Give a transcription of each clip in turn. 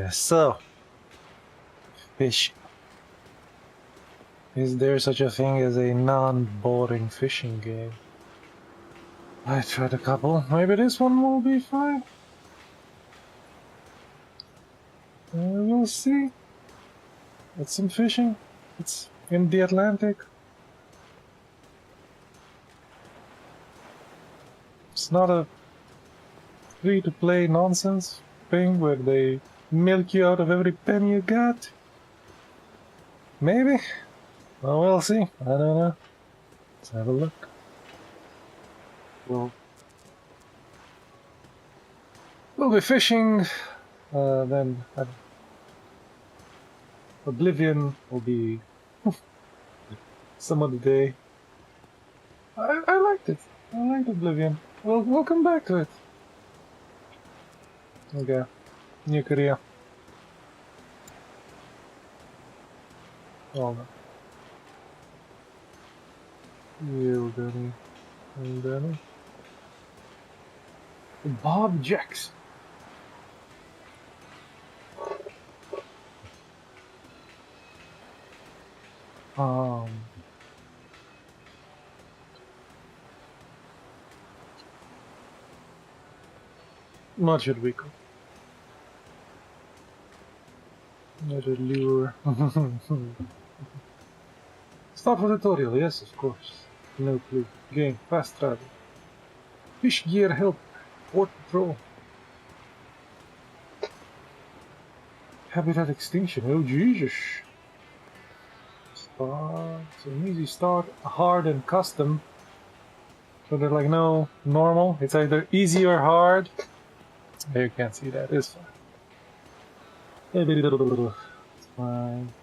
So, fish. Is there such a thing as a non-boring fishing game? I tried a couple. Maybe this one will be fine. We'll see. It's some fishing. It's in the Atlantic. It's not a free-to-play nonsense thing where they milk you out of every penny you got. Maybe? Well, we'll see. I don't know. Let's have a look. We'll be fishing, then Oblivion will be some other day. I liked it. I liked Oblivion. We'll come back to it. Okay. New Korea. Oh no. You Danny. Bob Jackson. What should we call? Another lure. Start for tutorial, yes, of course. No clue. Game, fast travel. Fish gear help. Port patrol. Habitat extinction. Oh Jesus. Start. So an easy start, hard and custom. So there's like no normal. It's either easy or hard. You can't see that. It's fine. It's fine.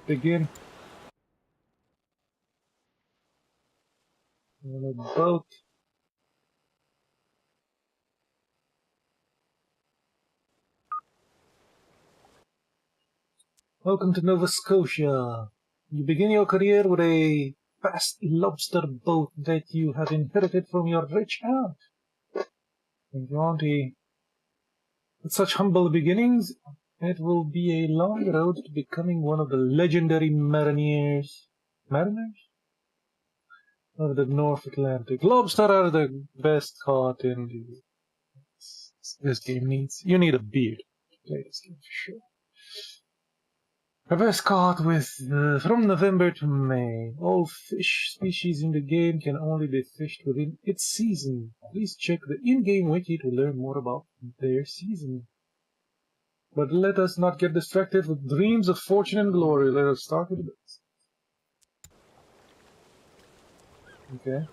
Begin. On a boat. Welcome to Nova Scotia. You begin your career with a fast lobster boat that you have inherited from your rich aunt. And you want with such humble beginnings, it will be a long road to becoming one of the legendary mariners of the North Atlantic. Lobster are the best caught in this game needs. You need a beard to play this game for sure. The best caught with from November to May. All fish species in the game can only be fished within its season. Please check the in-game wiki to learn more about their season. But let us not get distracted with dreams of fortune and glory. Let us start with this. Okay.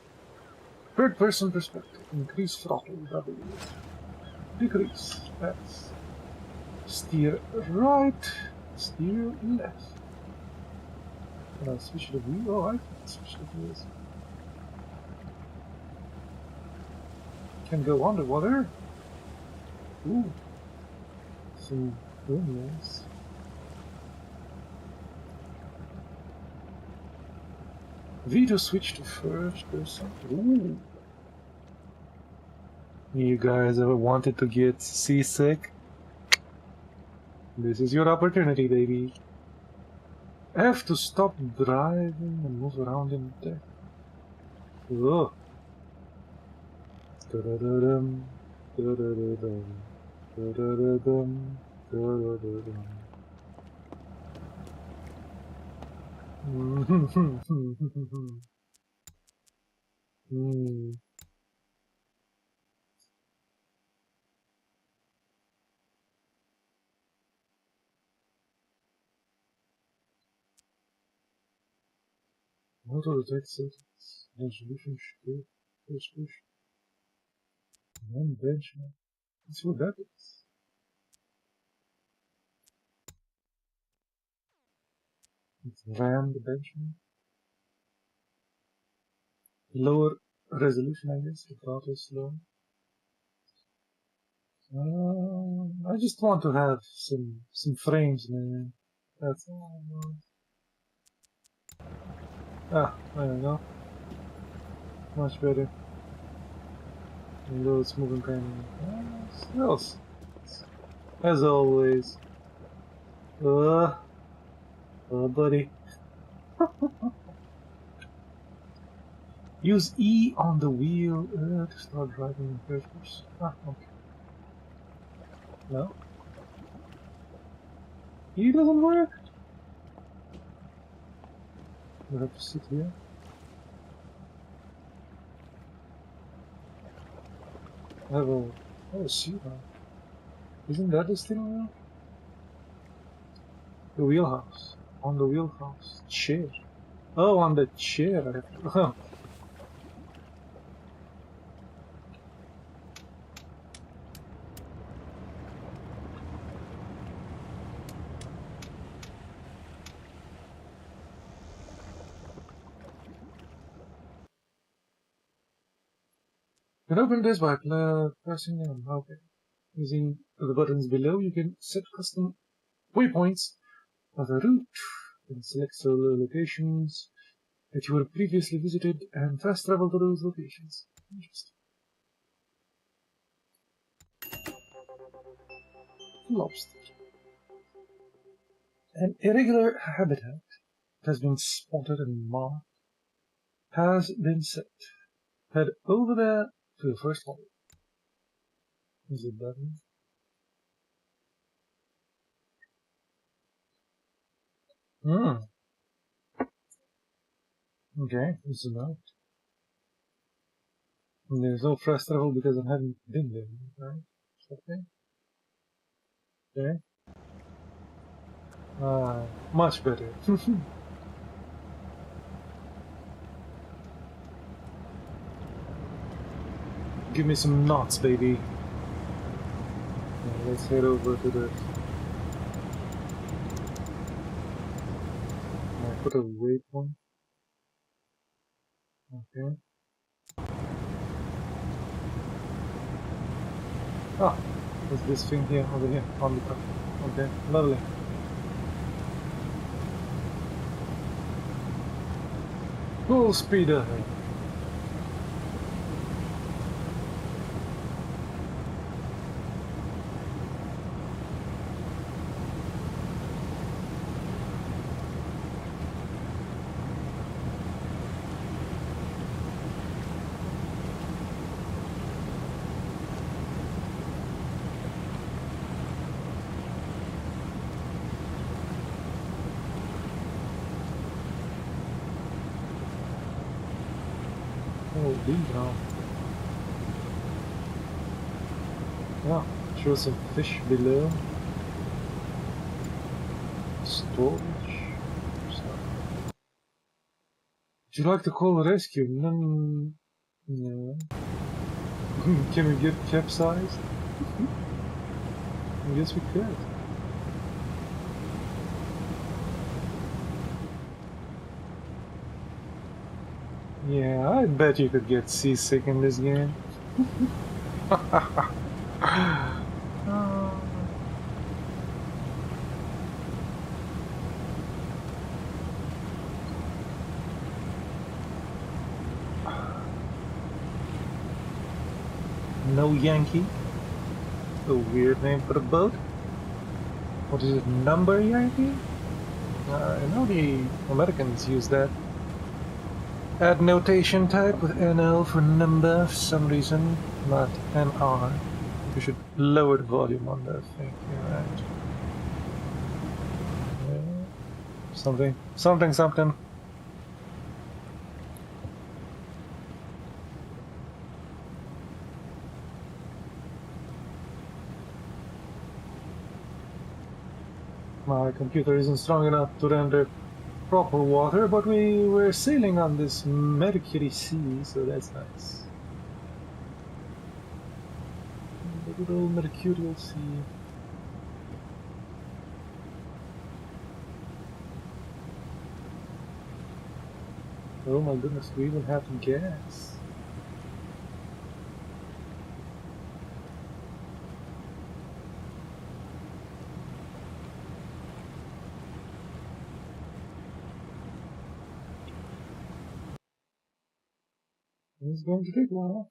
Third-person perspective. Increase throttle. W. decrease. That's steer right, steer left. Can I switch the wheel? Oh, I can switch the wheels. Can go underwater. Ooh, some windmills. V to switch to first person. Ooh. You guys ever wanted to get seasick? This is your opportunity, baby. F to stop driving and move around in the deck. Whoa. Da-da-da-dum, da-da-da-dum, da-da-da-dum, da-da-da-dum. Auto detect settings, resolution shield, first push, one benchmark. Let's see what that is. It's RAM the benchmark. Lower resolution, I guess, the auto slow. I just want to have some frames, man. That's all I want. Ah, there we go. Much better. Although it's moving kind of still, as always. Oh, buddy. Use E on the wheel to start driving in first person. Ah, okay. No? E doesn't work? We have to sit here. I have a seat on. Isn't that the steering wheel? The wheelhouse. On the wheelhouse. Chair. Oh, on the chair. I have to. You can open this by pressing them. Okay. Using the buttons below, you can set custom waypoints of a route. You can select solo locations that you were previously visited and fast travel to those locations. Interesting. Lobster. An irregular habitat has been spotted and marked. Has been set. Head over there to the first hole. Is it button? Okay, this is out. There's no fast travel because I haven't been there, right? Okay. Okay. Much better. Give me some knots, baby. Yeah, let's head over to the... put a waypoint. Okay. Ah, there's this thing here, over here, on the top. Okay, lovely. Full speed ahead. Oh, big now. Yeah, show some fish below. Storage. Would you like to call a rescue? No. Can we get capsized? I guess we could. Yeah, I bet you could get seasick in this game. No Yankee. A weird name for a boat. What is it, number Yankee? I know the Americans use that. Add notation type with NL for number for some reason, not NR. You should lower the volume on that thing. You're right. Yeah. Something. My computer isn't strong enough to render proper water, but we were sailing on this Mercury Sea, so that's nice. The good old Mercurial Sea. Oh my goodness, we even have gas. It's going to take a while.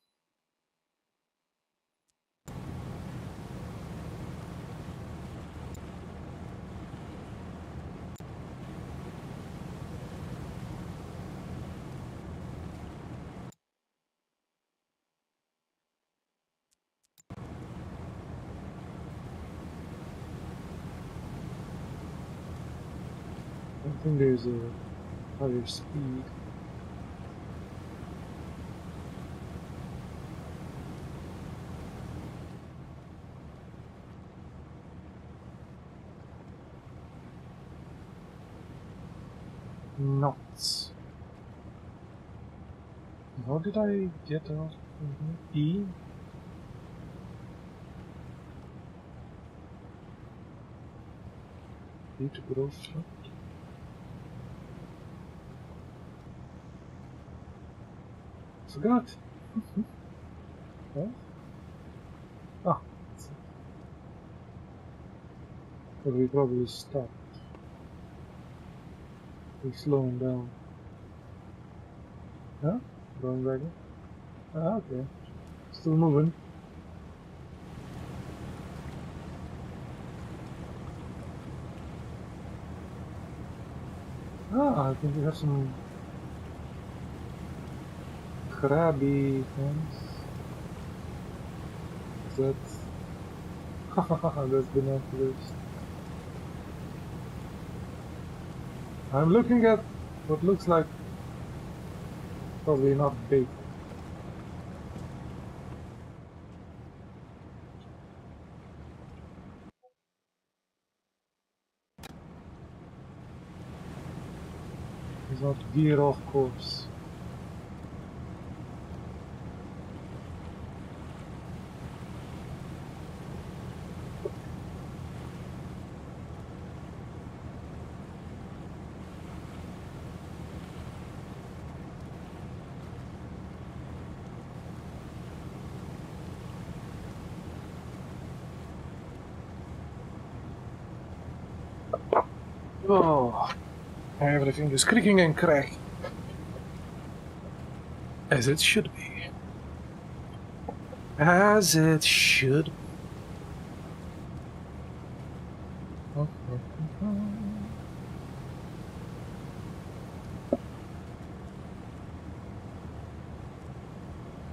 I think there's a higher speed. Knots. How did I get out from here? E? E to grow front. Forgot. What? Oh. But we probably stopped. We're slowing down. Huh? Going back in? Ah, okay. Still moving. Ah, I think we have some crabby things. Is that... that's binoculars. I'm looking at what looks like probably not bait. It's not gear off course. Oh, everything is creaking and cracking. As it should be. As it should be.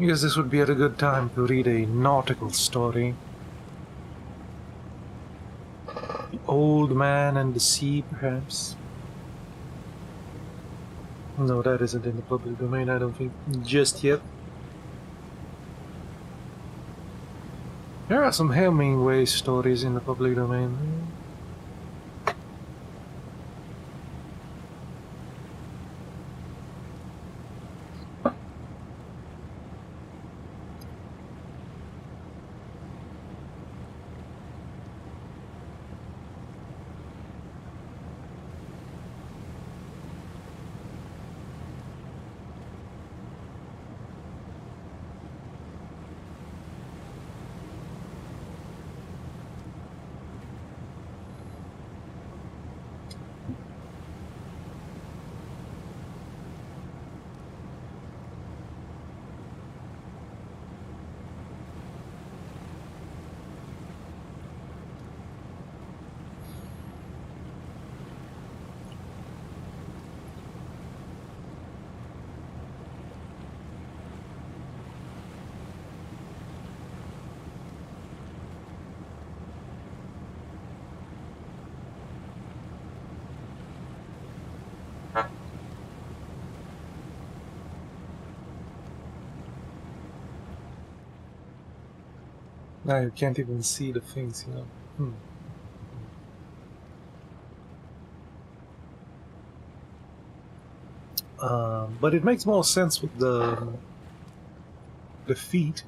I guess this would be at a good time to read a nautical story. The Old Man and the Sea, perhaps. No, that isn't in the public domain, I don't think, just yet. There are some Hemingway stories in the public domain. Now you can't even see the things, you know. But it makes more sense with the feet.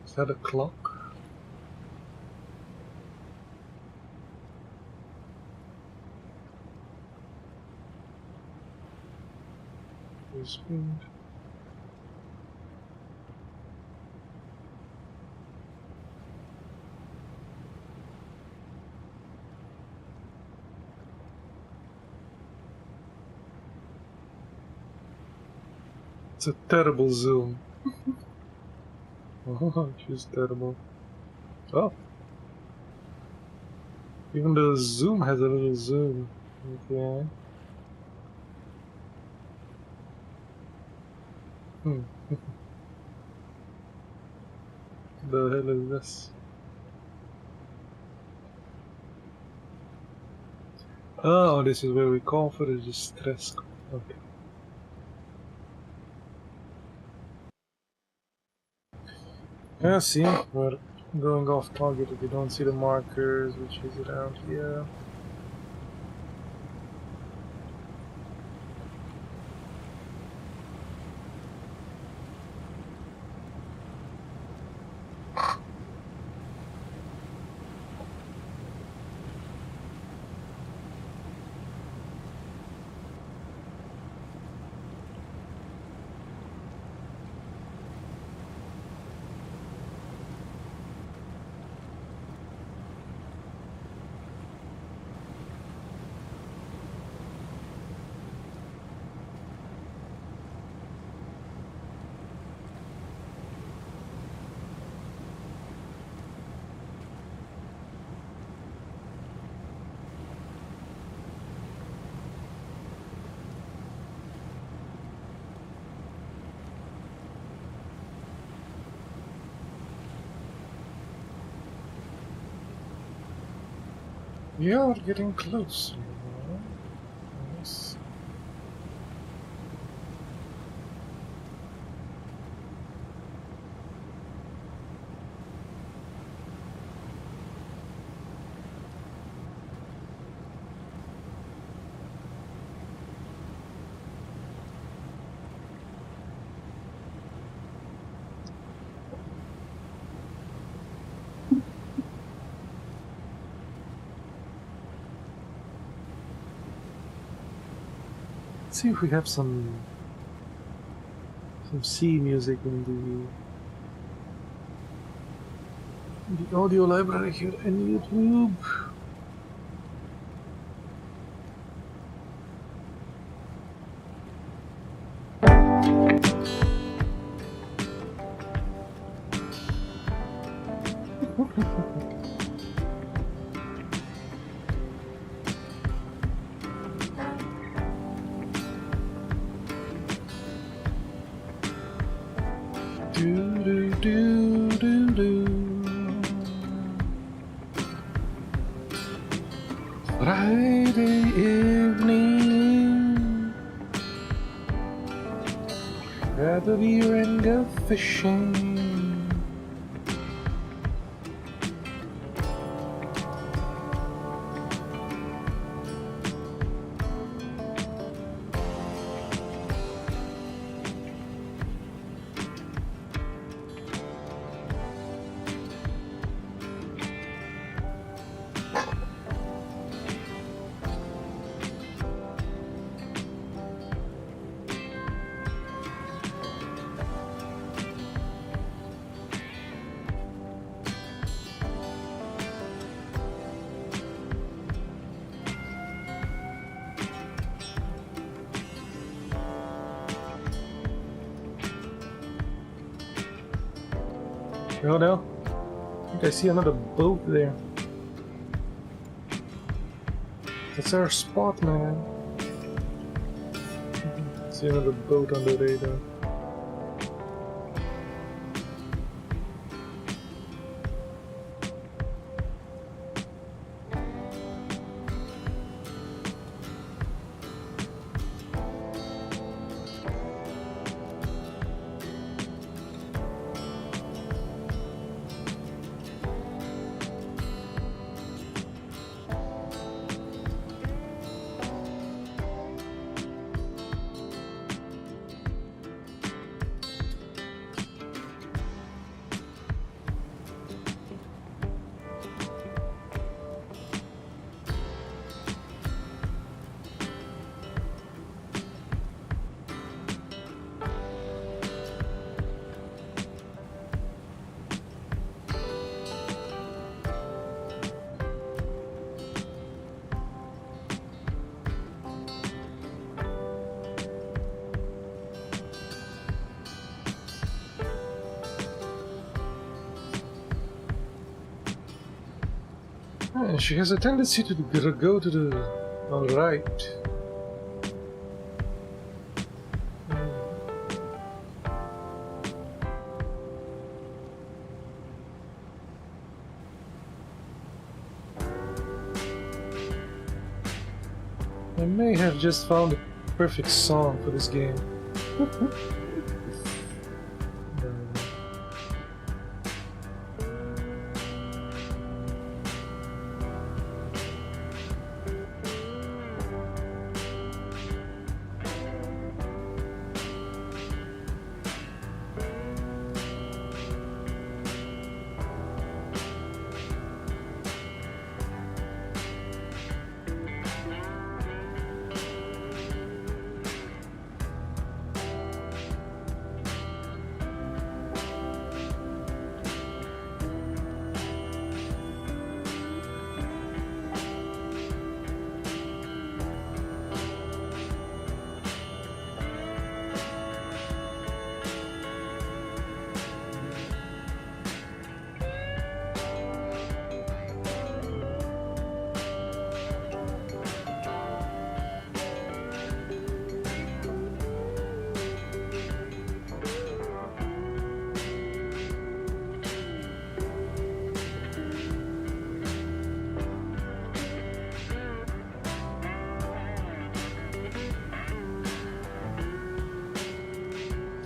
Is that a clock? Speed. It's a terrible zoom. Oh, she's terrible. Oh. Even the zoom has a little zoom. Okay. The hell is this? Oh, this is where we call for the distress. Okay. Yeah, see, we're going off target if you don't see the markers, which is around here. You're getting close. Yes. Let's see if we have some sea music in the audio library here in YouTube. Friday evening, grab a beer and go fishing. Oh no, I think I see another boat there. That's our spot, man. See another boat on the radar. She has a tendency to go to the right. I may have just found the perfect song for this game.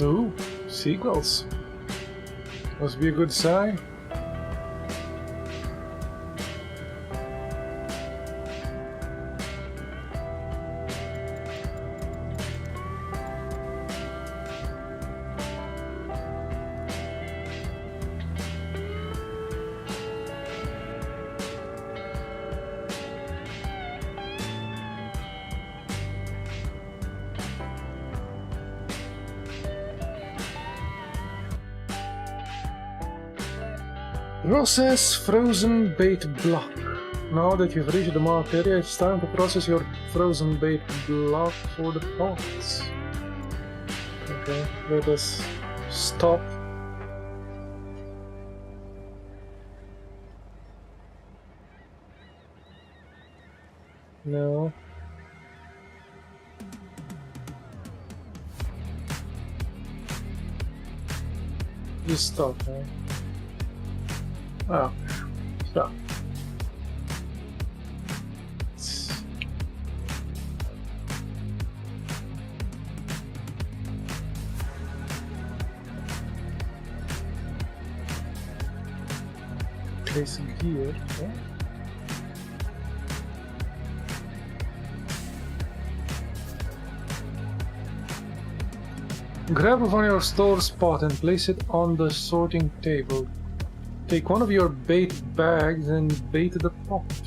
Ooh, seagulls. Must be a good sign. Process frozen bait block. Now that you've reached the marked area, it's time to process your frozen bait block for the pots. Okay, let us stop. No. Just stop, right? Oh, stop. Place it here. Okay. Grab from your store's pot and place it on the sorting table. Take one of your bait bags and bait the pot.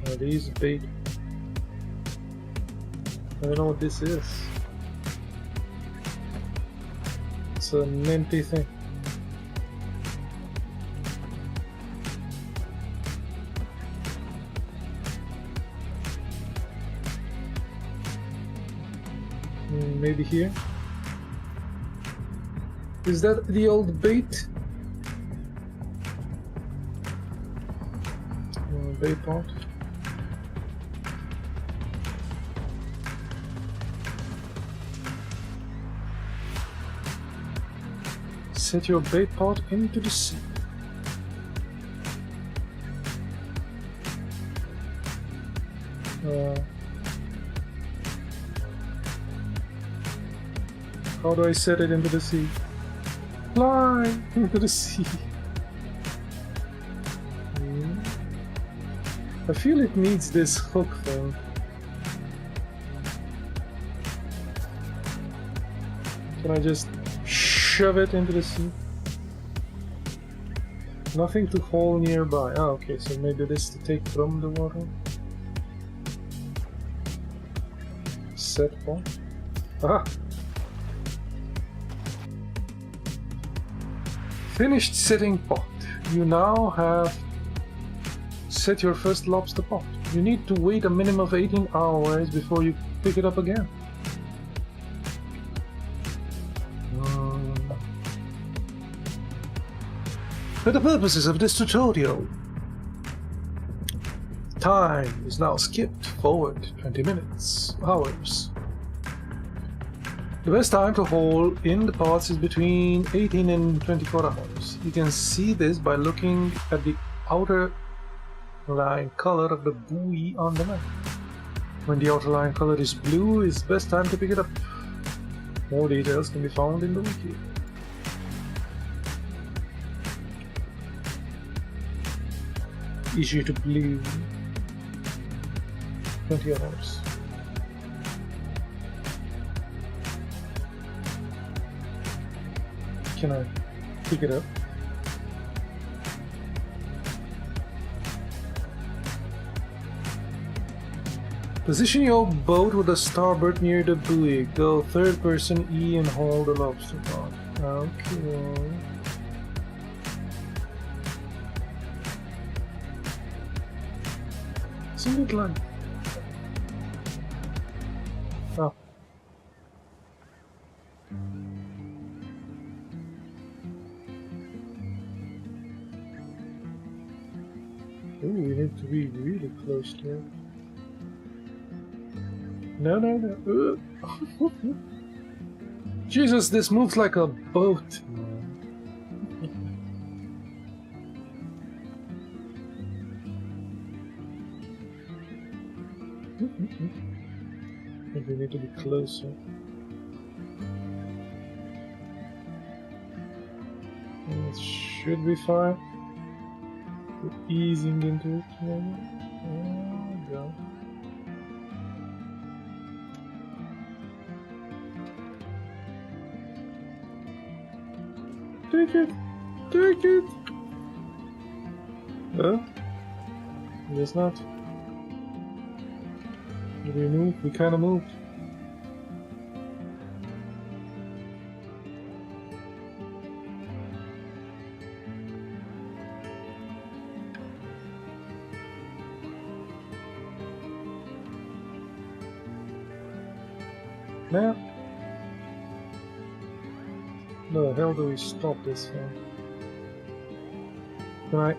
Now these bait. I don't know what this is. It's an empty thing. Maybe here. Is that the old bait? Bait pot. Set your bait pot into the sea. How do I set it into the sea? Fly into the sea. I feel it needs this hook thing. Can I just shove it into the sea? Nothing to haul nearby. Oh, okay, so maybe this to take from the water. Set pot. Ah! Finished setting pot. You now have set your first lobster pot. You need to wait a minimum of 18 hours before you pick it up again. For the purposes of this tutorial, time is now skipped forward 20 minutes, hours. The best time to haul in the parts is between 18 and 24 hours. You can see this by looking at the outer line color of the buoy on the map. When the outer line color is blue, it's best time to pick it up. More details can be found in the wiki. Issue to blue. 20 hours. Can I pick it up? Position your boat with the starboard near the buoy. Go third person E and hold the lobster rod. Okay. Isn't it like... Oh. Ooh, we need to be really close to it. No. Jesus, this moves like a boat. I think we need to be closer. It should be fine. We're easing into it, maybe. There we go. Take it! Take it! Huh? Guess not. Did we move? We kinda moved. Now, the hell do we stop this thing? Can I?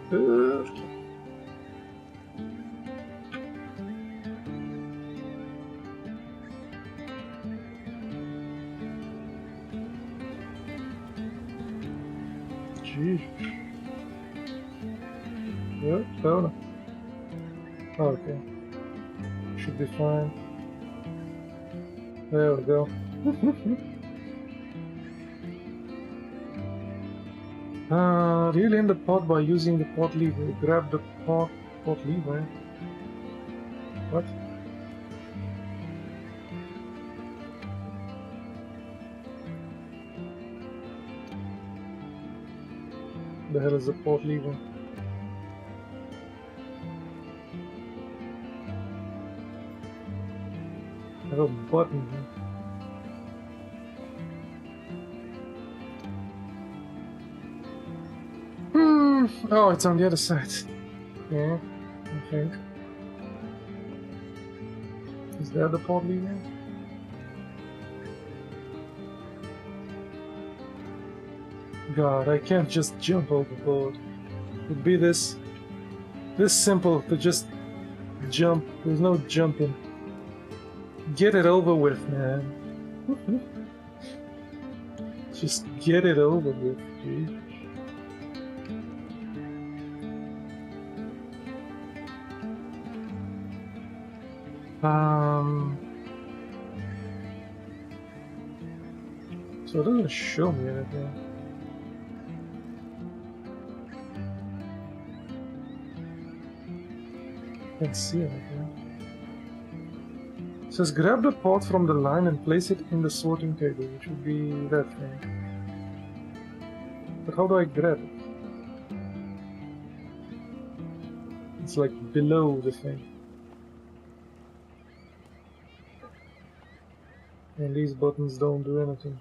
Jeez. What? Oh no. Okay. Should be fine. There we go. Reel in the pot by using the pot lever. Grab the pot lever. What? The hell is the pot lever? I have a button here. Oh, it's on the other side. Yeah, I think. Is that the pot lever? God, I can't just jump overboard. It would be this simple to just jump. There's no jumping. Get it over with, man. Just get it over with, geez. So it doesn't show me anything. Can't see anything. It says grab the pot from the line and place it in the sorting table, which would be that thing. But how do I grab it? It's like below the thing. And these buttons don't do anything.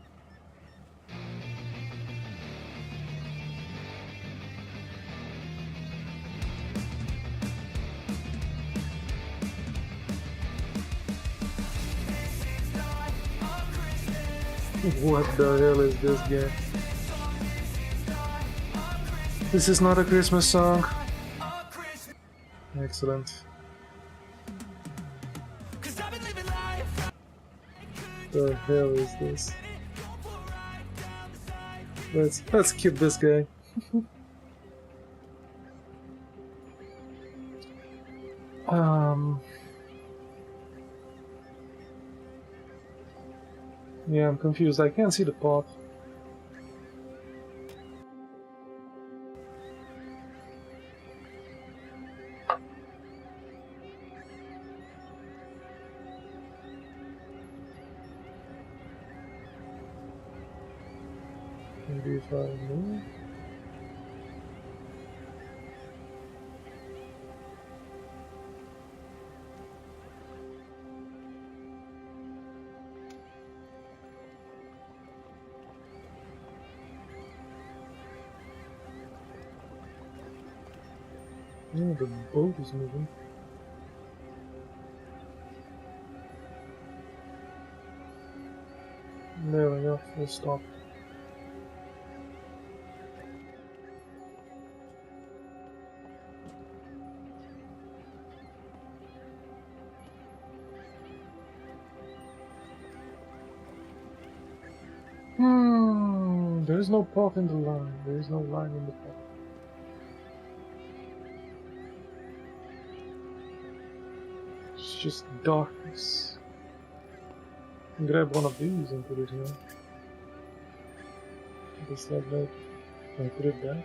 What the hell is this game? This is not a Christmas song. Excellent. The hell is this? Let's keep this guy. Yeah, I'm confused. I can't see the pot. Maybe if I move. Yeah, the boat is moving. There we go. We'll stop. There is no pot in the line. There is no line in the pot. It's just darkness. Grab one of these and put it here. Just like that. Can I put it back?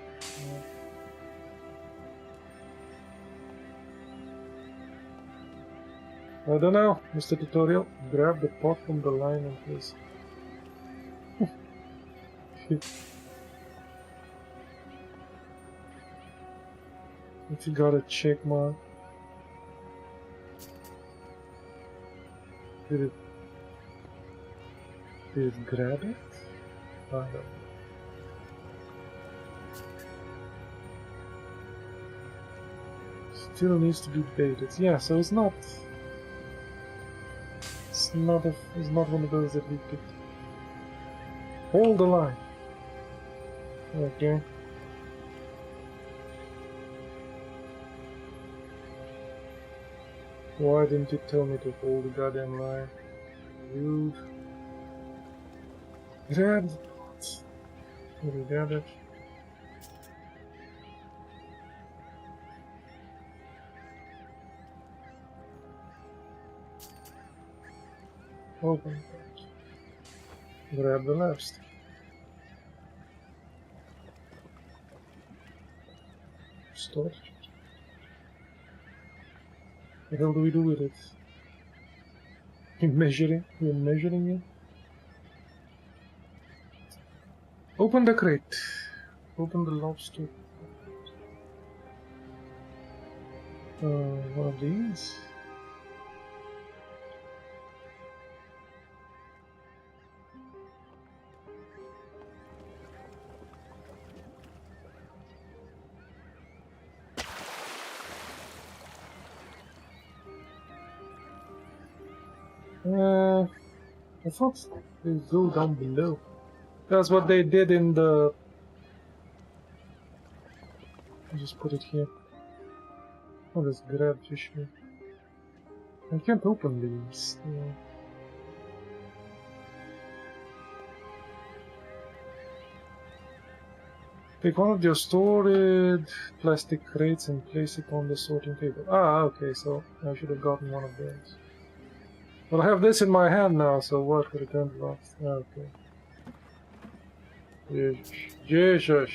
No. I don't know, Mr. Tutorial. Grab the pot from the line and place. If you got a check mark. Did it grab it? I don't know. Still needs to be baited. Yeah, so it's not one of those that we picked. Hold the line. Okay. Why didn't you tell me to hold the goddamn line? Rude. Grab the pot. You grab it. Open it. Grab the left. Stop. What the hell do we do with it? We're measuring it. Open the crate. Open the lobster. One of these. I thought they go down below. That's what they did in the... I'll just put it here. Oh, let's grab fish here. I can't open these. Yeah. Take one of your stored plastic crates and place it on the sorting table. Ah, okay, so I should have gotten one of those. Well, I have this in my hand now, so what? Return to box. Okay. Jesus.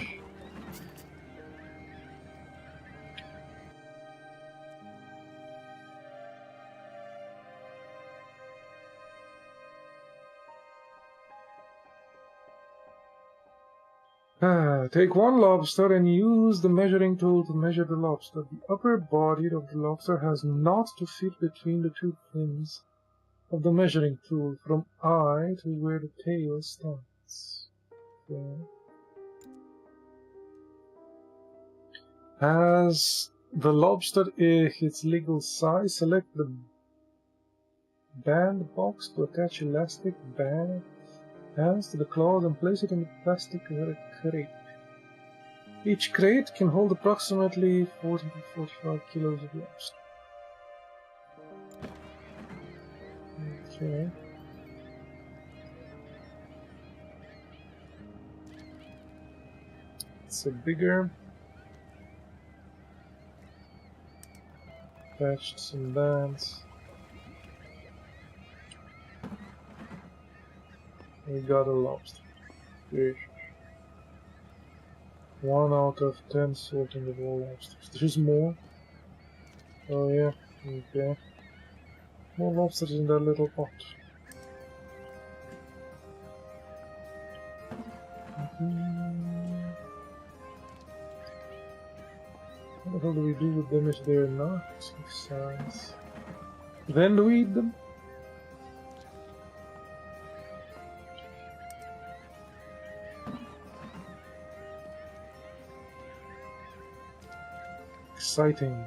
Take one lobster and use the measuring tool to measure the lobster. The upper body of the lobster has not to fit between the two pins of the measuring tool from eye to where the tail starts. Okay. As the lobster its legal size, select the band box to attach elastic band hands to the claws and place it in the plastic crate. Each crate can hold approximately 40 to 45 kilos of lobster. Okay. It's a bigger. Patched some bands. We got a lobster. Fish. 1 out of 10 sorting of all lobsters. There's more. Oh yeah, okay. More lobsters in that little pot. What the hell do we do with them if they're not of size? Then do we eat them? Exciting.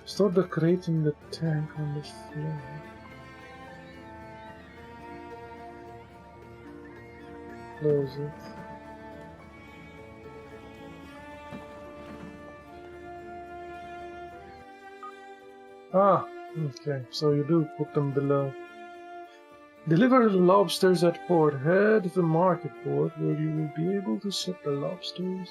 Store the crate in the tank on the floor. Close it. Ah, okay, so you do put them below. Deliver the lobsters at port. Head to the market port where you will be able to set the lobsters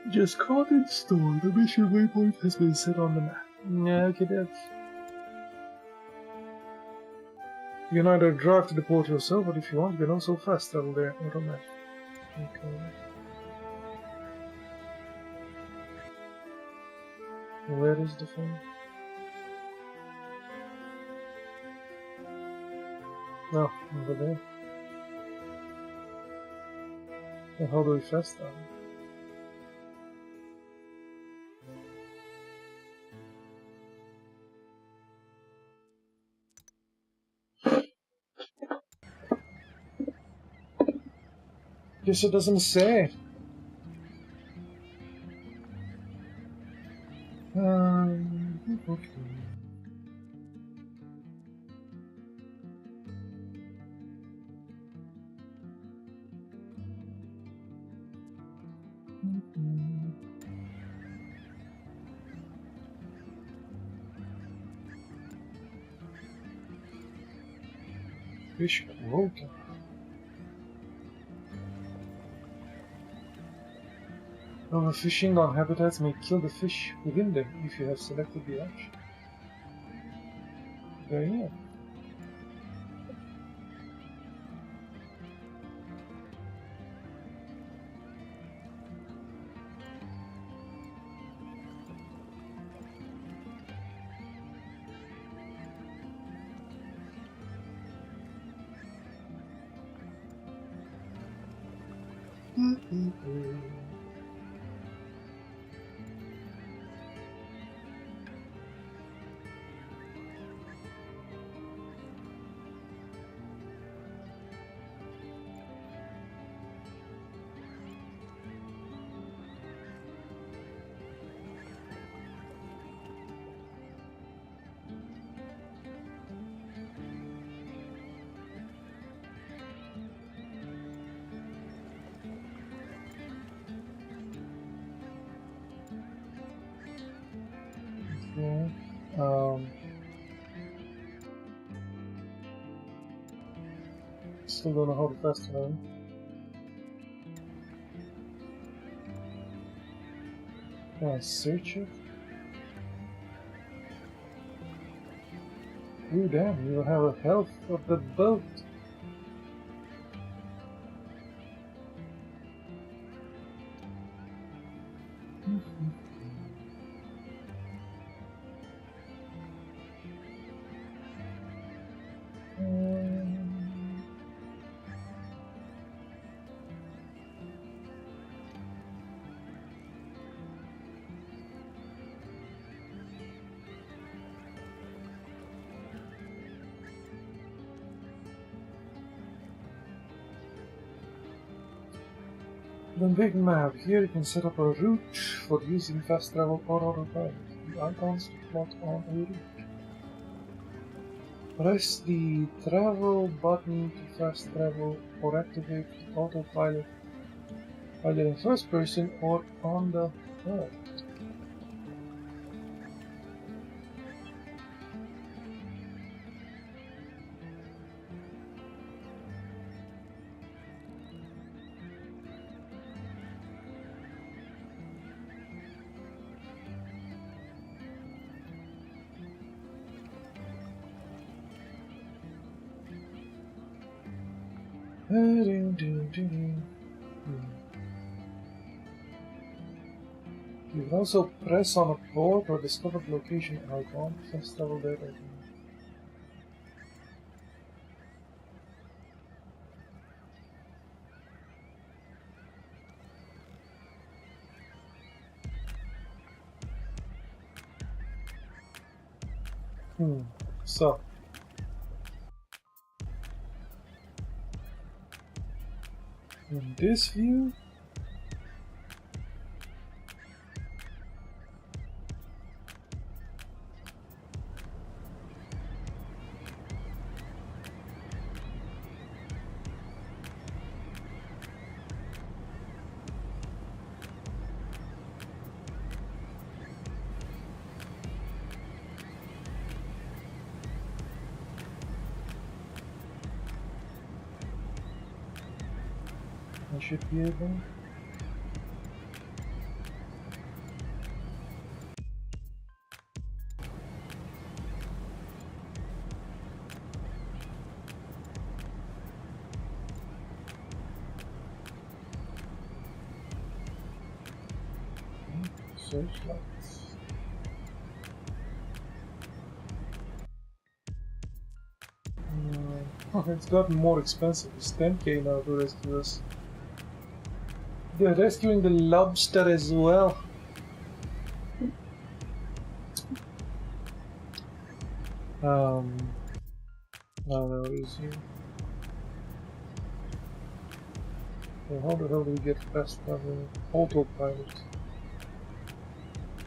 just caught in store. The mission waypoint has been set on the map. Yeah, okay, that's. You can either drive to the port yourself, but if you want, you can also fast travel there automatically. Okay. Where is the phone? No, over there. And how do we fast travel? Guess it doesn't say. Okay. Fish quota. Overfishing on habitats may kill the fish within them if you have selected the option. There you go. Okay. Still don't know how to fast travel. Can I search it? Ooh, damn, you have a health of the boat. The big map. Here you can set up a route for using fast travel or autopilot. The icons to plot on a route. Press the travel button to fast travel or activate the autopilot either in first person or on the HUD. You can also press on a port or discovered location icon to fast travel there. So in this view, I should be able. Searchlights. Oh, it's gotten more expensive. It's 10k now to rescue us. They're rescuing the lobster as well. No, is here. So how the hell do we get fast travel autopilot?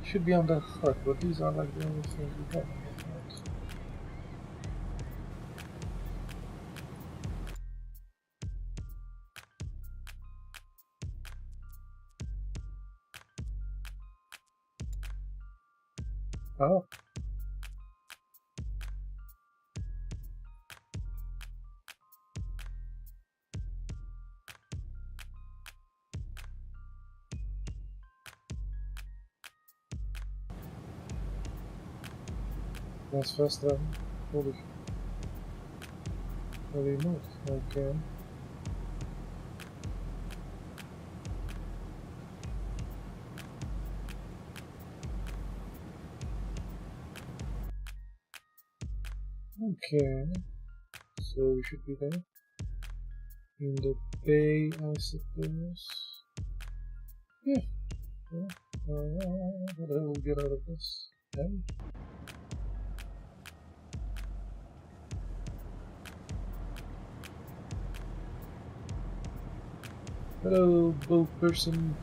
Should be on the HUD, but these are like the only things we have on the HUD. Oh. That's fast travel. Holy mood. Okay. Okay. So we should be there. In the bay, I suppose. Yeah. What the hell will we get out of this? Okay. Hello, boat person.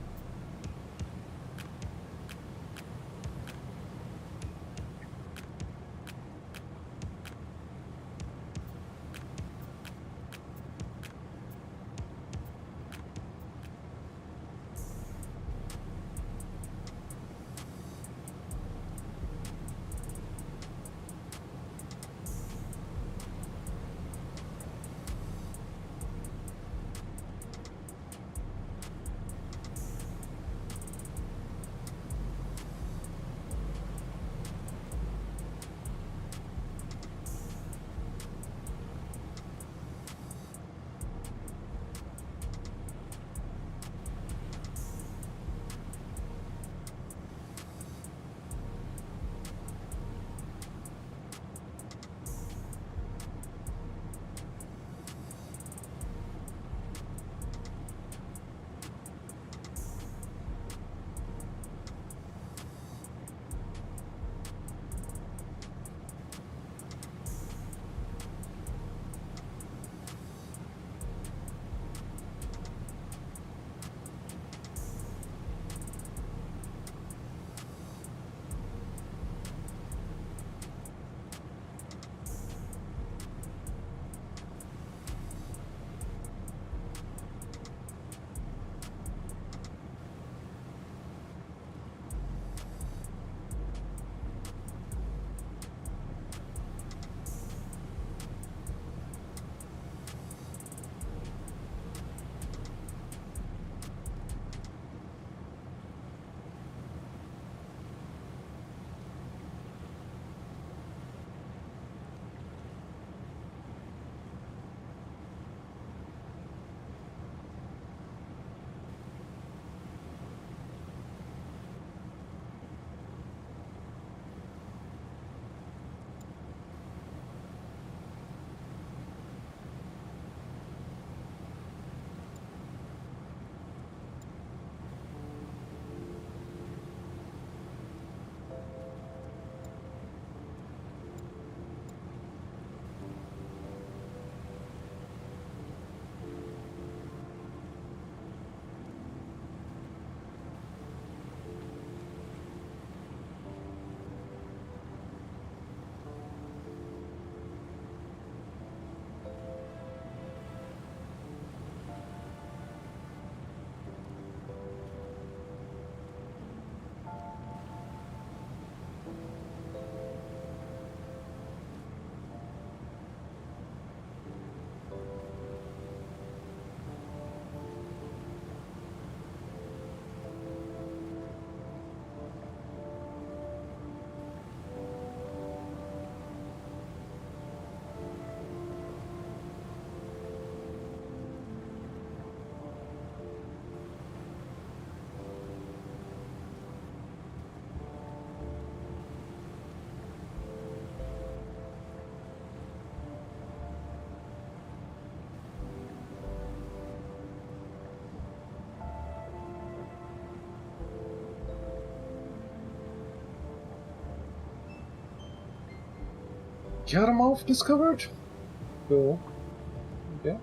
Yarmouth discovered? Cool. Okay.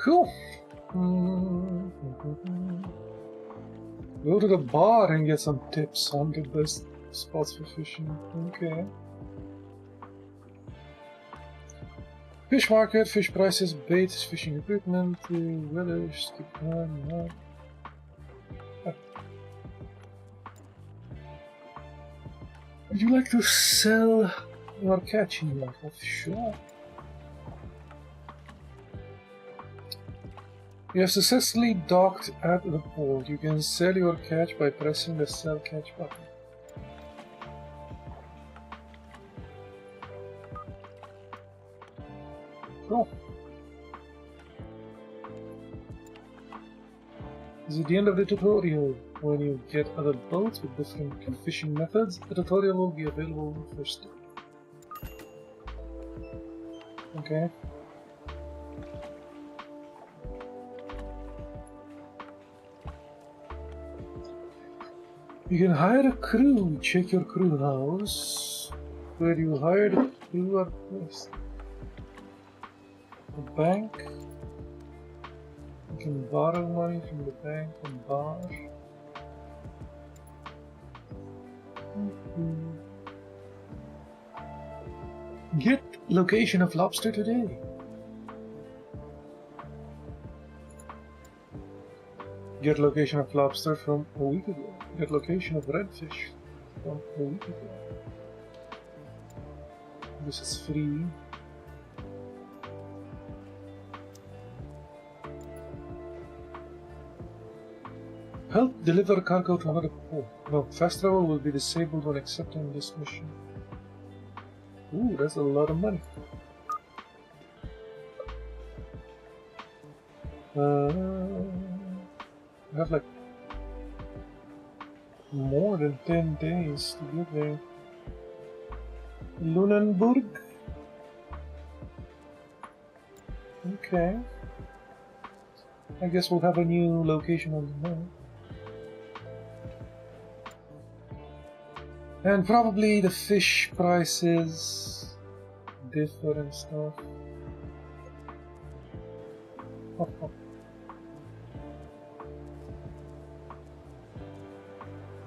Cool. Go to the bar and get some tips on the best spots for fishing. Okay. Fish market, fish prices, baits, fishing equipment, weather, skip time. Would you like to sell your catching life? Sure. You have successfully docked at the port. You can sell your catch by pressing the sell catch button. Cool. This is the end of the tutorial. When you get other boats with different fishing methods, the tutorial will be available first. Okay. You can hire a crew. Check your crew house. Where you hired a crew are placed. The bank. You can borrow money from the bank and bar. Get location of lobster today. Get location of lobster from a week ago. Get location of redfish from a week ago. This is free. Help deliver cargo to another port. No, fast travel will be disabled when accepting this mission. Ooh, that's a lot of money. I have like more than 10 days to get there. Lunenburg? Okay. I guess we'll have a new location on the map. And probably the fish prices differ and stuff.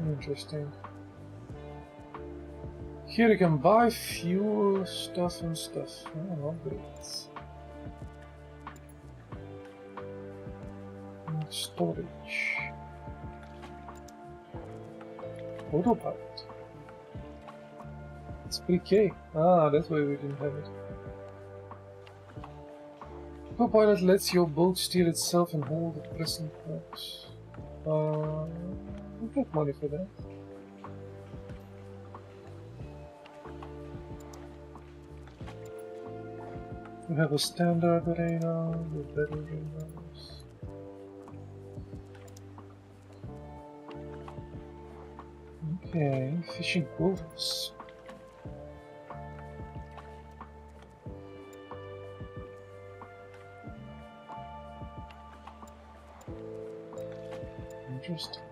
Interesting. Here you can buy fuel, stuff and stuff. Oh, great. And storage. Autopilot. It's pretty Ah, that's why we didn't have it. Autopilot lets your boat steer itself and hold the pressing course. We get money for that. We have a standard radar with better radars. Okay, fishing quotas. Interesting.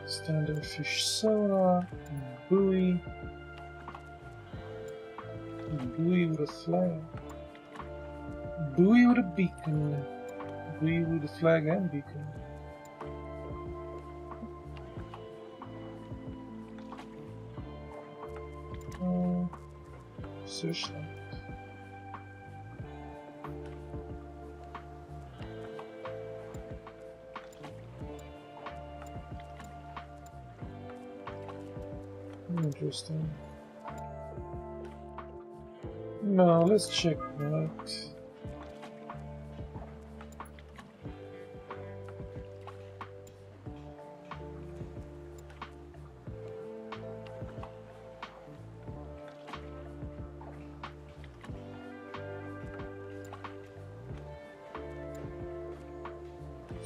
Standard fish sonar, buoy with a flag, buoy with a beacon, buoy with a flag and beacon. Searchlight. Interesting. No, let's check that.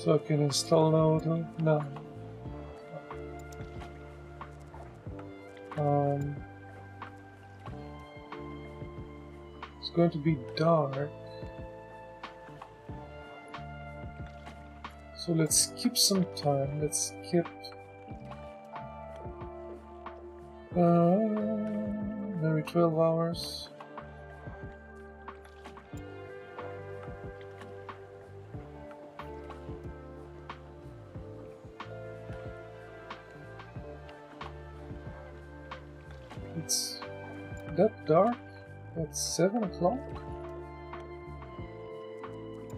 So I can install now. No. It's going to be dark. So let's skip some time. Let's skip maybe 12 hours. It's that dark at 7 o'clock?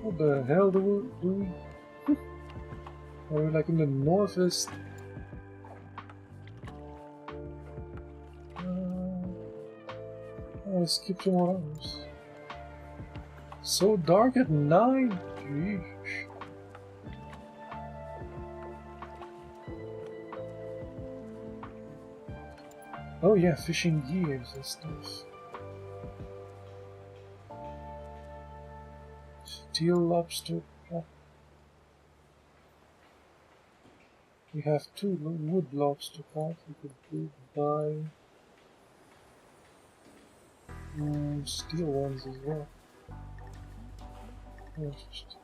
What the hell do we are we like in the northeast? I skipped 2 more hours. So dark at 9? Jeez. Oh yeah, fishing gears and stuff. Steel lobster. We have 2 wood lobster pots we could buy. Steel ones as well. Interesting.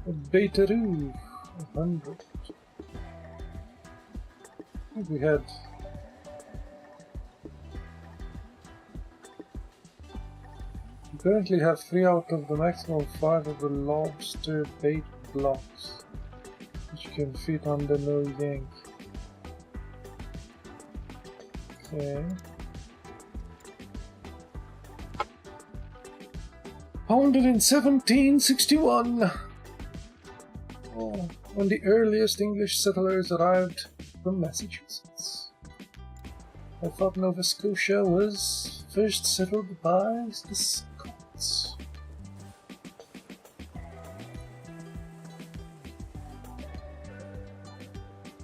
A Betaroo, 100. I think we had. We currently have 3 out of the maximum 5 of the lobster bait blocks, which can fit on the no yank. Okay. Founded in 1761. Oh, when the earliest English settlers arrived from Massachusetts. I thought Nova Scotia was first settled by the Scots.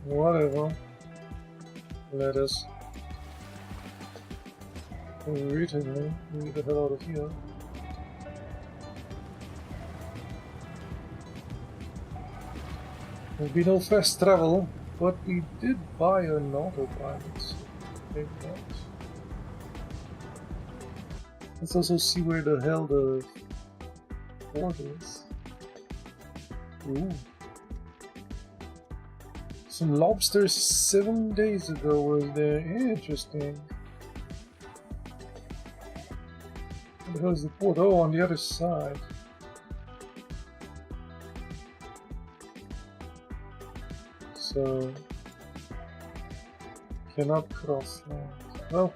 Whatever. Let us. Irritatingly, we get the hell out of here. There'll be no fast travel, but we did buy an autopilot, so maybe not. Let's also see where the hell the port is. Ooh. Some lobsters 7 days ago was there. Interesting. Where the hell is the port? Oh, on the other side. So cannot cross land. Well,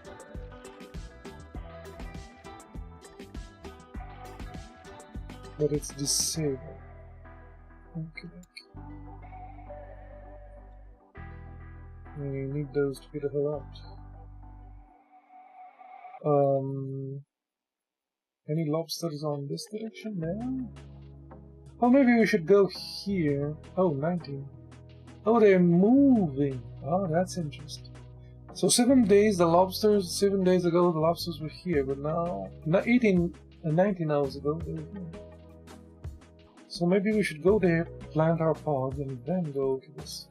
but it's disabled. Okay. We need those to get the hell out. Any lobsters on this direction now? Oh, maybe we should go here. Oh, 19. Oh, they're moving. Oh, that's interesting. So 7 days, the lobsters, 7 days ago, the lobsters were here, but now, 19 hours ago, they were here. So maybe we should go there, plant our pods, and then go to this.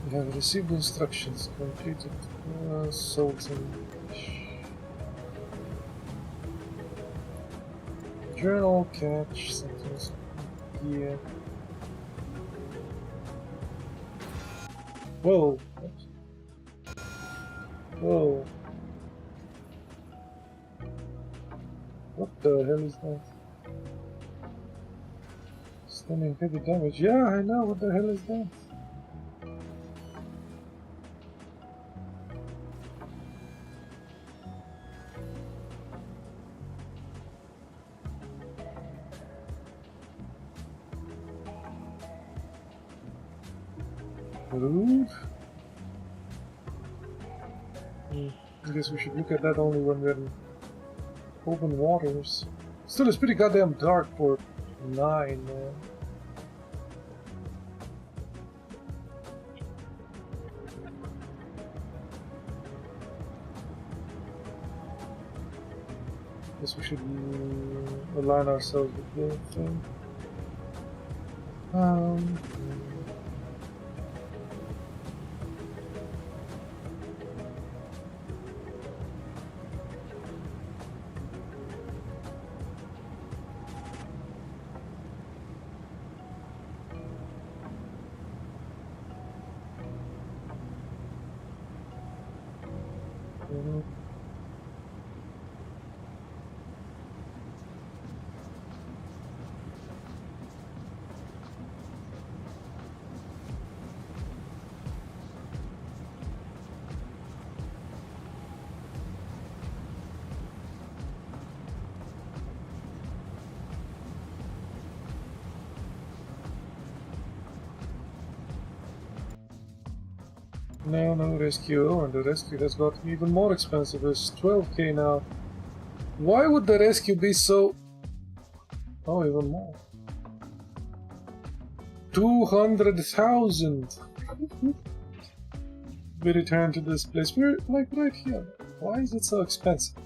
We have received instructions, completed, sold some fish. Journal, catch, something, yeah. Whoa. Whoa. What the hell is that? Stunning heavy damage. Yeah, I know. What the hell is that? Rude. I guess we should look at that only when we're in open waters. Still, it's pretty goddamn dark for 9, man. Guess we should align ourselves with the thing. No rescue. Oh, and the rescue has got even more expensive. It's 12k now. Why would the rescue be so... Oh, even more. 200,000. We return to this place. We're like right here. Why is it so expensive?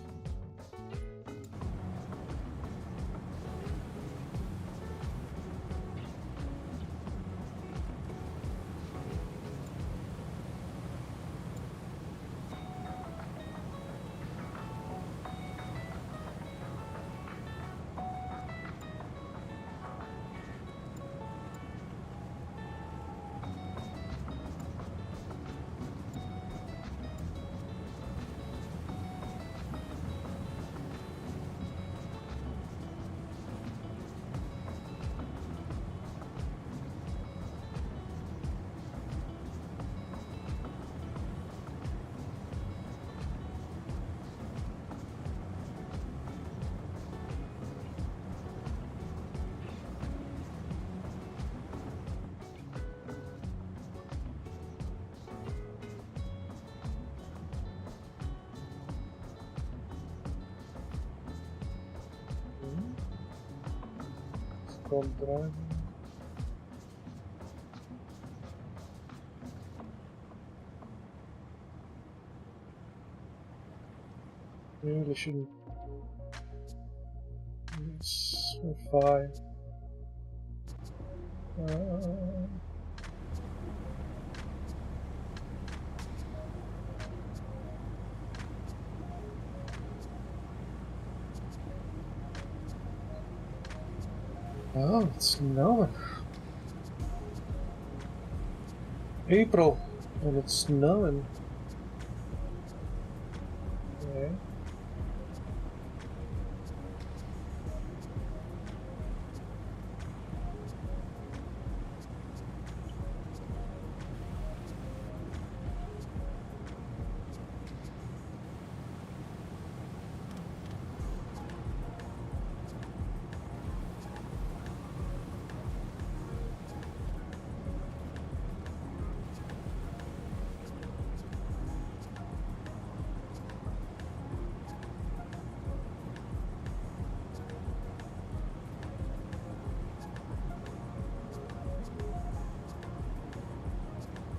Stop driving. Really shouldn't. Yes, we're fine. Oh, it's snowing. April, and it's snowing. Okay.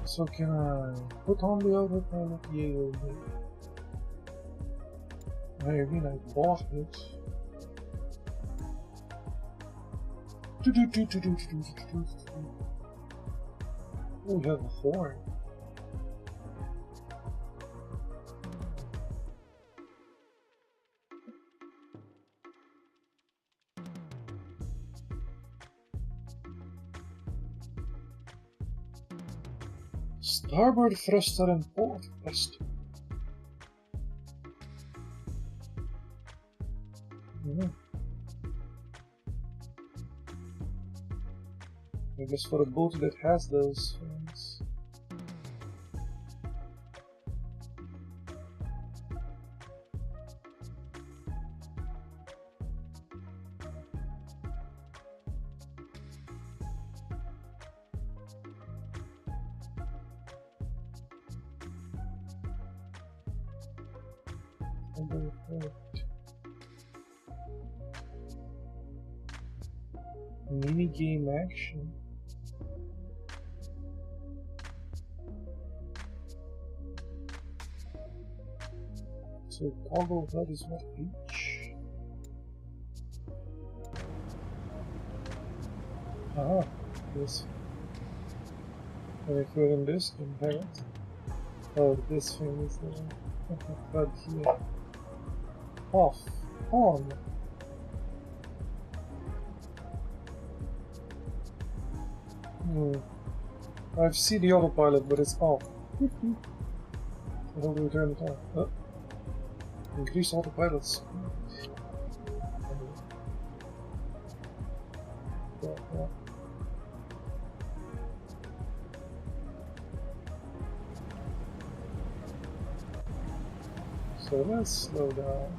So can I put on the overpilot? Yeah. I mean, I bought it. Oh, we have a horn. Starboard thruster and port thruster. I guess for a boat that has those things. Mini game action. So toggle that is what each. Ah, this. And if we're in this, then have it. Oh, this thing is but here. Off. On. I've seen the autopilot, but it's off. How do we turn it on? Oh. Increase autopilot speed. Yeah. So let's slow down.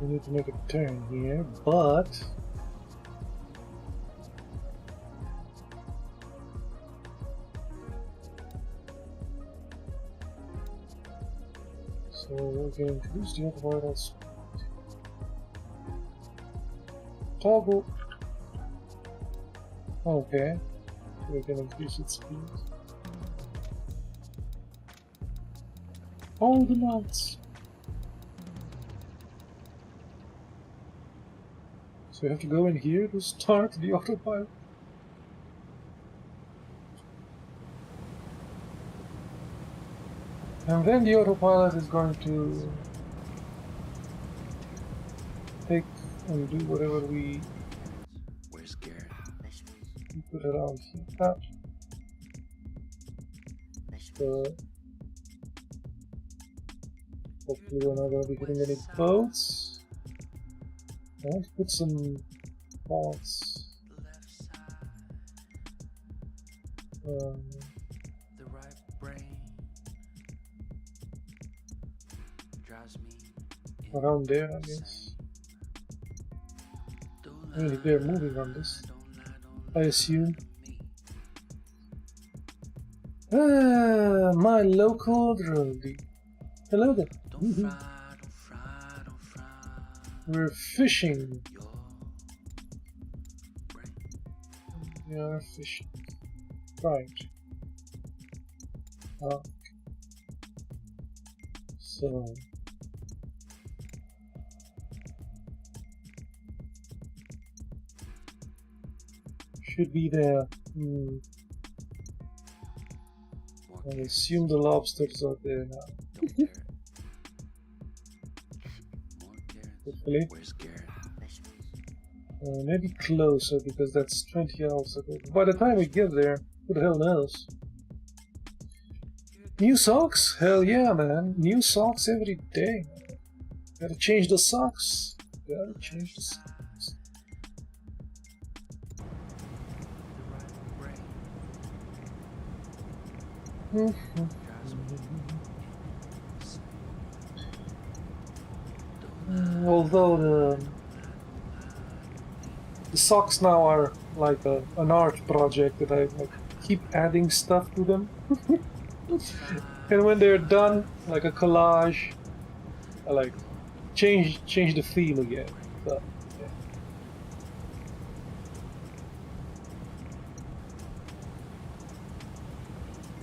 We need to make a turn here, but so we're going to increase the autopilot speed. Toggle. Okay, so we can increase its speed. All the mounts. So we have to go in here to start the autopilot. And then the autopilot is going to take and do whatever we put around here. So hopefully we're not going to be hitting any boats. I want to put some mods. Around there, I guess. I mean, if they're moving on this, I assume. My local roadie. Hello there. We're fishing. We are fishing. Right. So. Should be there. I assume the lobsters are there now. Hopefully. Maybe closer because that's 20 hours ago. By the time we get there, who the hell knows? New socks? Hell yeah, man. New socks every day. Gotta change the socks. Gotta change the socks. Although the socks now are like an art project that I like, keep adding stuff to them. And when they're done, like a collage, I like change the theme again. So,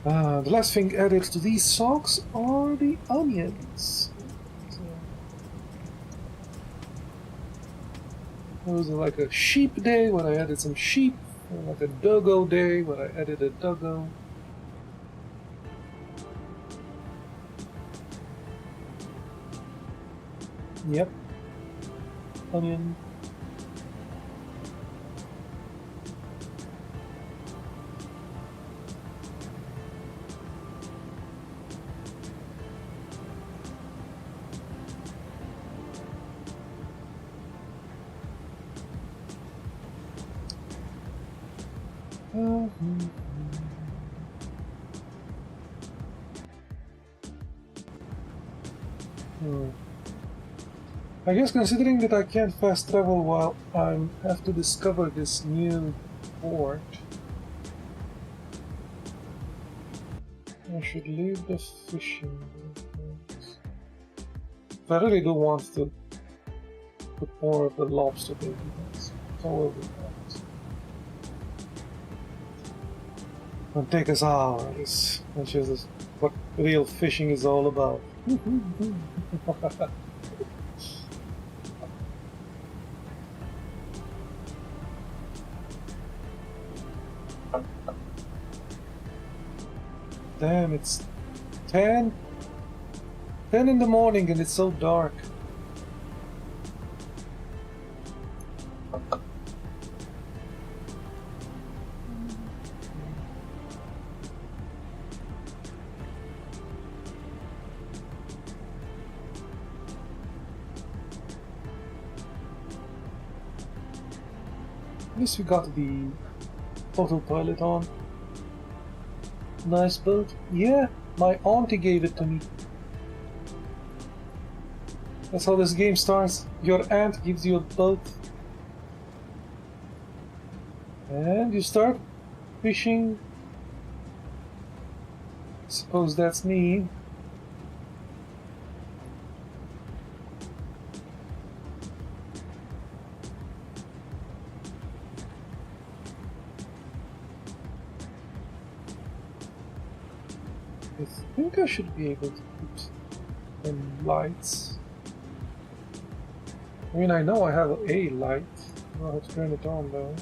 yeah. The last thing added to these socks are the onions. It was like a sheep day when I added some sheep, or like a doggo day when I added a doggo. Yep. Onion. I guess considering that I can't fast travel while I have to discover this new port, I should leave the fishing. I really do want to put more of the lobster baby. That's all over that. It'll take us hours, which is what real fishing is all about. Damn, it's 10 in the morning and it's so dark. At least we got the autopilot on. Nice boat. Yeah, my auntie gave it to me. That's how this game starts. Your aunt gives you a boat. And you start fishing. Suppose that's me. I think I should be able to put some lights. I mean, I know I have a light. I don't know how to turn it on though.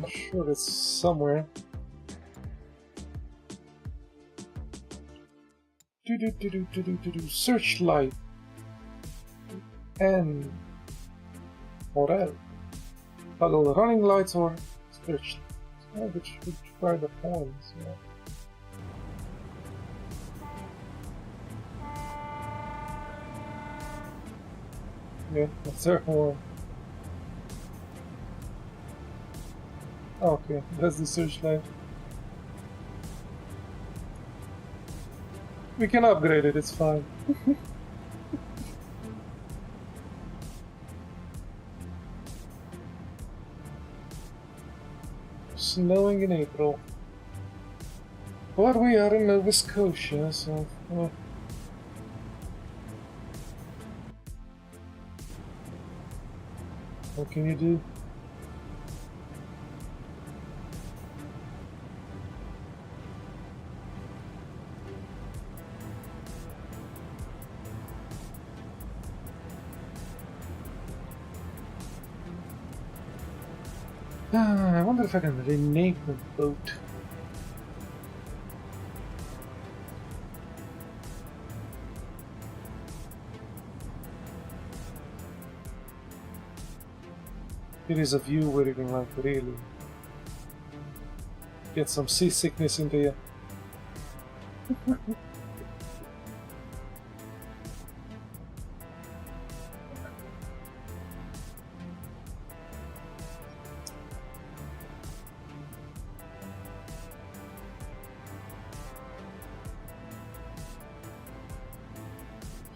I'm sure it's somewhere. Searchlight. And what else? Toggle running lights or searchlight. Oh, but should try the points. Yeah. Yeah, the third one. Okay, that's the searchlight. We can upgrade it, it's fine. Snowing in April. But we are in Nova Scotia, so... What can you do? I wonder if I can rename the boat. It is a view where you can like really get some seasickness into you.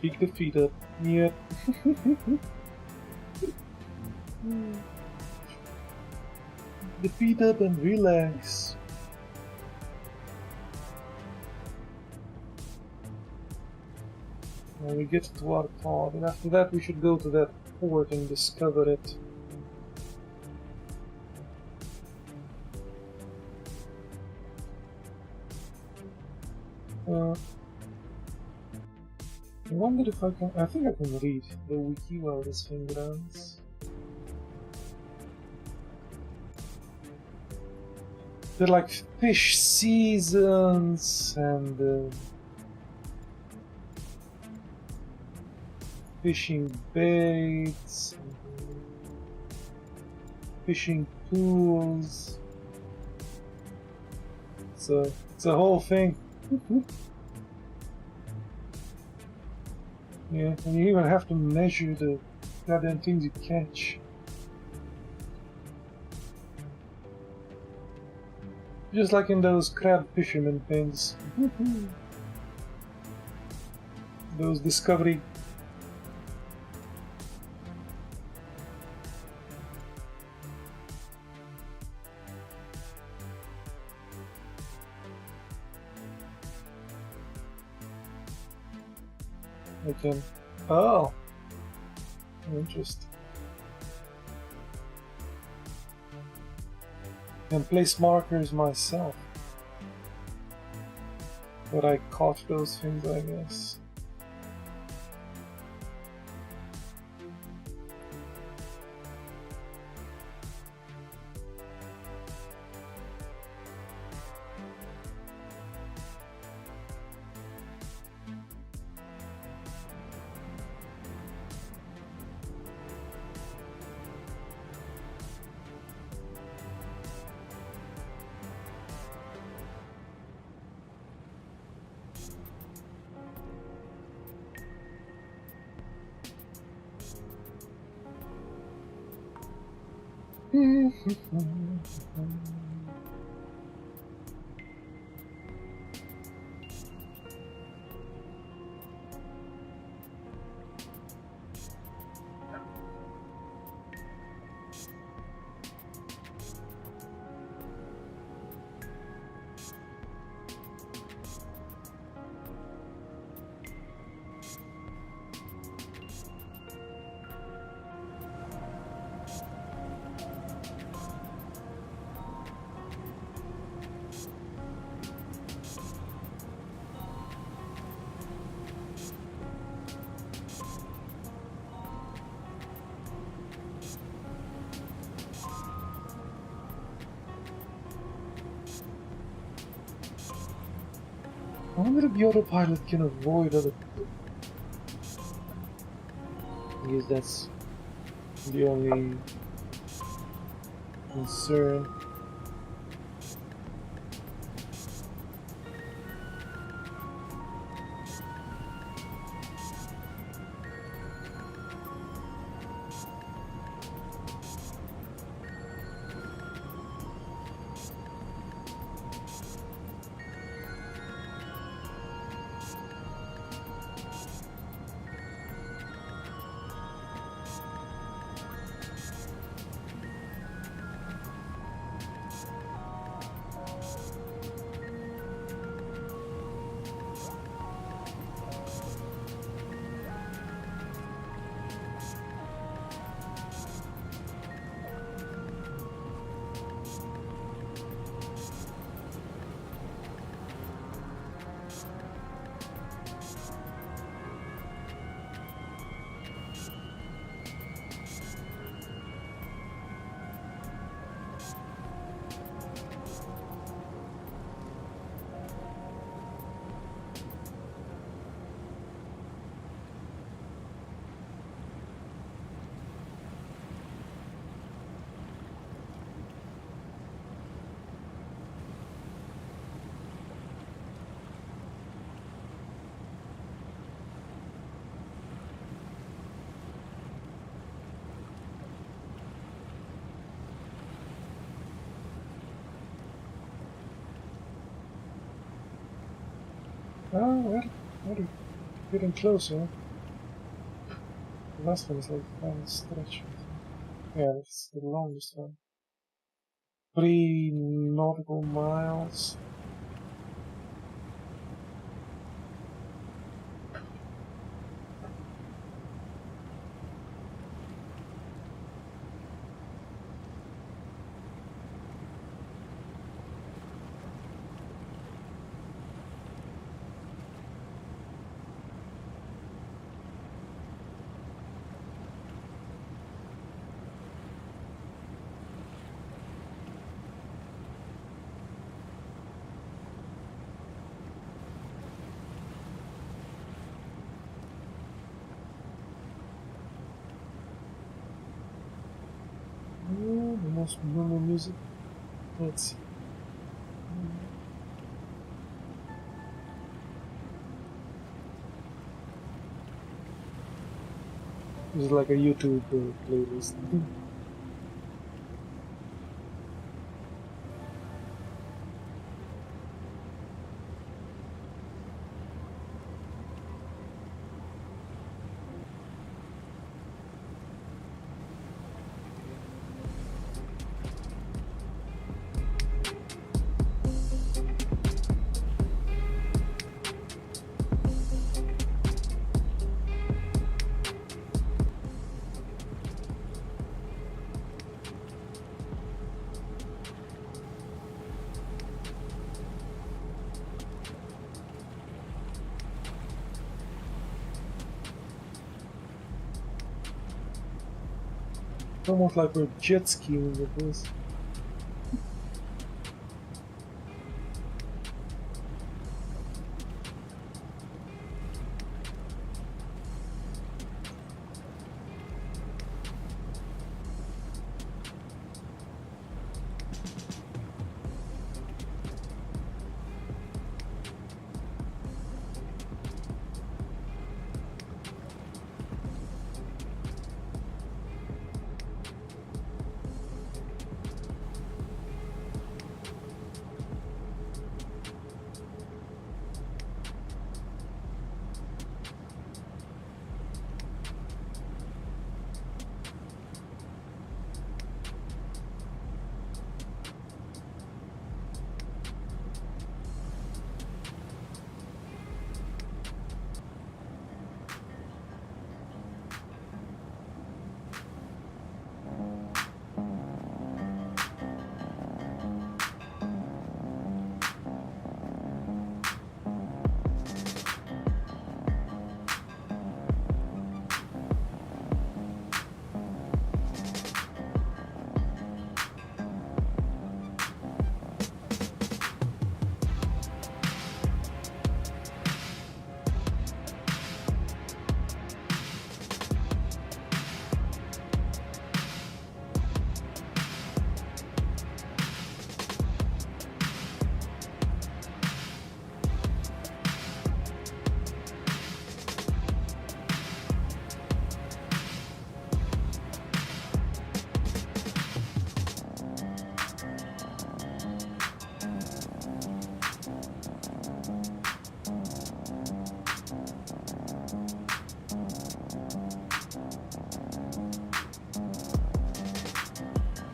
Kick the feet up. Yep. The feet up and relax. When we get to our pod, and after that we should go to that port and discover it. I wonder if I can... I think I can read the wiki while this thing runs. They're like fish seasons and fishing baits, and fishing pools. It's a whole thing. Yeah, and you even have to measure the goddamn things you catch. Just like in those crab fisherman things. Those Discovery I can... Oh! Interesting. I can place markers myself. But I caught those things, I guess. I wonder if the autopilot can avoid other people. I guess that's the only concern. Oh, well, we're getting closer. The last one is like a final stretch. Yeah, that's the longest one. 3 nautical miles. The most normal music. Let's see. It's like a YouTube playlist. It's almost like we're jet skiing with this.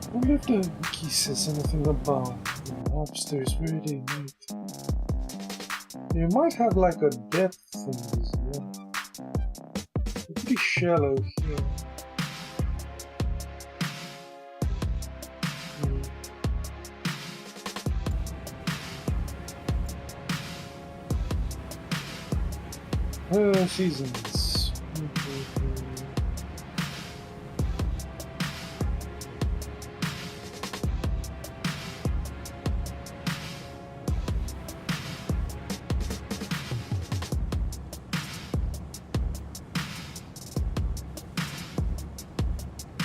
I wonder if the wiki says anything about lobsters, where they meet. They might have like a depth thing as well. They're pretty shallow here. Seasons.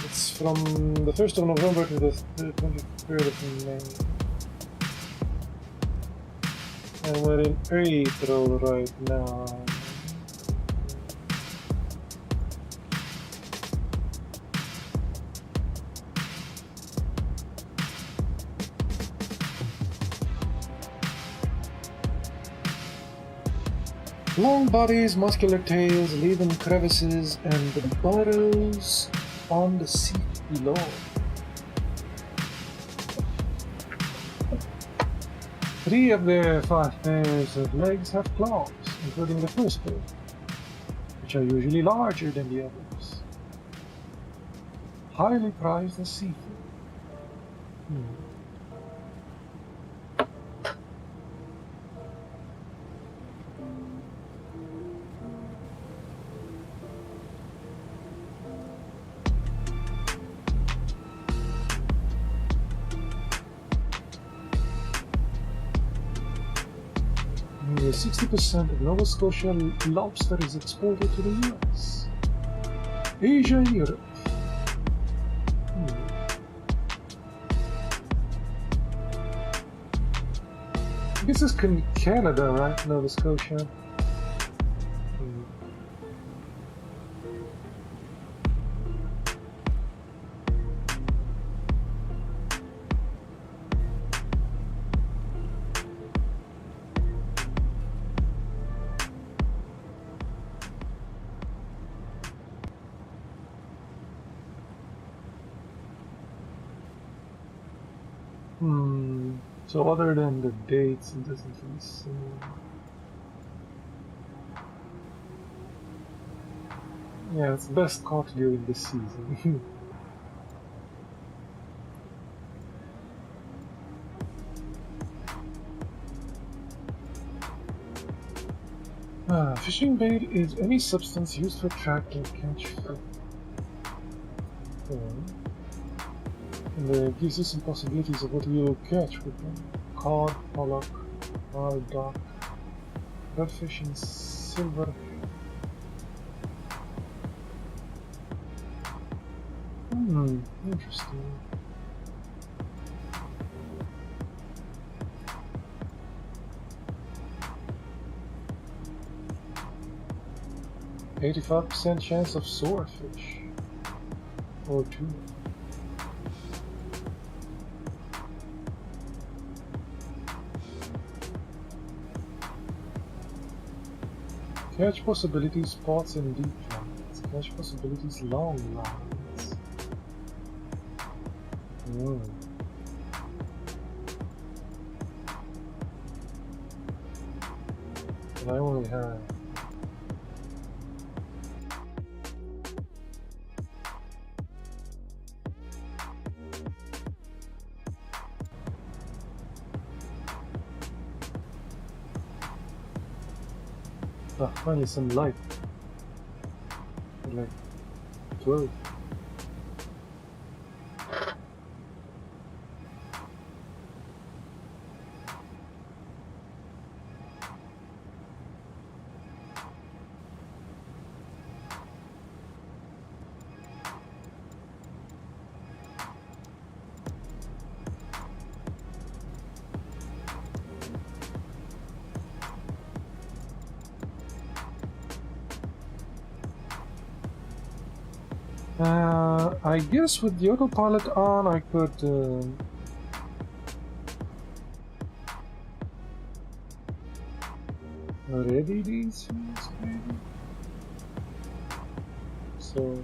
It's from the 1st of November to the 23rd of May. And we're in April right now. Long bodies, muscular tails, leaving crevices, and the burrows on the sea below. Three of their 5 pairs of legs have claws, including the first pair, which are usually larger than the others. Highly prized as seafood. Nearly 60% of Nova Scotia lobster is exported to the US, Asia, and Europe. This is Canada, right? Nova Scotia. So other than the dates, it doesn't really say. Yeah, it's best caught during the season. Fishing bait is any substance used to attract or catch fish. And gives you some possibilities of what you will catch with them. Cod, pollock, wild duck, redfish and silver. Interesting. %85% chance of swordfish. Or two. Catch possibilities spots in deep lines. Catch possibilities long lines. And I only have finally some light. Like 12. I guess with the autopilot on, I could ready these things, maybe? So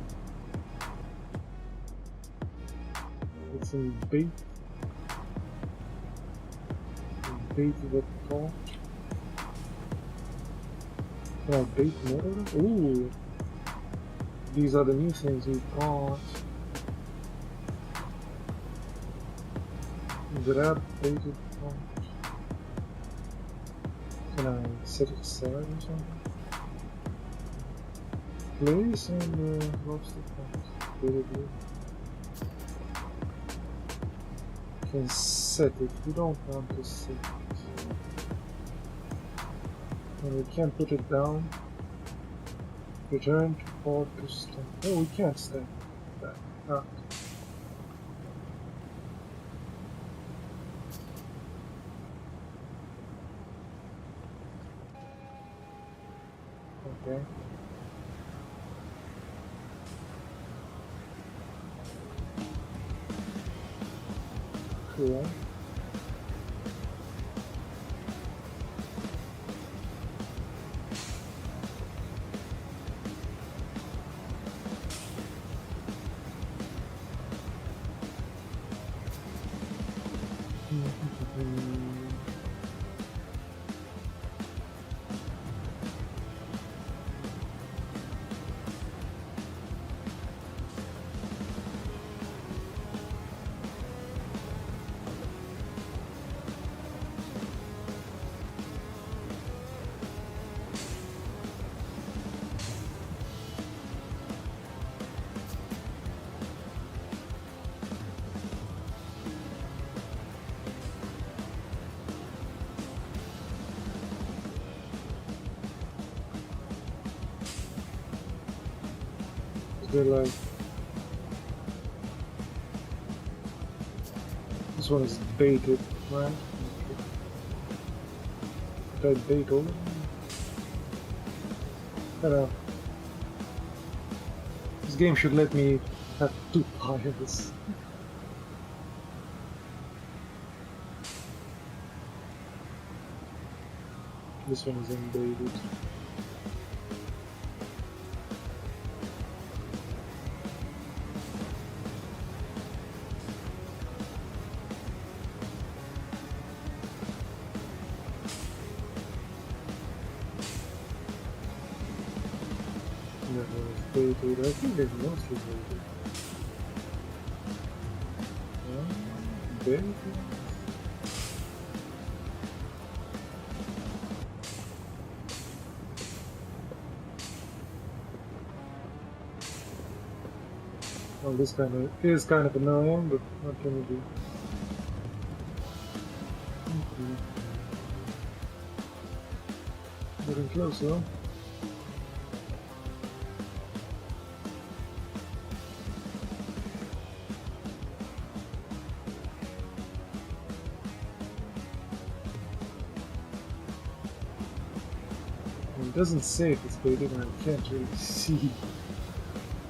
it's in bait that caught. Can I bait more of them? Ooh! These are the new things we got. Grab baited pot. Can I set it aside or something? Place and lobster pot. Very good. Can set it. We don't want to set it. And we can put it down. Return to port to stand. Oh, we can't stand back. Ah. Okay. Cool. They're like, this one is baited, right? Did I bait all of them? I don't know. This game should let me have 2 piles. This one is unbaited. Baited. I think they're mostly baited. Baited. Well, this is kind of annoying, but what can we do? Getting closer. It doesn't say if it's baited, and I can't really see.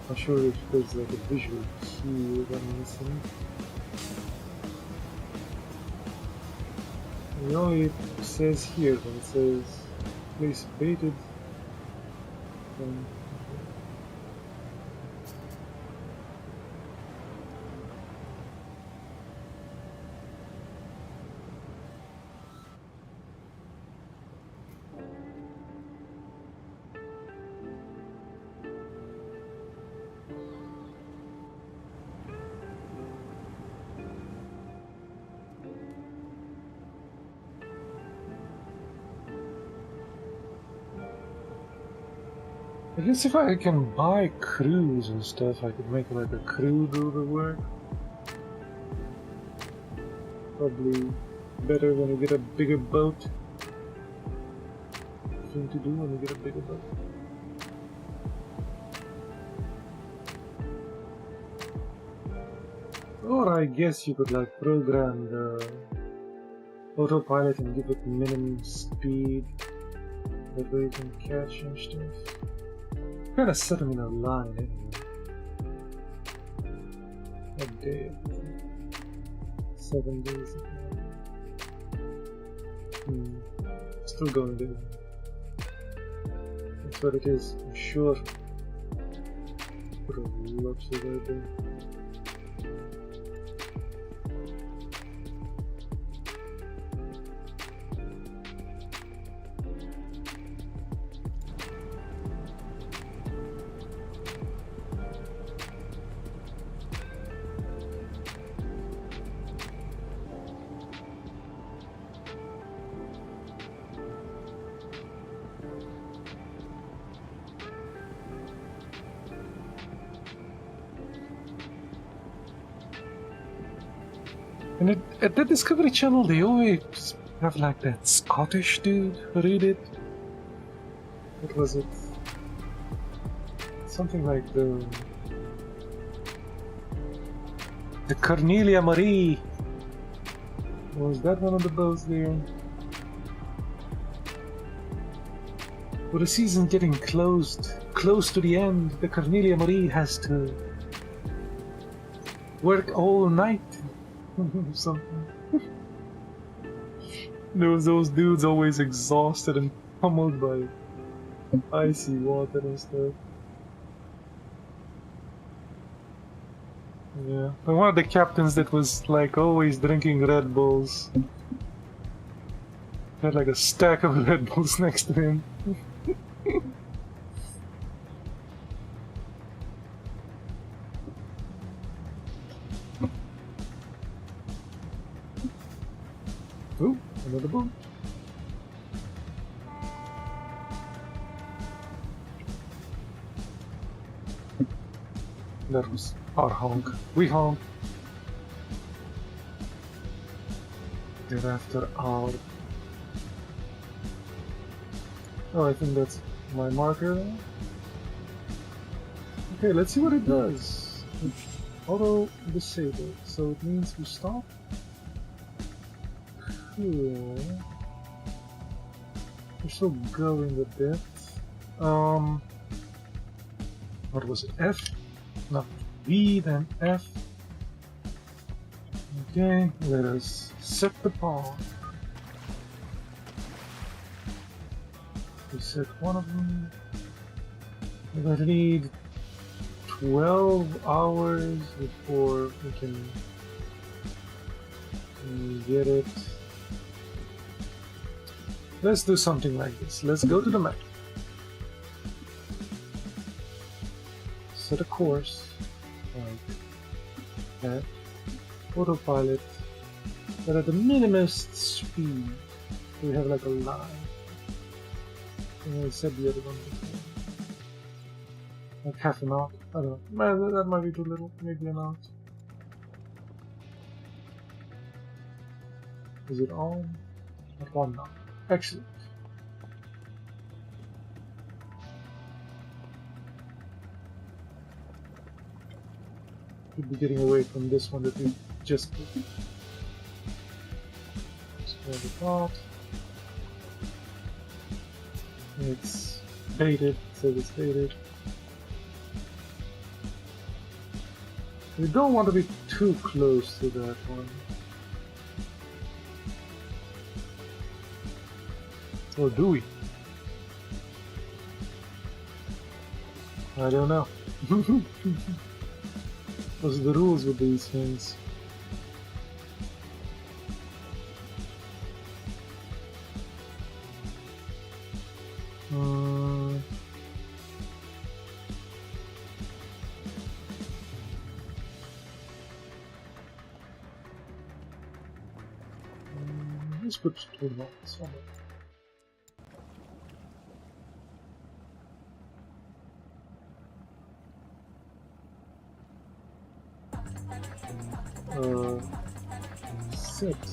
Not sure if there's like a visual cue that I'm missing. It only says here when it says place baited. I guess if I can buy crews and stuff, I could make like a crew do the work. Probably better when you get a bigger boat. Thing to do when you get a bigger boat. Or I guess you could like program the autopilot and give it minimum speed. That way you can catch and stuff. Gotta set them in a line anyway. A day. 7 days ago. Still going there. That's what it is, I'm sure. Put a lot of right there. And at the Discovery Channel, they always have like that Scottish dude read it. What was it? Something like the Cornelia Marie. Was that one of the boats there? With the season getting close to the end, the Cornelia Marie has to work all night. Something. There was those dudes always exhausted and pummeled by icy water and stuff. Yeah, and one of the captains that was like always drinking Red Bulls had like a stack of Red Bulls next to him. Ooh, another boat. That was our honk. We honk. Thereafter our... Oh, I think that's my marker. Okay, let's see what it does. Auto disable, so it means we stop. Cool. We're still going a bit. What was it? F? Not V, then F. Okay, let us set the path. We set one of them. We're going to need 12 hours before we can get it. Let's do something like this. Let's go to the map. Set a course like that. Autopilot. But at the minimum speed, we have like a line. And I said the other one before. Like half a knot. I don't know. That might be too little. Maybe a knot. Is it on? Not one knot. Excellent. Should be getting away from this one that we just did. Square the knot. It's baited, so it's baited. We don't want to be too close to that one. Or do we? I don't know. What's the rules with these things? Let's put 2 knots on it. Set.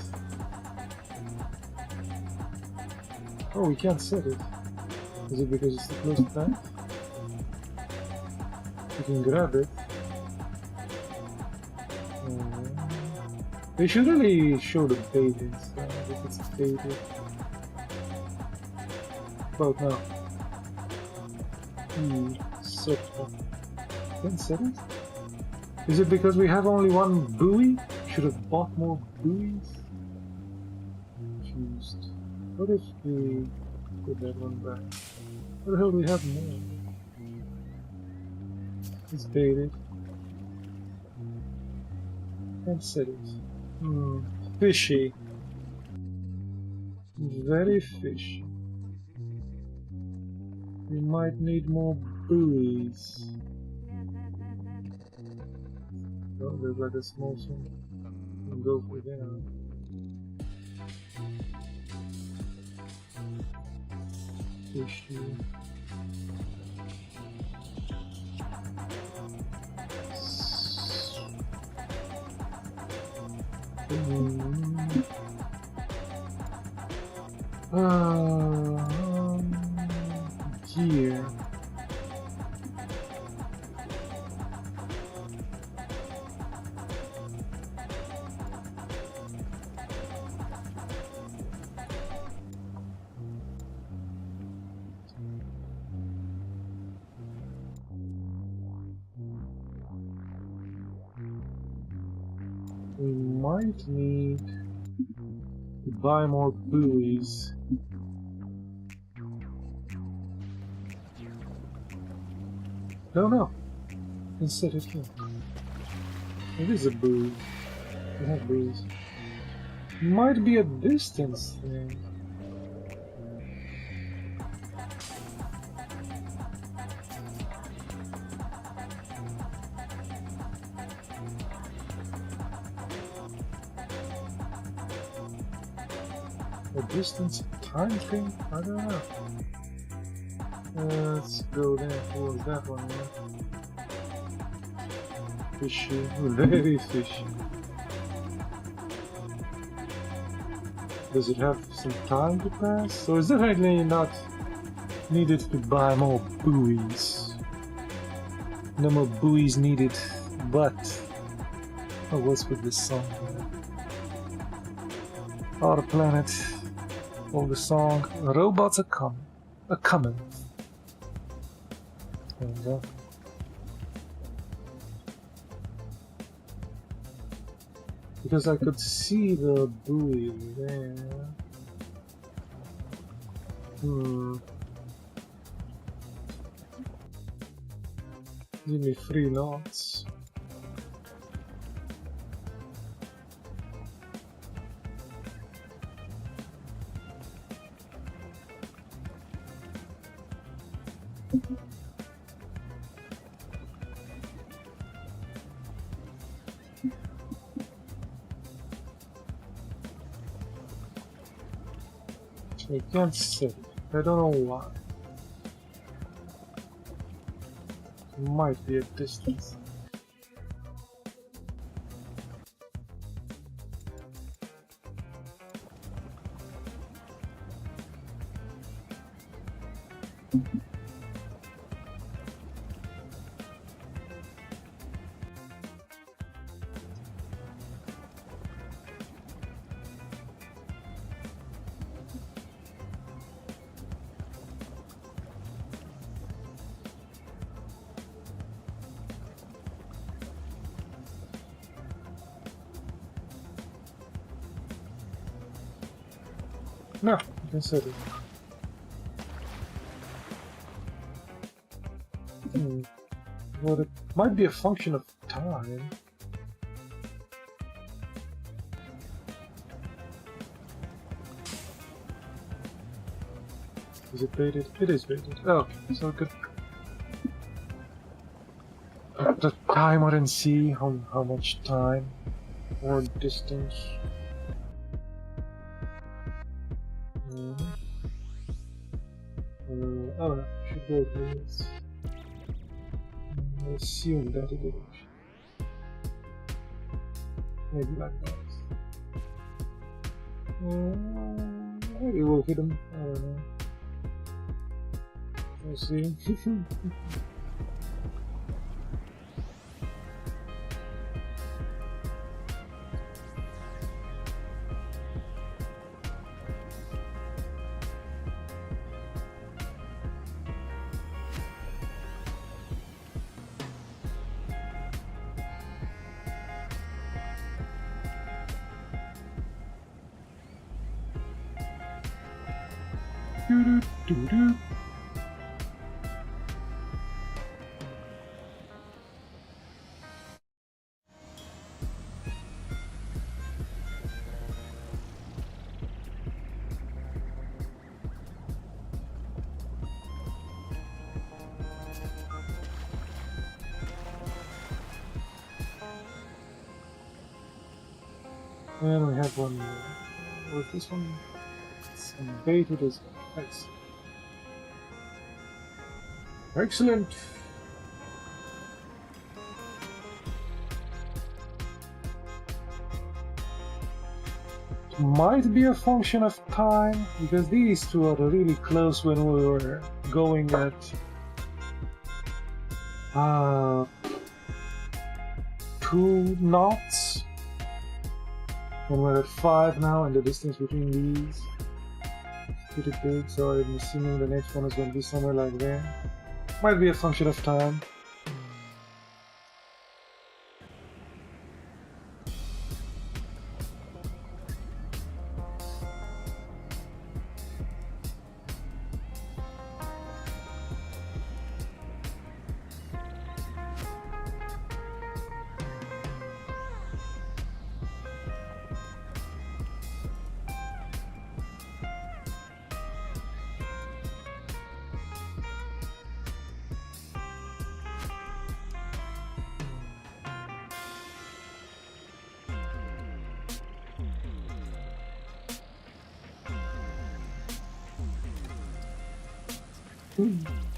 Oh, we can't set it. Is it because it's too close to that? You can grab it. They should really show the bait instead if it's baited. About now. Set one. Can't set it? Is it because we have only one buoy? Should have bought more buoys? Confused. What if we put that one back? What the hell do we have more? It's baited. Can't set it. Fishy. Very fishy. We might need more buoys. Oh, there's like a small one. We'll go for them. Fishy. Gear. We might need to buy more buoys. No, no. Instead it here. It is a buoy. We have buoys. Might be a distance thing. A distance time thing? I don't know. Let's go there towards that one, yeah. Fishy, very fishy. Does it have some time to pass? So it's definitely not needed to buy more buoys. No more buoys needed, but... Oh, what's with this song? Our planet. Oh, the song. Robots are coming. Are coming. There we go. Because I could see the buoy there. Give me 3 knots. I can't set it. I don't know why. might be a distance. No, you can set it. Well, it might be a function of time. Is it baited? It is baited. Oh, okay, so good. The time I didn't see how much time or distance. Oh no, should go with this. I assume that it did. Maybe like that. Maybe we'll hit him. I don't know. We'll see. Doo-doo-doo-doo. And we have one more. With this one, some bait with this one. Nice. Excellent. It might be a function of time, because these two are really close when we were going at 2 knots. And we're at 5 now, and the distance between these is pretty big, so I'm assuming the next one is going to be somewhere like there. Might be a function of time.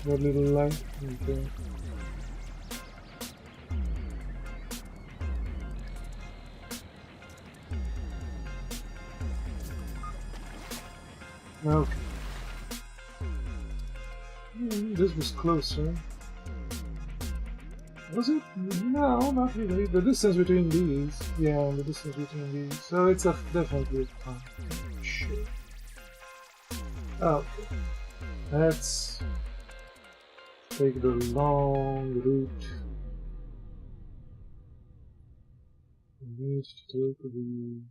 That little light. Okay. Okay. This was closer. Was it? No, not really. The distance between these. Yeah, the distance between these. So it's definitely a time. Shit. Oh. Let's take the long route. We need to take the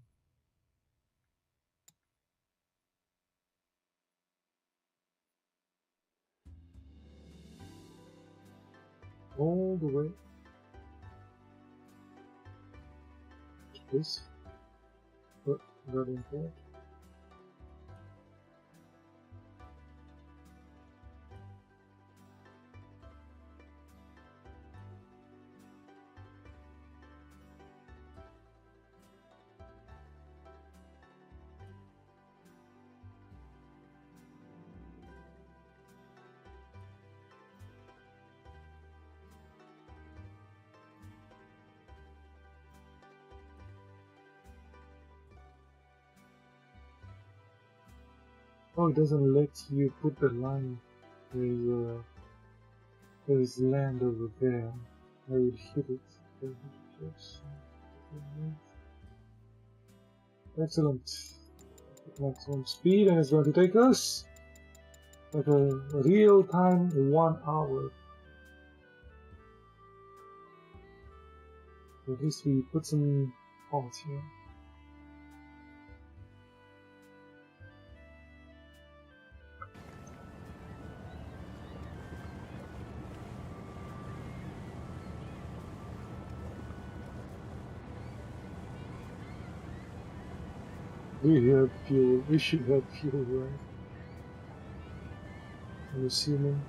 all the way to this. But very important. Oh, it doesn't let you put the line. There's land over there. I would hit it. Excellent. Maximum speed, and it's going to take us like a real time 1 hour. At least we put some points here. We have fuel. We should have fuel, right? I'm assuming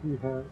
we have.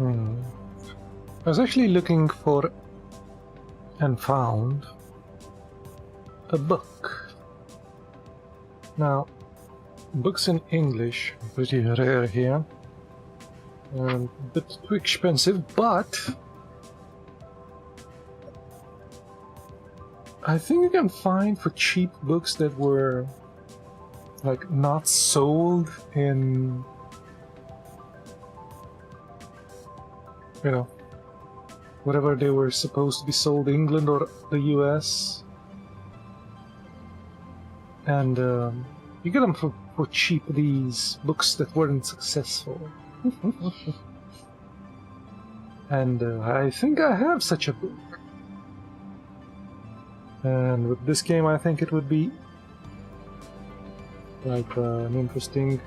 I was actually looking for and found a book. Now, books in English are pretty rare here. A bit too expensive, but I think you can find for cheap books that were like not sold in, you know, whatever they were supposed to be sold, England or the US. And you get them for cheap, these books that weren't successful. And I think I have such a book. And with this game, I think it would be like an interesting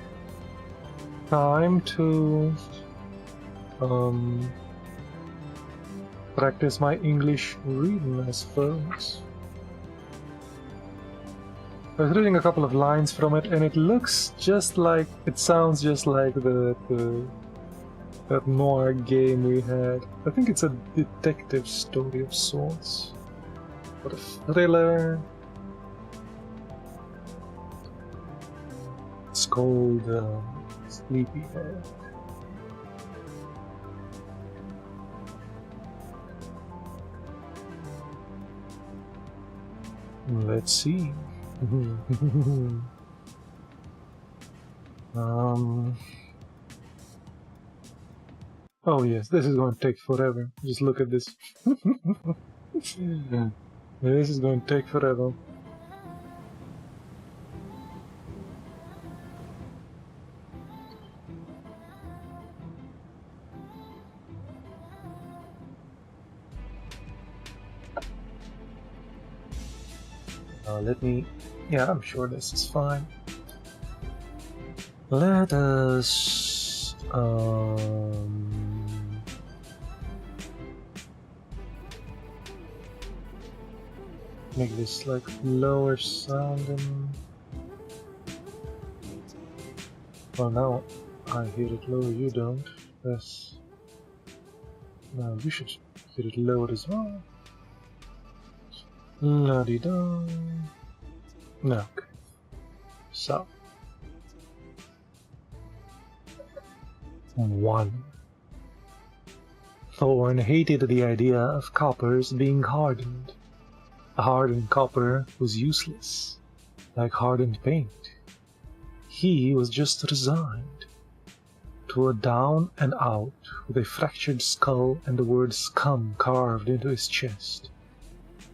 time to practice my English reading, I suppose. I was reading a couple of lines from it, and it looks just like, it sounds just like that noir game we had. I think it's a detective story of sorts. Or a thriller. It's called Sleepyhead. Let's see. Oh yes, this is going to take forever. Just look at this. This is going to take forever. Let me... Yeah, I'm sure this is fine. Let us... make this like lower sounding. Well, now I hear it lower, you don't. Yes. Now you should hear it lower as well. La-di-da. No. Okay. So. 1. Thorn hated the idea of coppers being hardened. A hardened copper was useless, like hardened paint. He was just resigned to a down and out with a fractured skull and the word scum carved into his chest,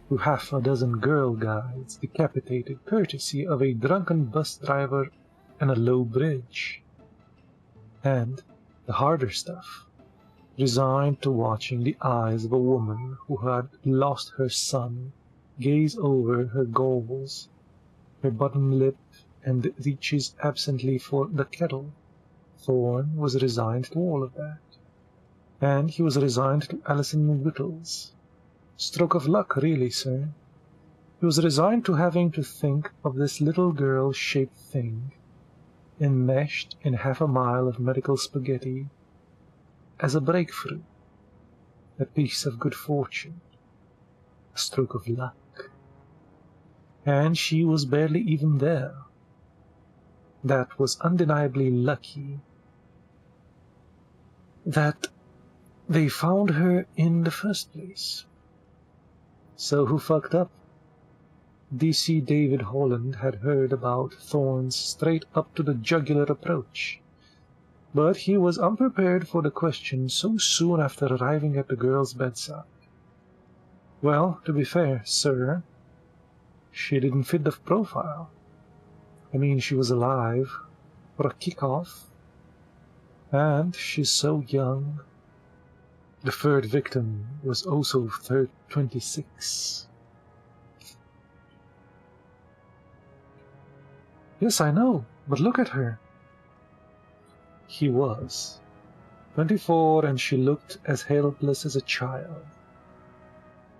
to half a dozen girl guides decapitated courtesy of a drunken bus driver and a low bridge. And the harder stuff, resigned to watching the eyes of a woman who had lost her son gaze over her goals, her bottom lip, and reaches absently for the kettle. Thorn was resigned to all of that. And he was resigned to Alison Whittles. Stroke of luck, really, sir. He was resigned to having to think of this little girl-shaped thing, enmeshed in half a mile of medical spaghetti, as a breakthrough, a piece of good fortune, a stroke of luck. And she was barely even there. That was undeniably lucky that they found her in the first place. So who fucked up? D.C. David Holland had heard about Thorn's straight-up-to-the-jugular approach, but he was unprepared for the question so soon after arriving at the girl's bedside. Well, to be fair, sir, she didn't fit the profile. I mean, she was alive for a kickoff, and she's so young. The third victim was also 26. Yes, I know, but look at her. He was 24, and she looked as helpless as a child.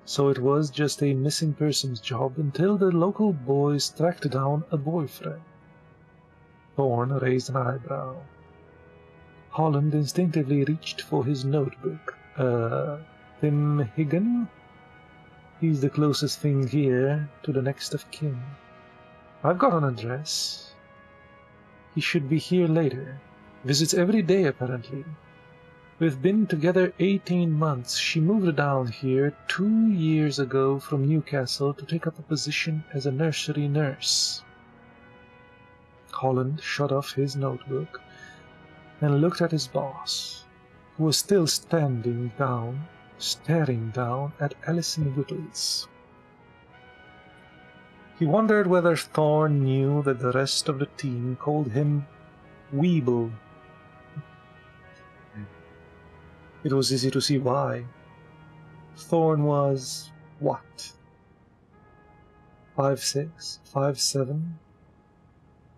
So it was just a missing persons job until the local boys tracked down a boyfriend. Thorn raised an eyebrow. Holland instinctively reached for his notebook. Higgin? He's the closest thing here to the next of kin. I've got an address. He should be here later. Visits every day, apparently. We've been together 18 months. She moved down here 2 years ago from Newcastle to take up a position as a nursery nurse. Holland shut off his notebook and looked at his boss, who was still staring down at Alison Whittles. He wondered whether Thorn knew that the rest of the team called him Weeble. It was easy to see why. Thorn was, what? 5'6", 5'7"?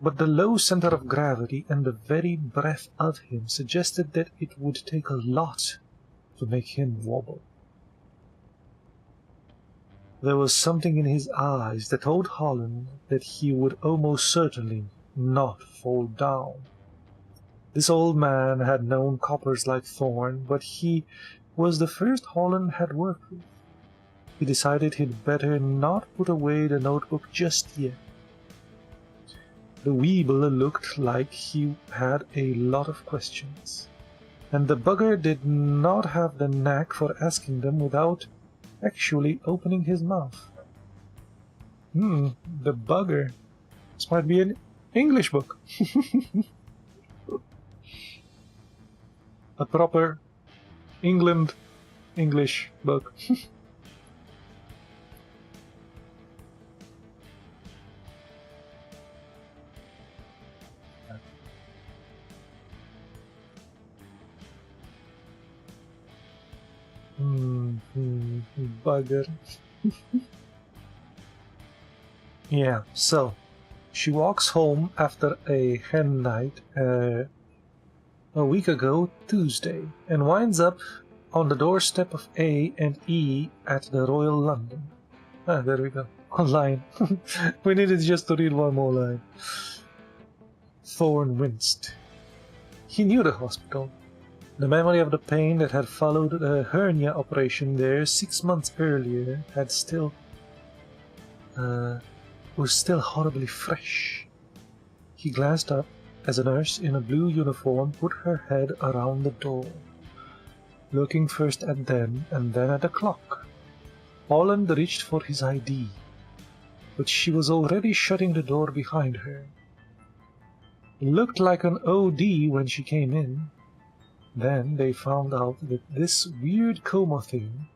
But the low center of gravity and the very breath of him suggested that it would take a lot to make him wobble. There was something in his eyes that told Holland that he would almost certainly not fall down. This old man had known coppers like Thorn, but he was the first Holland had worked with. He decided he'd better not put away the notebook just yet. The Weeble looked like he had a lot of questions, and the bugger did not have the knack for asking them without actually opening his mouth. The bugger. This might be an English book. A proper England English book. Bugger. Yeah, so she walks home after a hen night a week ago Tuesday and winds up on the doorstep of A&E at the Royal London. There we go. One line. We needed just to read one more line. Thorn winced. He knew the hospital. The memory of the pain that had followed the hernia operation there 6 months earlier was still horribly fresh. He glanced up as a nurse in a blue uniform put her head around the door, looking first at them and then at the clock. Holland reached for his ID, but she was already shutting the door behind her. It looked like an OD when she came in. Then they found out that this weird coma thing,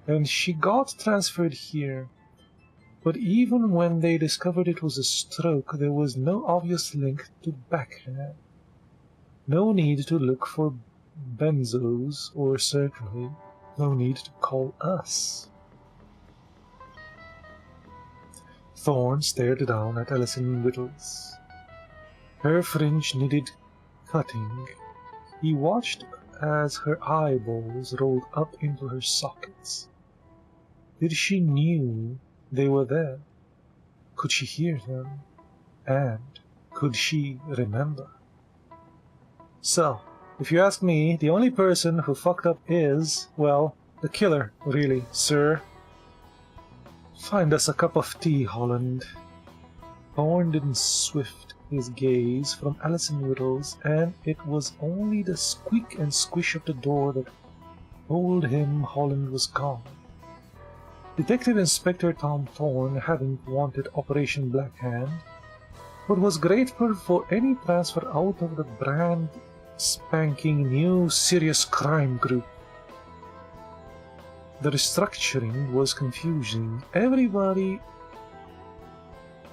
and she got transferred here. But even when they discovered it was a stroke, there was no obvious link to backhand. No need to look for benzos, or certainly no need to call us. Thorn stared down at Alison Whittles. Her fringe needed cutting. He watched as her eyeballs rolled up into her sockets. Did she knew they were there? Could she hear them? And could she remember? So, if you ask me, the only person who fucked up is, well, the killer, really, sir. Find us a cup of tea, Holland. Thorn didn't swift his gaze from Alison Whittles, and it was only the squeak and squish of the door that told him Holland was gone. Detective Inspector Tom Thorn hadn't wanted Operation Black Hand, but was grateful for any transfer out of the brand spanking new serious crime group. The restructuring was confusing everybody,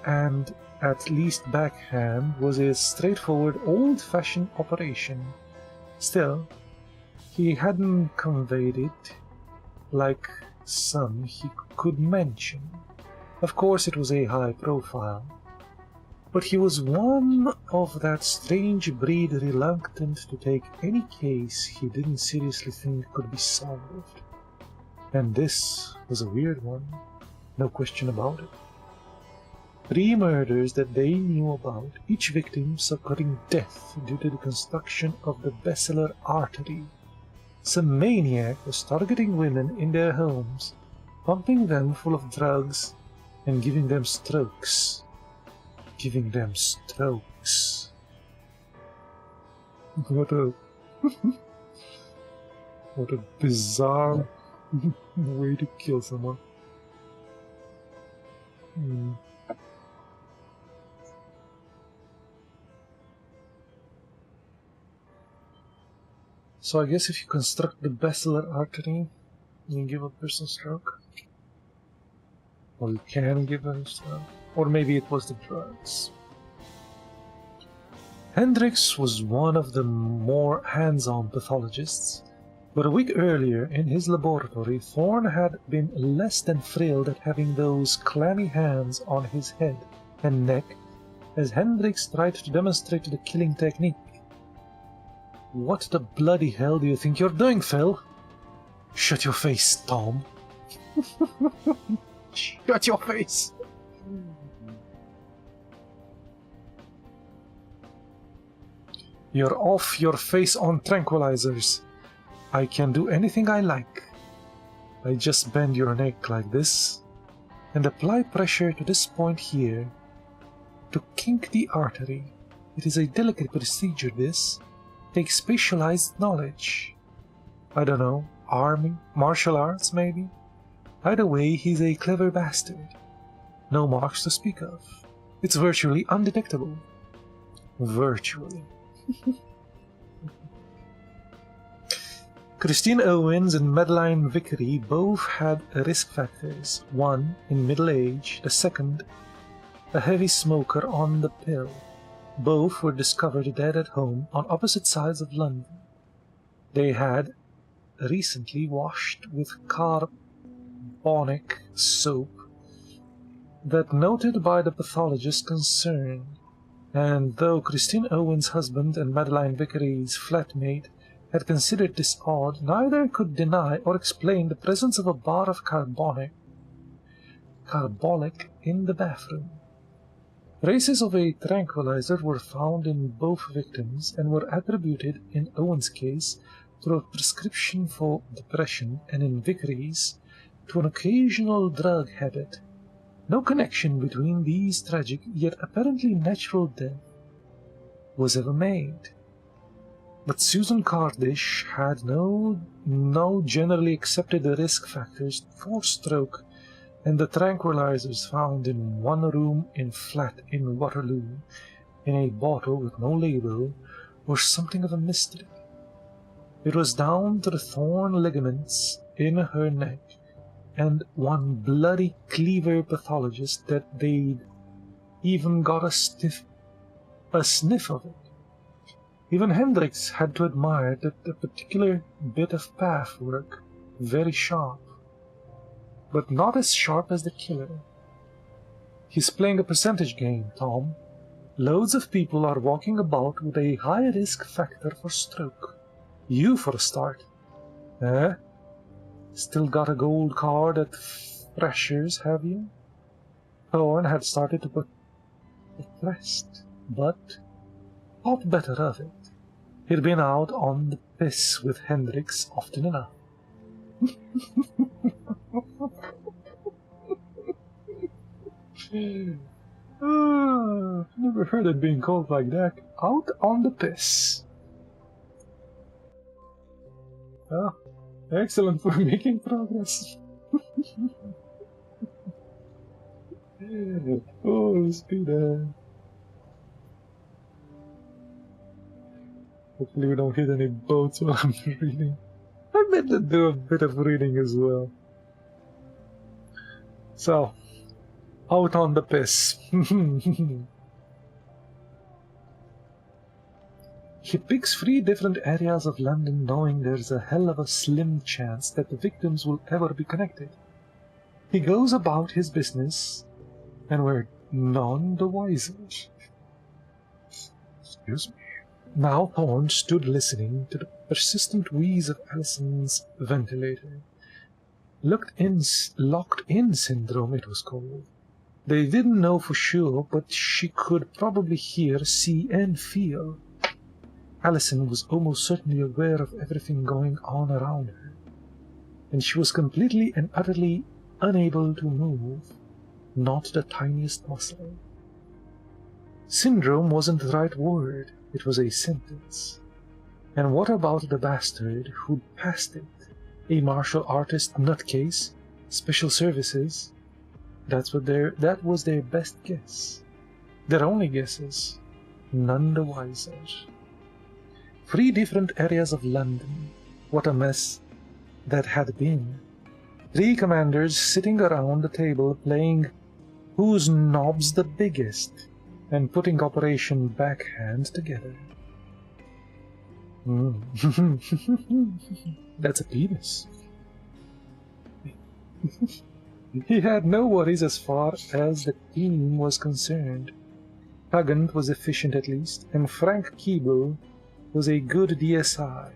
and at least Backhand was a straightforward, old-fashioned operation. Still, he hadn't conveyed it like some he could mention. Of course it was a high profile, but he was one of that strange breed reluctant to take any case he didn't seriously think could be solved. And this was a weird one, no question about it. 3 murders that they knew about, each victim suffering death due to the construction of the basilar artery. Some maniac was targeting women in their homes, pumping them full of drugs, and giving them strokes. Giving them strokes. What a... what a bizarre way to kill someone. So I guess if you construct the basilar artery, you give a person stroke. Or you can give a stroke. Or maybe it was the drugs. Hendricks was one of the more hands-on pathologists, but a week earlier in his laboratory, Thorne had been less than thrilled at having those clammy hands on his head and neck as Hendricks tried to demonstrate the killing technique. What the bloody hell do you think you're doing, Phil? Shut your face, Tom. Shut your face. You're off your face on tranquilizers. I can do anything I like. I just bend your neck like this and apply pressure to this point here to kink the artery. It is a delicate procedure, this. Takes specialized knowledge. I don't know, army, martial arts maybe? Either way, he's a clever bastard. No marks to speak of. It's virtually undetectable. Virtually. Christine Owens and Madeline Vickery both had risk factors. One in middle age, the second a heavy smoker on the pill. Both were discovered dead at home on opposite sides of London. They had recently washed with carbonic soap that noted by the pathologist concerned, and though Christine Owens' husband and Madeline Vickery's flatmate had considered this odd, neither could deny or explain the presence of a bar of carbolic in the bathroom. Traces of a tranquilizer were found in both victims and were attributed, in Owens' case, to a prescription for depression, and in Vickery's, to an occasional drug habit. No connection between these tragic yet apparently natural deaths was ever made. But Susan Cardish had no generally accepted risk factors for stroke, and the tranquilizers found in one room in flat in Waterloo, in a bottle with no label, were something of a mystery. It was down to the Thorne ligaments in her neck, and one bloody cleaver pathologist that they'd even got a sniff of it. Even Hendricks had to admire that the particular bit of path work, very sharp, but not as sharp as the killer. He's playing a percentage game, Tom. Loads of people are walking about with a high risk factor for stroke. You for a start. Eh? Still got a gold card at Thrasher's, have you? Thorne had started to put depressed, but thought better of it. He'd been out on the piss with Hendricks often enough. Never heard it being called like that. Out on the piss. Ah, excellent for making progress. Oh, let's do that. Hopefully we don't hit any boats while I'm reading. I meant to do a bit of reading as well. So, out on the piss. He picks 3 different areas of London, knowing there's a hell of a slim chance that the victims will ever be connected. He goes about his business, and we're none the wiser. Excuse me. Now Thorne stood listening to the persistent wheeze of Allison's ventilator. Locked-in syndrome, it was called. They didn't know for sure, but she could probably hear, see, and feel. Allison was almost certainly aware of everything going on around her, and she was completely and utterly unable to move, not the tiniest muscle. Syndrome wasn't the right word, it was a sentence. And what about the bastard who'd passed it? A martial artist nutcase? Special services? That was their best guess. Their only guesses. None the wiser. 3 different areas of London. What a mess that had been. 3 commanders sitting around the table playing Whose Knob's the Biggest and putting Operation Backhand together. That's a penis. He had no worries as far as the team was concerned. Huggant was efficient at least, and Frank Keeble was a good DSI,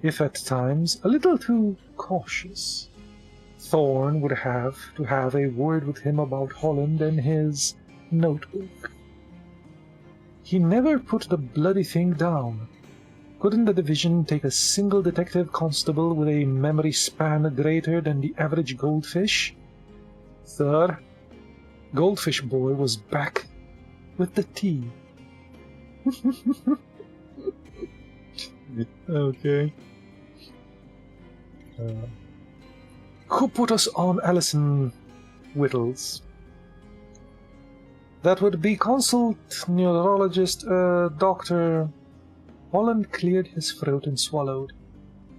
if at times a little too cautious. Thorne would have to have a word with him about Holland and his notebook. He never put the bloody thing down. Couldn't the division take a single detective constable with a memory span greater than the average goldfish? Sir, Goldfish Boy was back with the tea. Okay. Who put us on Allison Whittles? That would be consult neurologist, Dr. Holland cleared his throat and swallowed.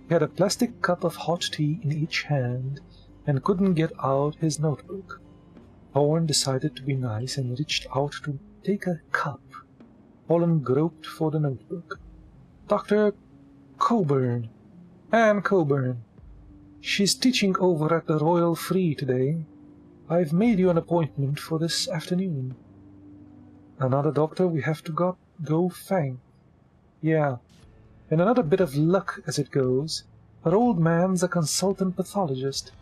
He had a plastic cup of hot tea in each hand and couldn't get out his notebook. Thorne decided to be nice and reached out to take a cup. Holland groped for the notebook. Dr. Coburn. Anne Coburn. She's teaching over at the Royal Free today. I've made you an appointment for this afternoon. Another doctor we have to go thank. Yeah, and another bit of luck as it goes. Her old man's a consultant pathologist,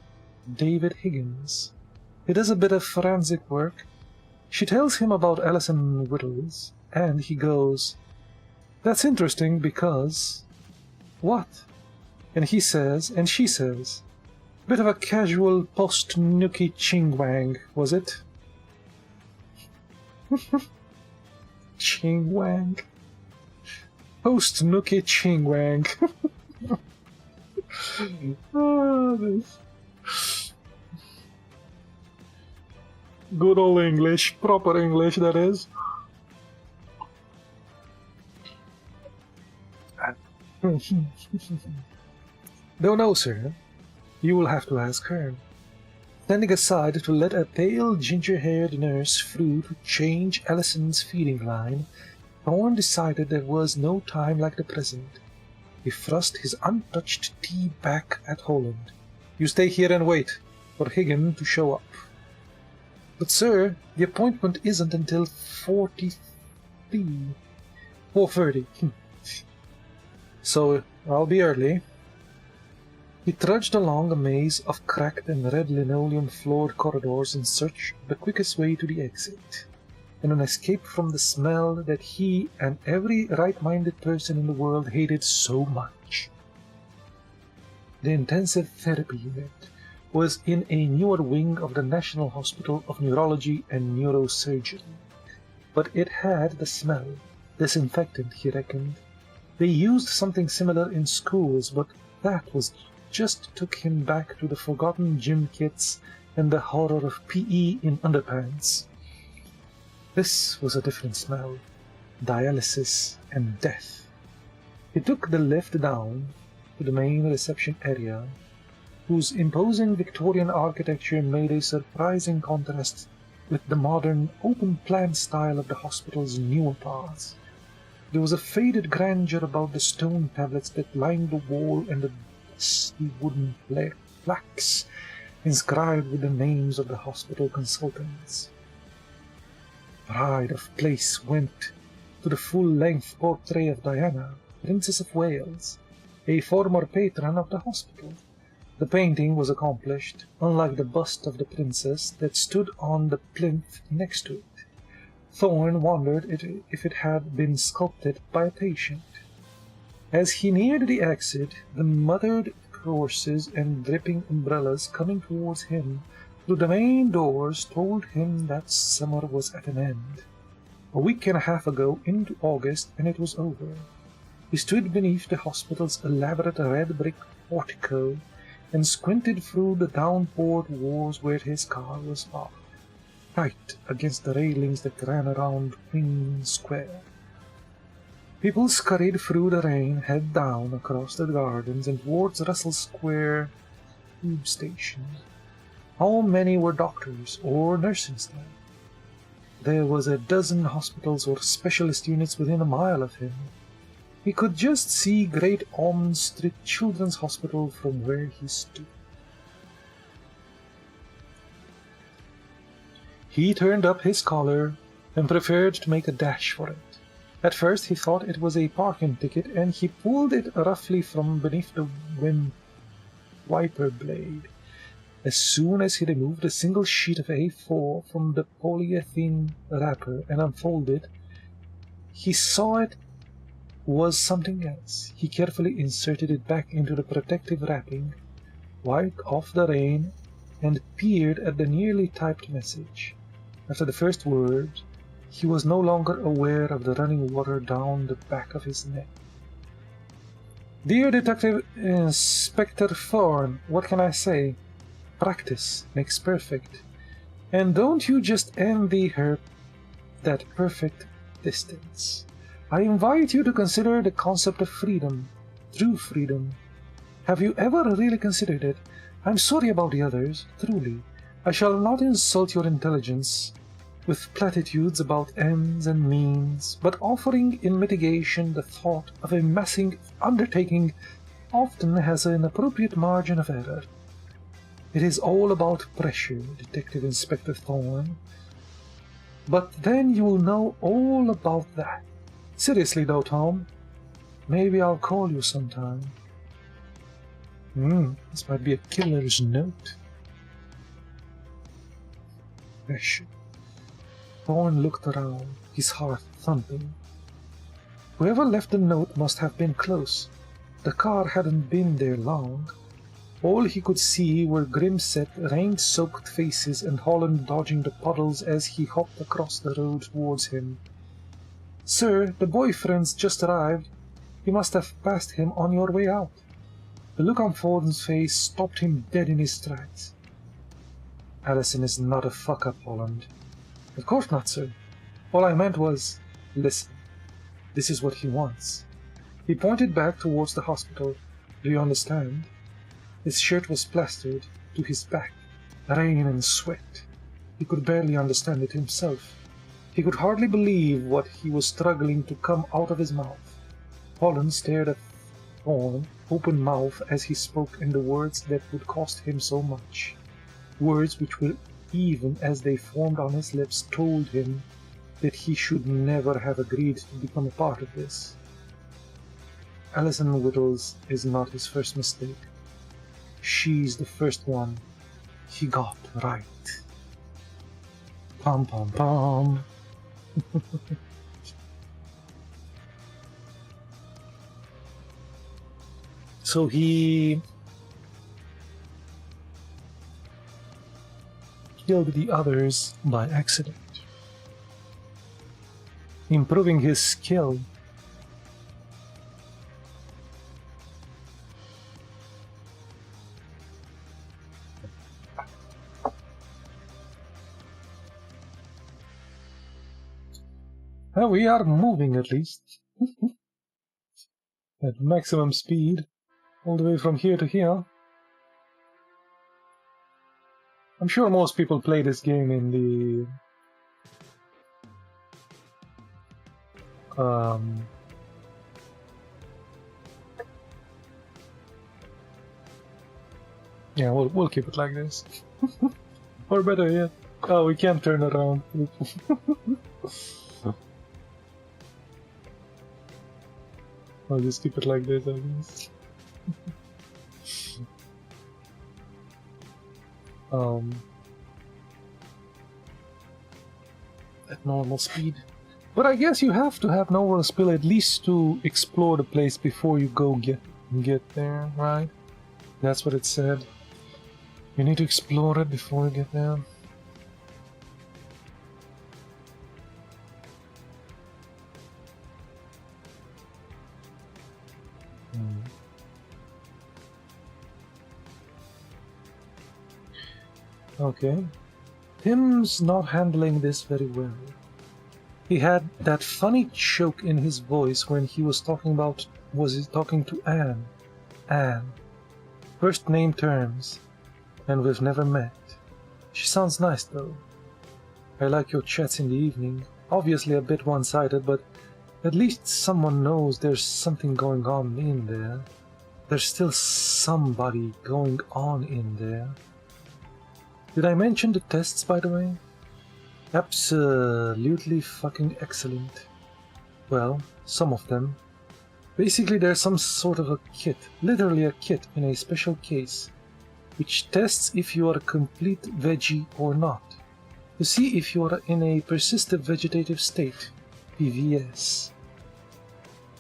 David Higgins. He does a bit of forensic work. She tells him about Allison Whittles, and he goes, "That's interesting because..." "What?" And he says, and she says, "Bit of a casual post-Nookie chingwang, was it?" Chingwang. Post-Nookie chingwang. Good old English, proper English, that is. Don't know, sir. You will have to ask her. Standing aside to let a pale, ginger-haired nurse through to change Allison's feeding line, Thorne decided there was no time like the present. He thrust his untouched tea back at Holland. "You stay here and wait for Higgin to show up." "But, sir, the appointment isn't until 4:30. So I'll be early." He trudged along a maze of cracked and red linoleum-floored corridors in search of the quickest way to the exit, and an escape from the smell that he and every right-minded person in the world hated so much. The intensive therapy unit was in a newer wing of the National Hospital of Neurology and Neurosurgery, but it had the smell. Disinfectant, he reckoned. They used something similar in schools, but that just took him back to the forgotten gym kits and the horror of PE in underpants. This was a different smell. Dialysis and death. He took the lift down to the main reception area, whose imposing Victorian architecture made a surprising contrast with the modern, open-plan style of the hospital's newer parts. There was a faded grandeur about the stone tablets that lined the wall and the dusty wooden plaques inscribed with the names of the hospital consultants. Pride of place went to the full-length portrait of Diana, Princess of Wales, a former patron of the hospital. The painting was accomplished, unlike the bust of the princess that stood on the plinth next to it. Thorn wondered if it had been sculpted by a patient. As he neared the exit, the muttered horses and dripping umbrellas coming towards him through the main doors told him that summer was at an end. A week and a half ago into August, and it was over. He stood beneath the hospital's elaborate red brick portico and squinted through the downpoured walls where his car was parked, tight against the railings that ran around Queen Square. People scurried through the rain, head down across the gardens and towards Russell Square tube station. How many were doctors or nursing staff? There was a dozen hospitals or specialist units within a mile of him. He could just see Great Ormond Street Children's Hospital from where he stood. He turned up his collar and prepared to make a dash for it. At first he thought it was a parking ticket, and he pulled it roughly from beneath the wiper blade. As soon as he removed a single sheet of A4 from the polyethylene wrapper and unfolded, he saw it was something else. He carefully inserted it back into the protective wrapping, wiped off the rain, and peered at the nearly typed message. After the first word, he was no longer aware of the running water down the back of his neck. Dear Detective Inspector Thorne, what can I say? Practice makes perfect. And don't you just envy her that perfect distance. I invite you to consider the concept of freedom, true freedom. Have you ever really considered it? I'm sorry about the others, truly. I shall not insult your intelligence with platitudes about ends and means, but offering in mitigation the thought of a massing undertaking often has an appropriate margin of error. It is all about pressure, Detective Inspector Thorne. But then you will know all about that. Seriously though, Tom, maybe I'll call you sometime. This might be a killer's note. Pressure. Thorne looked around, his heart thumping. Whoever left the note must have been close. The car hadn't been there long. All he could see were grim-set, rain-soaked faces and Holland dodging the puddles as he hopped across the road towards him. Sir, the boyfriend's just arrived. You must have passed him on your way out. The look on Thorne's face stopped him dead in his tracks. Allison is not a fuck-up, Holland. Of course not, sir. All I meant was, listen, this is what he wants. He pointed back towards the hospital. Do you understand? His shirt was plastered to his back, rain and sweat. He could barely understand it himself. He could hardly believe what he was struggling to come out of his mouth. Holland stared at Thorne, open mouth, as he spoke in the words that would cost him so much. Words which were, even as they formed on his lips, told him that he should never have agreed to become a part of this. Alison Whittles is not his first mistake. She's the first one he got right. Pom pom pom. So he killed the others by accident, improving his skill. Well, we are moving at least at maximum speed all the way from here to here. I'm sure most people play this game in the yeah, we'll keep it like this. Or better yet, oh, we can't turn around. I'll just keep it like this, I guess. at normal speed. But I guess you have to have normal speed at least to explore the place before you go get there, right? That's what it said. You need to explore it before you get there. Okay. Tim's not handling this very well. He had that funny choke in his voice when he was talking to Anne. Anne. First name terms. And we've never met. She sounds nice though. I like your chats in the evening. Obviously a bit one-sided, but at least someone knows there's something going on in there. There's still somebody going on in there. Did I mention the tests, by the way? Absolutely fucking excellent. Well, some of them. Basically there's some sort of a kit, literally a kit in a special case, which tests if you are a complete veggie or not, to see if you are in a persistent vegetative state, PVS,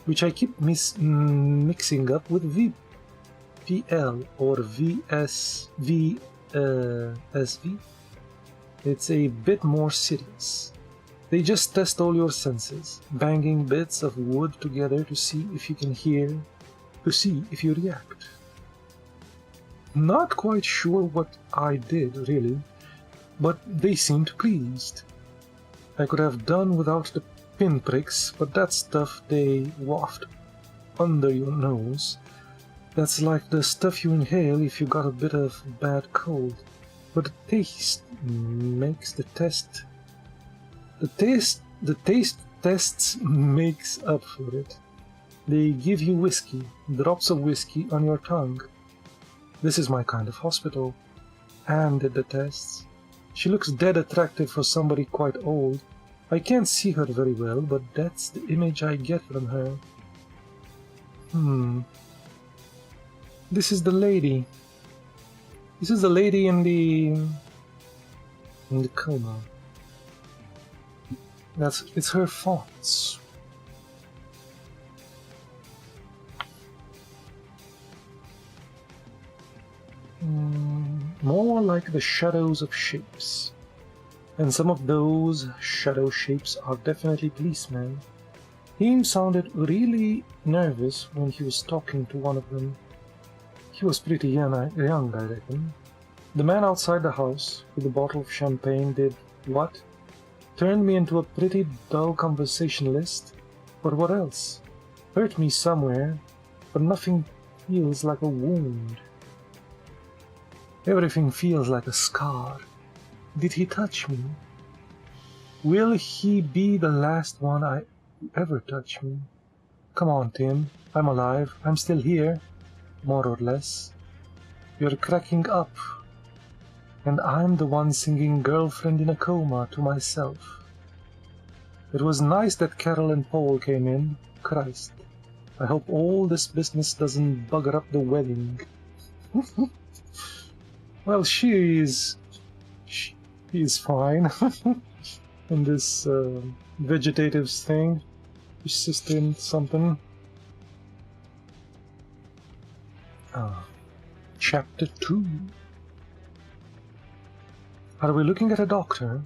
which I keep mixing up with VPL or VSV. SV. It's a bit more serious. They just test all your senses, banging bits of wood together to see if you can hear, to see if you react. Not quite sure what I did, really, but they seemed pleased. I could have done without the pinpricks, but that stuff they waft under your nose, that's like the stuff you inhale if you got a bit of bad cold. But the taste makes the test. The taste tests makes up for it. They give you whiskey, drops of whiskey on your tongue. This is my kind of hospital. Anne did the tests. She looks dead attractive for somebody quite old. I can't see her very well, but that's the image I get from her. This is the lady. This is the lady in the coma. It's her thoughts. More like the shadows of shapes. And some of those shadow shapes are definitely policemen. He sounded really nervous when he was talking to one of them. He was pretty young, I reckon. The man outside the house with a bottle of champagne did what? Turned me into a pretty dull conversationalist. But what else? Hurt me somewhere, but nothing feels like a wound. Everything feels like a scar. Did he touch me? Will he be the last one I ever touch me? Come on, Tim. I'm alive. I'm still here. More or less. You're cracking up. And I'm the one singing Girlfriend in a Coma to myself. It was nice that Carol and Paul came in. Christ. I hope all this business doesn't bugger up the wedding. Well, she is fine. In this vegetative thing. Persistent something. Chapter 2. Are we looking at a doctor?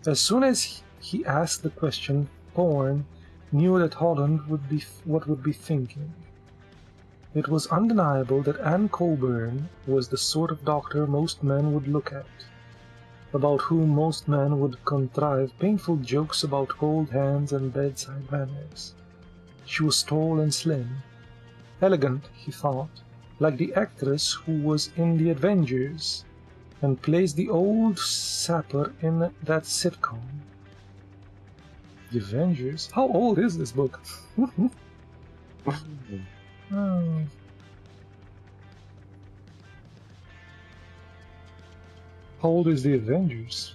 As soon as he asked the question, Thorne knew that Holland would be thinking. It was undeniable that Anne Colburn was the sort of doctor most men would look at, about whom most men would contrive painful jokes about cold hands and bedside manners. She was tall and slim, elegant, he thought, like the actress who was in The Avengers, and plays the old sapper in that sitcom. The Avengers? How old is this book? Oh. How old is The Avengers?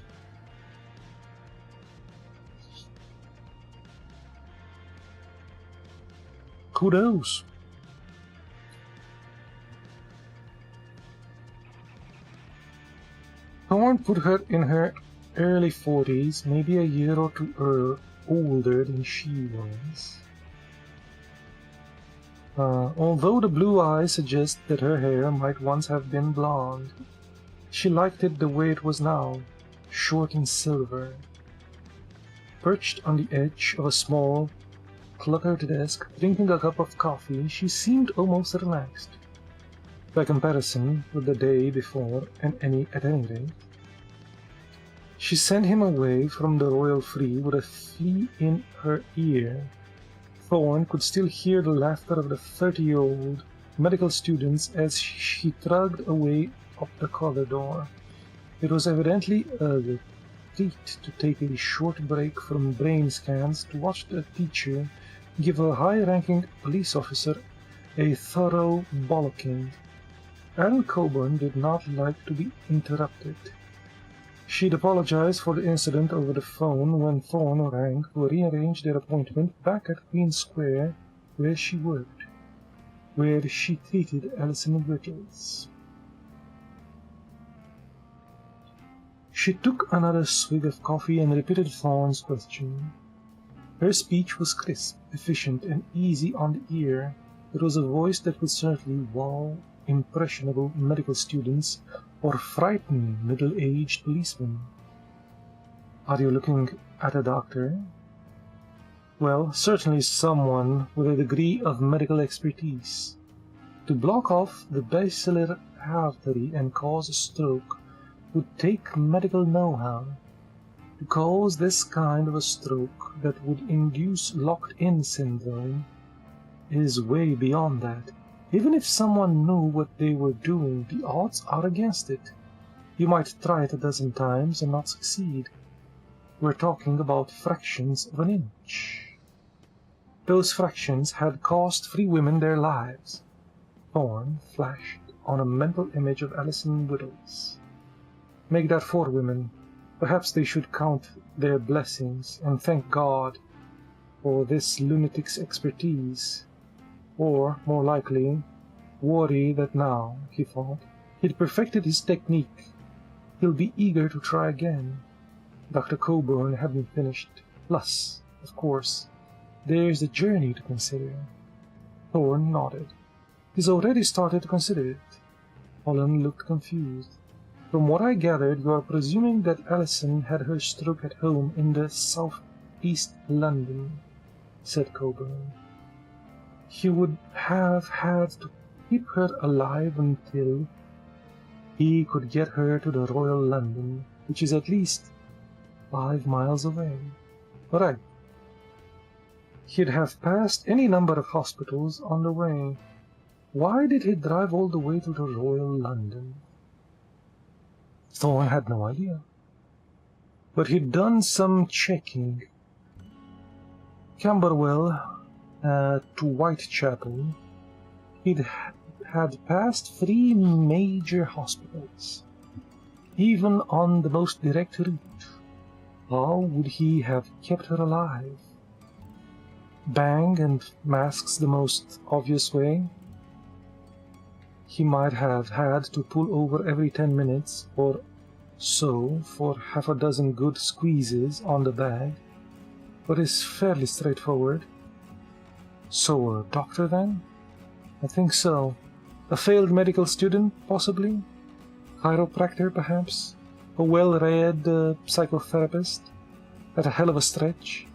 Who knows? Thorne put her in her early 40s, maybe a year or two older than she was. Although the blue eyes suggest that her hair might once have been blonde, she liked it the way it was now, short and silver. Perched on the edge of a small, cluttered desk, drinking a cup of coffee, she seemed almost relaxed, by comparison with the day before at any rate. She sent him away from the Royal Free with a flea in her ear. Thorne could still hear the laughter of the 30-year-old medical students as she trudged away up the corridor. It was evidently a treat to take a short break from brain scans to watch the teacher give a high-ranking police officer a thorough bollocking. Anne Coburn did not like to be interrupted. She'd apologized for the incident over the phone when Thorne rang to rearrange their appointment back at Queen Square, where she worked, where she treated Alison Whittles. She took another swig of coffee and repeated Thorne's question. Her speech was crisp, efficient, and easy on the ear. It was a voice that would certainly wow impressionable medical students or frighten middle-aged policemen. Are you looking at a doctor? Well, certainly someone with a degree of medical expertise. To block off the basilar artery and cause a stroke would take medical know-how. To cause this kind of a stroke that would induce locked-in syndrome is way beyond that. Even if someone knew what they were doing, the odds are against it. You might try it a dozen times and not succeed. We're talking about fractions of an inch. Those fractions had cost 3 women their lives. Thorne flashed on a mental image of Alison Whittles. Make that 4 women. Perhaps they should count their blessings and thank God for this lunatic's expertise. Or, more likely, worry that now, he thought, he'd perfected his technique. He'll be eager to try again. Dr. Coburn hadn't finished. Plus, of course, there's the journey to consider. Thorne nodded. He's already started to consider it. Holland looked confused. From what I gathered, you are presuming that Alison had her stroke at home in the southeast London, said Coburn. He would have had to keep her alive until he could get her to the Royal London, which is at least 5 miles away. Right. He'd have passed any number of hospitals on the way. Why did he drive all the way to the Royal London? Thorne had no idea. But he'd done some checking. Camberwell to Whitechapel, he'd had passed 3 major hospitals, even on the most direct route. How would he have kept her alive? Bang and masks the most obvious way? He might have had to pull over every 10 minutes or so for half a dozen good squeezes on the bag, but it's fairly straightforward. So a doctor, then? I think so. A failed medical student, possibly? Chiropractor, perhaps? A well-read psychotherapist? At a hell of a stretch?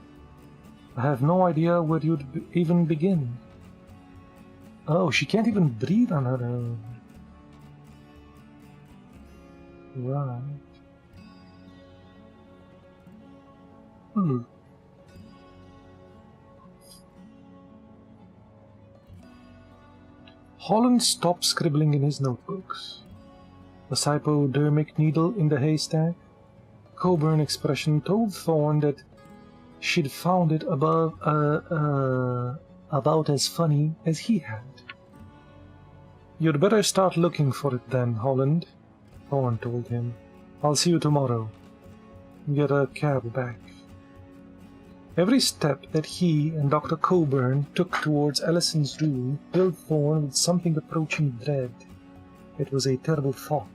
I have no idea where you'd even begin. Oh, she can't even breathe on her own. Right. Holland stopped scribbling in his notebooks. A hypodermic needle in the haystack? Coburn's expression told Thorne that she'd found it about as funny as he had. You'd better start looking for it then, Holland, Thorne told him. I'll see you tomorrow. Get a cab back. Every step that he and Dr. Coburn took towards Alison's room filled Thorne with something approaching dread. It was a terrible thought.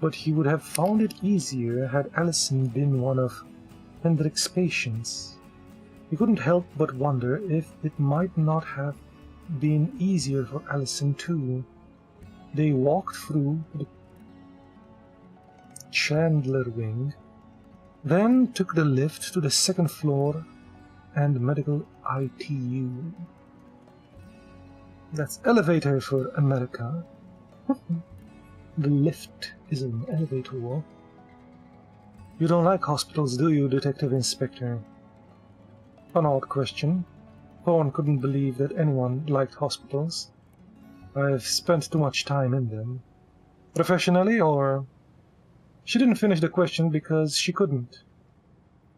but he would have found it easier had Allison been one of Hendrik's patients. He couldn't help but wonder if it might not have been easier for Allison too. They walked through the Chandler wing, then took the lift to the second floor and medical ITU. That's elevator for America. The lift is an elevator. You don't like hospitals, do you, Detective Inspector? An odd question. Thorne couldn't believe that anyone liked hospitals. I've spent too much time in them. Professionally, or... She didn't finish the question because she couldn't.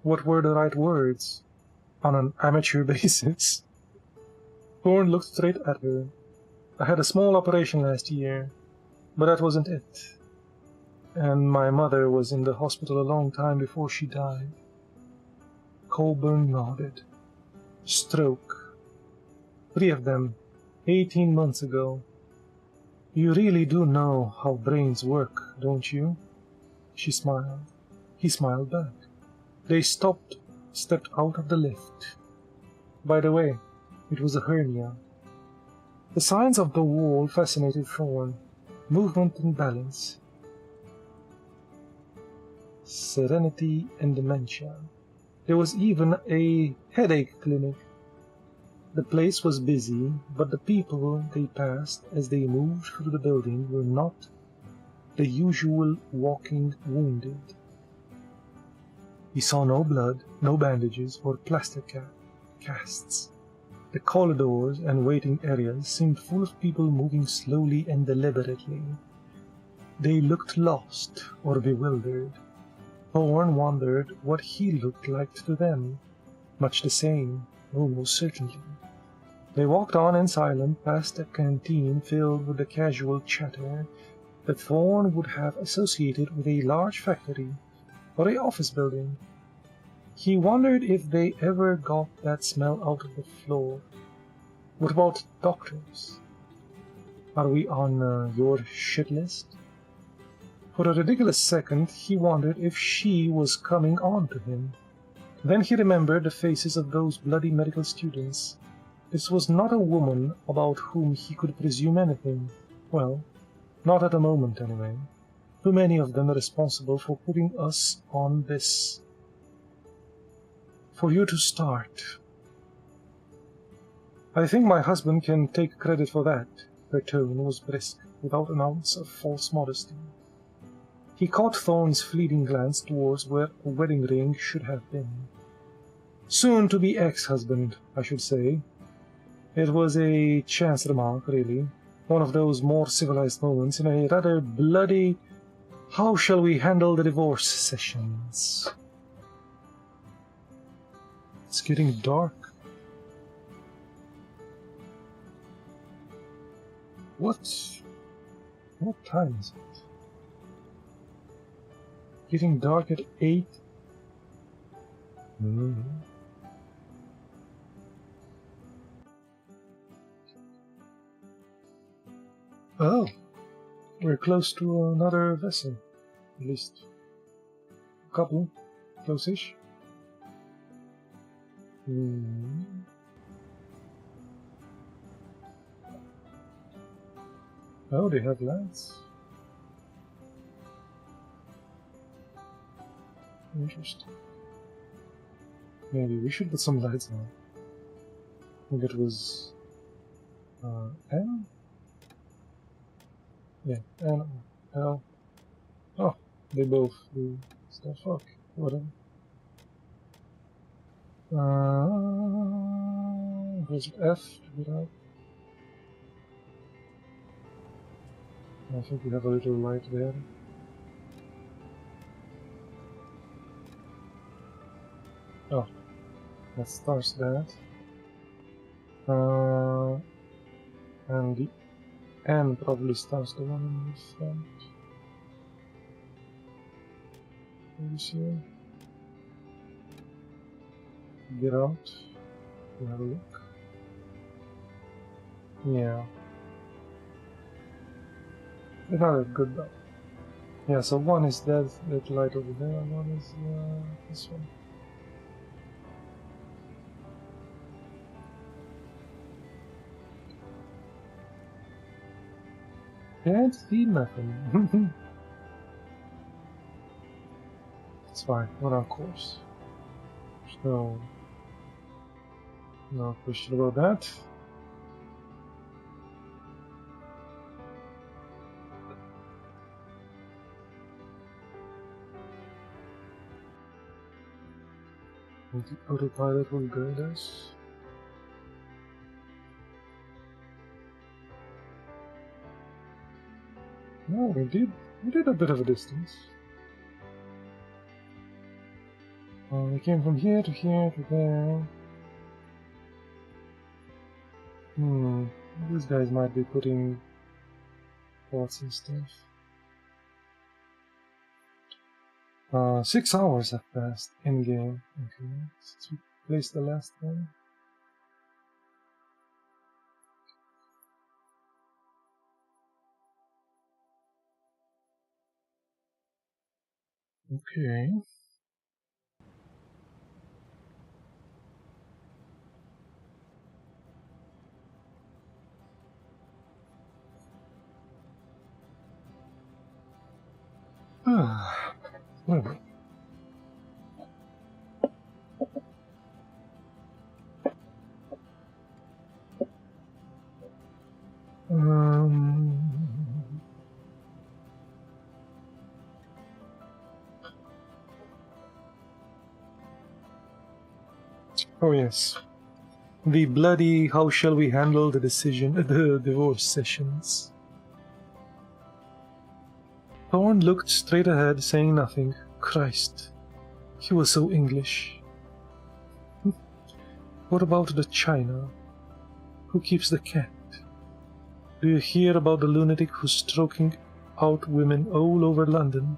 What were the right words? On an amateur basis. Thorne looked straight at her. I had a small operation last year, but that wasn't it. And my mother was in the hospital a long time before she died. Colburn nodded. Stroke. 3 of them, 18 months ago. You really do know how brains work, don't you? She smiled. He smiled back. They stepped out of the lift. By the way, it was a hernia. The signs of the wall fascinated Thorne. Movement and balance. Serenity and dementia. There was even a headache clinic. The place was busy, but the people they passed as they moved through the building were not the usual walking wounded. He saw no blood, no bandages, or plaster casts. The corridors and waiting areas seemed full of people moving slowly and deliberately. They looked lost or bewildered. Thorne wondered what he looked like to them. Much the same, almost certainly. They walked on in silence past a canteen filled with the casual chatter that Thorne would have associated with a large factory or an office building. He wondered if they ever got that smell out of the floor. What about doctors? Are we on your shit list? For a ridiculous second, he wondered if she was coming on to him. Then he remembered the faces of those bloody medical students. This was not a woman about whom he could presume anything. Well, not at the moment, anyway. Too many of them are responsible for putting us on this. For you to start. I think my husband can take credit for that. Her tone was brisk, without an ounce of false modesty. He caught Thorne's fleeting glance towards where a wedding ring should have been. Soon-to-be ex-husband, I should say. It was a chance remark, really. One of those more civilized moments in a rather bloody "how shall we handle the divorce" sessions. It's getting dark. What time is it? Getting dark at 8? Oh, we're close to another vessel. At least a couple. Close-ish. Oh, they have lights. Interesting. Maybe we should put some lights on. I think it was N? Yeah, N, L. Oh, they both do stuff. Fuck, whatever. Was F to get out? I think we have a little light there. Oh, that starts that. And the N probably starts the one in the front. What is here? Get out. We have a look. Yeah. It's not as good though. Yeah, so one is that light over there, and one is this one. Can't see nothing. It's fine, we're on course. So, no question about that. And the autopilot will guide us. No, we did a bit of a distance. We came from here to here to there. These guys might be putting thoughts and stuff. 6 hours have passed in game. Okay, since we placed the last one. Okay. Whatever. Oh yes. The bloody how shall we handle the divorce sessions. Thorn looked straight ahead, saying nothing. Christ, he was so English. What about the China? Who keeps the cat? Do you hear about the lunatic who's stroking out women all over London?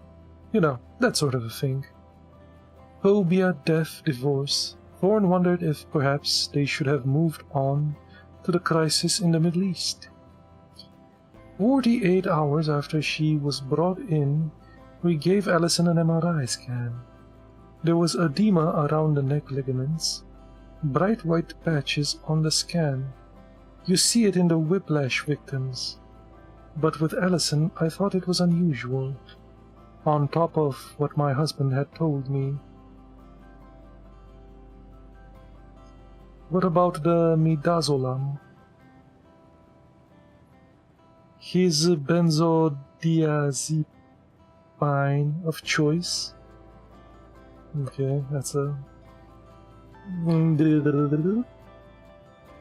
You know, that sort of a thing. Phobia, death, divorce. Thorn wondered if perhaps they should have moved on to the crisis in the Middle East. 48 hours after she was brought in, we gave Allison an MRI scan. There was edema around the neck ligaments, bright white patches on the scan. You see it in the whiplash victims. But with Allison, I thought it was unusual, on top of what my husband had told me. What about the midazolam? His benzodiazepine of choice? Okay, that's a...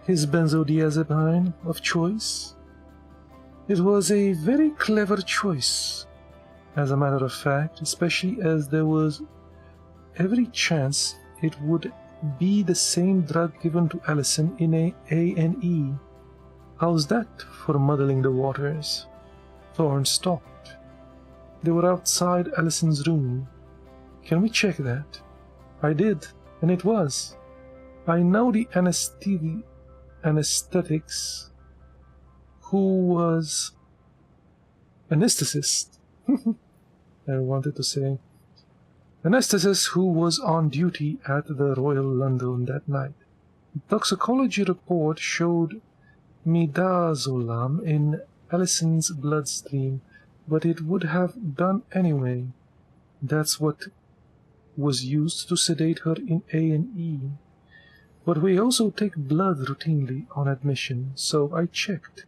His benzodiazepine of choice? It was a very clever choice, as a matter of fact, especially as there was every chance it would be the same drug given to Allison in a A&E. How's that for muddling the waters? Thorn stopped. They were outside Allison's room. Can we check that? I did, and it was. I know the anesthetics who was anesthetist. I wanted to say anesthetist who was on duty at the Royal London that night. The toxicology report showed midazolam in Allison's bloodstream, but it would have done anyway. That's what was used to sedate her in A&E. But we also take blood routinely on admission, so I checked.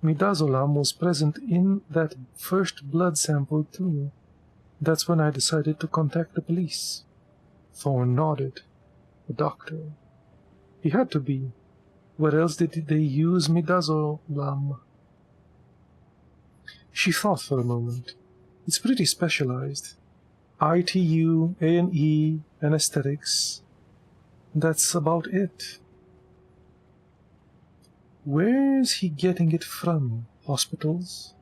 Midazolam was present in that first blood sample too. That's when I decided to contact the police. Thorn nodded. The doctor. He had to be. Where else did they use midazolam? She thought for a moment. It's pretty specialized. ITU, A&E, anesthetics. That's about it. Where's he getting it from? Hospitals?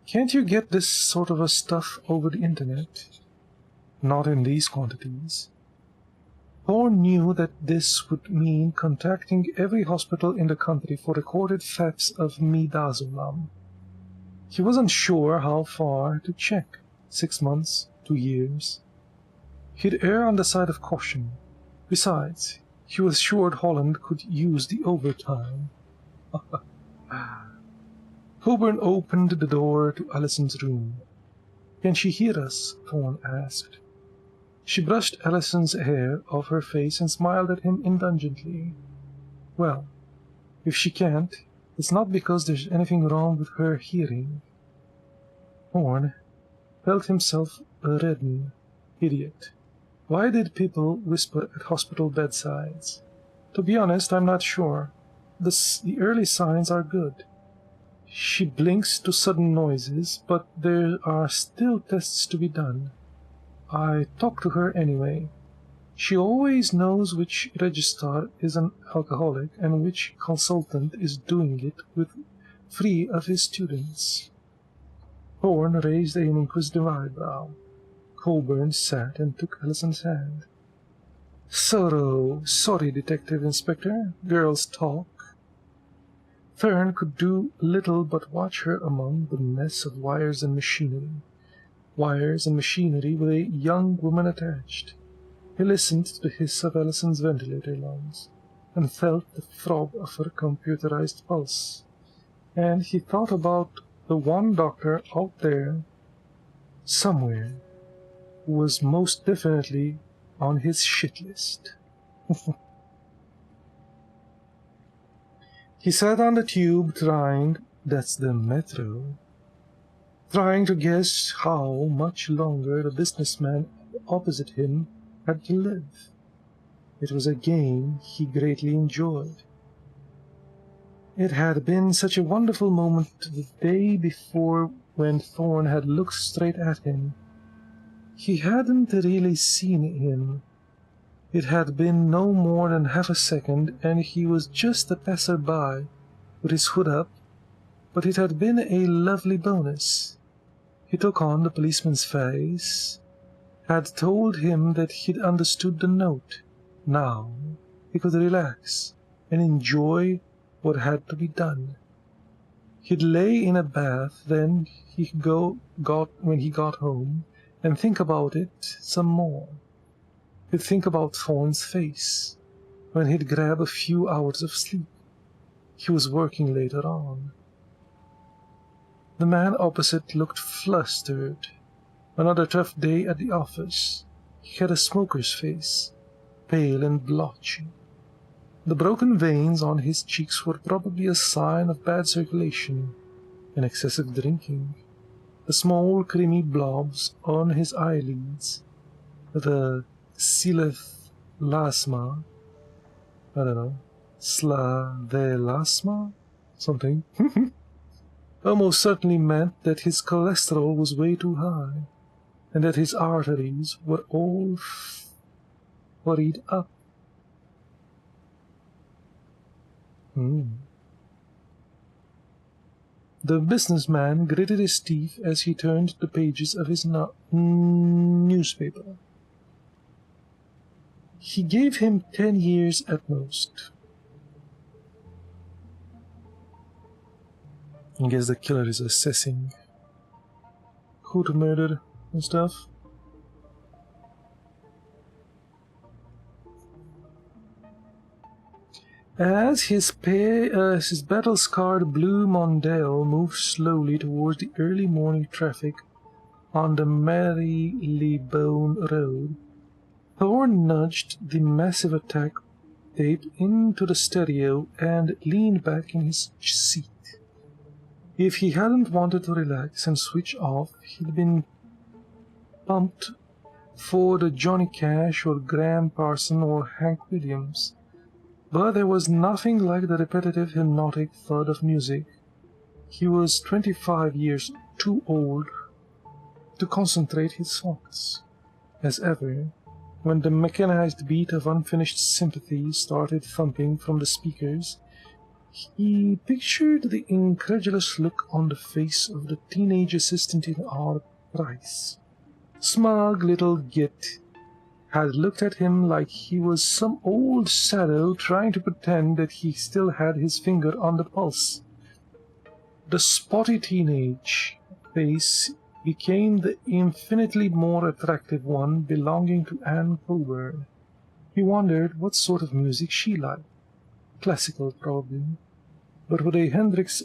Can't you get this sort of a stuff over the internet? Not in these quantities. Thorn knew that this would mean contacting every hospital in the country for recorded thefts of midazolam. He wasn't sure how far to check. 6 months, 2 years. He'd err on the side of caution. Besides, he was sure Holland could use the overtime. Coburn opened the door to Allison's room. "Can she hear us?" Thorne asked. She brushed Allison's hair off her face and smiled at him indulgently. "Well, if she can't, it's not because there's anything wrong with her hearing." Thorne felt himself redden. Idiot. Why did people whisper at hospital bedsides? To be honest, I'm not sure. The early signs are good. She blinks to sudden noises, but there are still tests to be done. I talk to her anyway. She always knows which registrar is an alcoholic and which consultant is doing it with 3 of his students. Thorne raised an inquisitive eyebrow. Coburn sat and took Allison's hand. Sorry, Detective Inspector. Girls talk." Thorne could do little but watch her among the mess of wires and machinery. Wires and machinery with a young woman attached. He listened to the hiss of Allison's ventilator lungs, and felt the throb of her computerized pulse. And he thought about the one doctor out there, somewhere, who was most definitely on his shit list. He sat on the tube that's the metro, trying to guess how much longer the businessman opposite him had to live. It was a game he greatly enjoyed. It had been such a wonderful moment the day before when Thorne had looked straight at him. He hadn't really seen him. It had been no more than half a second, and he was just a passer-by, with his hood up, but it had been a lovely bonus. He took on the policeman's face, had told him that he'd understood the note. Now he could relax and enjoy what had to be done. He'd lay in a bath, then when he got home, and think about it some more. He'd think about Thorne's face, when he'd grab a few hours of sleep. He was working later on. The man opposite looked flustered. Another tough day at the office. He had a smoker's face, pale and blotchy. The broken veins on his cheeks were probably a sign of bad circulation and excessive drinking. The small creamy blobs on his eyelids, the lasma, I don't know, slavelasma, something, almost certainly meant that his cholesterol was way too high, and that his arteries were all worried up. The businessman gritted his teeth as he turned the pages of his newspaper. He gave him 10 years at most. I guess the killer is assessing who to murder and stuff. As his battle-scarred blue Mondale moved slowly towards the early morning traffic on the Marylebone Road, Thorne nudged the massive attack tape into the stereo and leaned back in his seat. If he hadn't wanted to relax and switch off, he'd been pumped for the Johnny Cash or Graham Parson or Hank Williams. But there was nothing like the repetitive hypnotic thud of music. He was 25 years too old to concentrate his thoughts. As ever, when the mechanized beat of unfinished sympathy started thumping from the speakers, he pictured the incredulous look on the face of the teenage assistant in R. Price. Smug little git had looked at him like he was some old saddle trying to pretend that he still had his finger on the pulse. the spotty teenage face became the infinitely more attractive one belonging to Anne Coburn. He wondered what sort of music she liked. Classical, probably, but with a Hendrix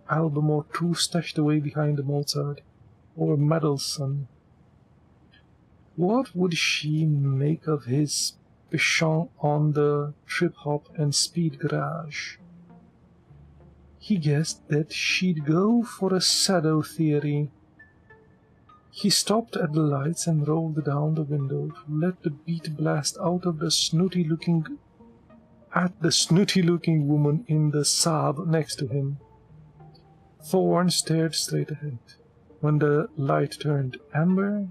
album or two stashed away behind a Mozart or Mendelssohn. What would she make of his penchant on the trip-hop and speed garage? He guessed that she'd go for a Sado theory. He stopped at the lights and rolled down the window to let the beat blast out of the snooty-looking woman in the Saab next to him. Thorne stared straight ahead. When the light turned amber,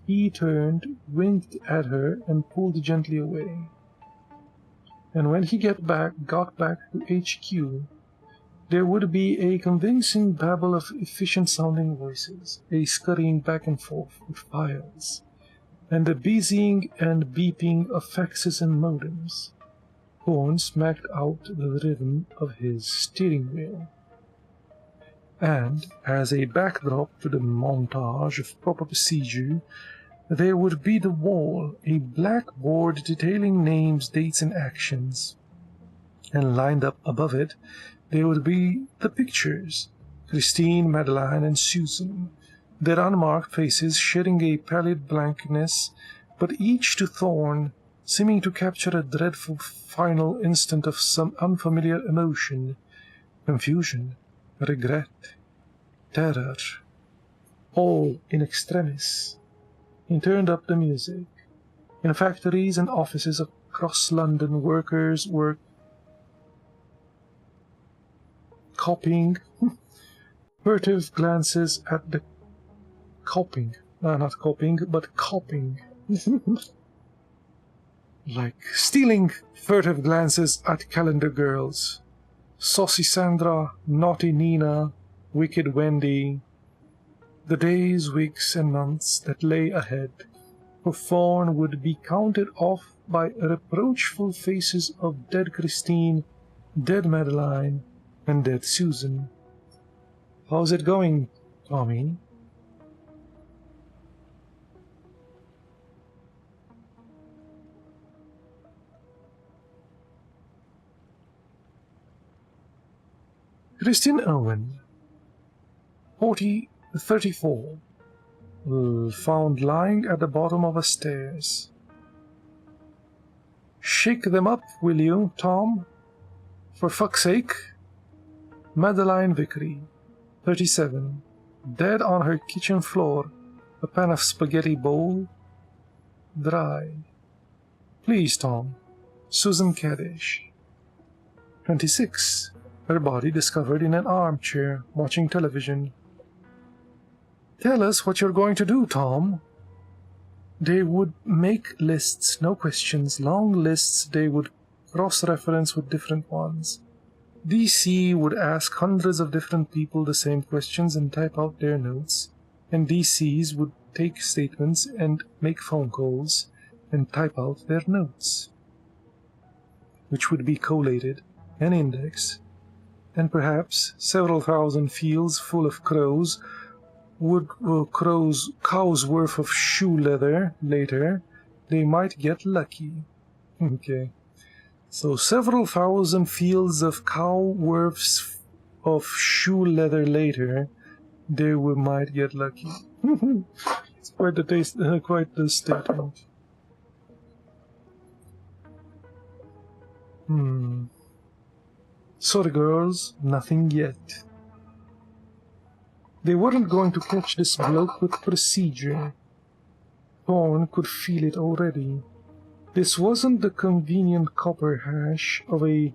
he turned, winked at her, and pulled gently away. And when he got back to HQ, there would be a convincing babble of efficient-sounding voices, a scurrying back and forth with files, and the busying and beeping of faxes and modems. Thorne smacked out the rhythm of his steering wheel. And, as a backdrop to the montage of proper procedure, there would be the wall, a blackboard detailing names, dates, and actions. And lined up above it, there would be the pictures, Christine, Madeline, and Susan, their unmarked faces shedding a pallid blankness, but each to Thorne seeming to capture a dreadful final instant of some unfamiliar emotion, confusion, regret, terror, all in extremis. He turned up the music. In factories and offices across London, workers were copying furtive glances at the not copying, but copying. Like stealing furtive glances at calendar girls. Saucy Sandra, naughty Nina, wicked Wendy. The days, weeks, and months that lay ahead for Thorne would be counted off by reproachful faces of dead Christine, dead Madeline, and dead Susan. "How's it going, Tommy?" Christine Owen, 34, found lying at the bottom of the stairs. "Shake them up, will you, Tom? For fuck's sake." Madeline Vickery, 37, dead on her kitchen floor, a pan of spaghetti bowl, dry. "Please, Tom." Susan Caddish, 26, her body discovered in an armchair, watching television. "Tell us what you're going to do, Tom." They would make lists, no questions, long lists they would cross-reference with different ones. DC would ask hundreds of different people the same questions and type out their notes, and DCs would take statements and make phone calls and type out their notes, which would be collated and indexed, and perhaps several thousand fields full of cows' worth of shoe leather later, they might get lucky. Okay. So several thousand fields of cow worths of shoe leather later, they might get lucky. It's quite the statement. Sorry, girls, nothing yet. They weren't going to catch this bloke with procedure. Thorne could feel it already. This wasn't the convenient copper hash of a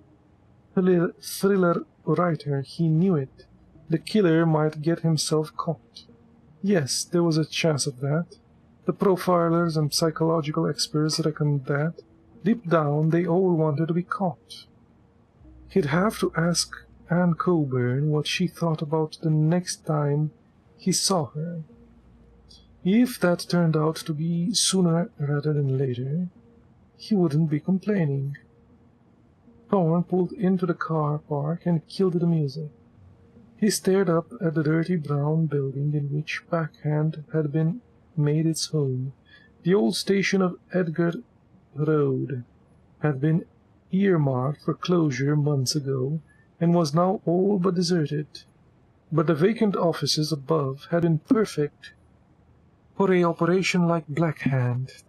thriller writer. He knew it. The killer might get himself caught. Yes, there was a chance of that. The profilers and psychological experts reckoned that. Deep down, they all wanted to be caught. He'd have to ask Anne Coburn what she thought about the next time he saw her. If that turned out to be sooner rather than later, he wouldn't be complaining. Thorne pulled into the car park and killed the music. He stared up at the dirty brown building in which Backhand had been made its home. The old station of Edgar Road had been earmarked for closure months ago, and was now all but deserted. But the vacant offices above had been perfect for a operation like Blackhand.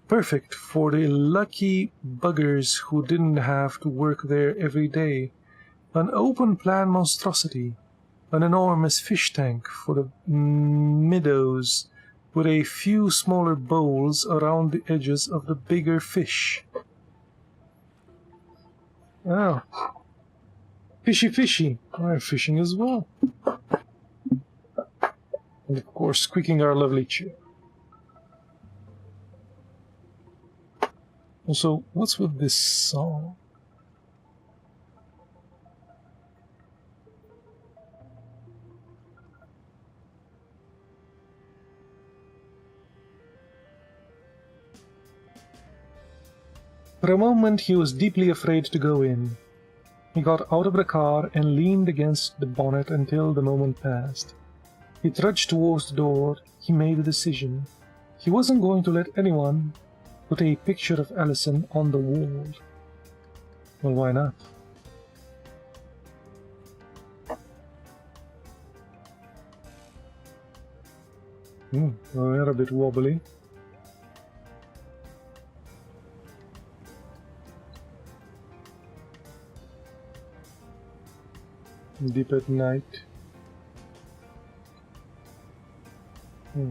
Perfect for the lucky buggers who didn't have to work there every day. An open-plan monstrosity, an enormous fish tank for the meadows, with a few smaller bowls around the edges of the bigger fish. Oh. Fishy. We're fishing as well. And of course, squeaking our lovely chair. Also, what's with this song? For a moment he was deeply afraid to go in. He got out of the car and leaned against the bonnet until the moment passed. He trudged towards the door. He made a decision. He wasn't going to let anyone put a picture of Allison on the wall. Well, why not? We're a bit wobbly. Deep at night. Now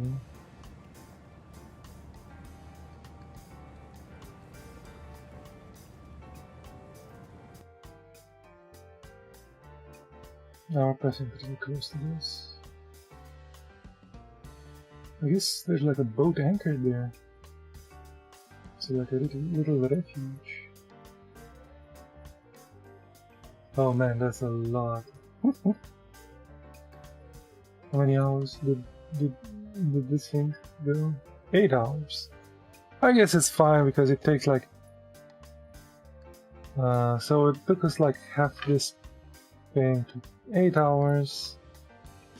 we're passing pretty close to this. I guess there's like a boat anchored there. It's like a little refuge. Oh man, that's a lot. How many hours did this thing go? 8 hours. I guess it's fine because it takes like so it took us like half this thing to 8 hours.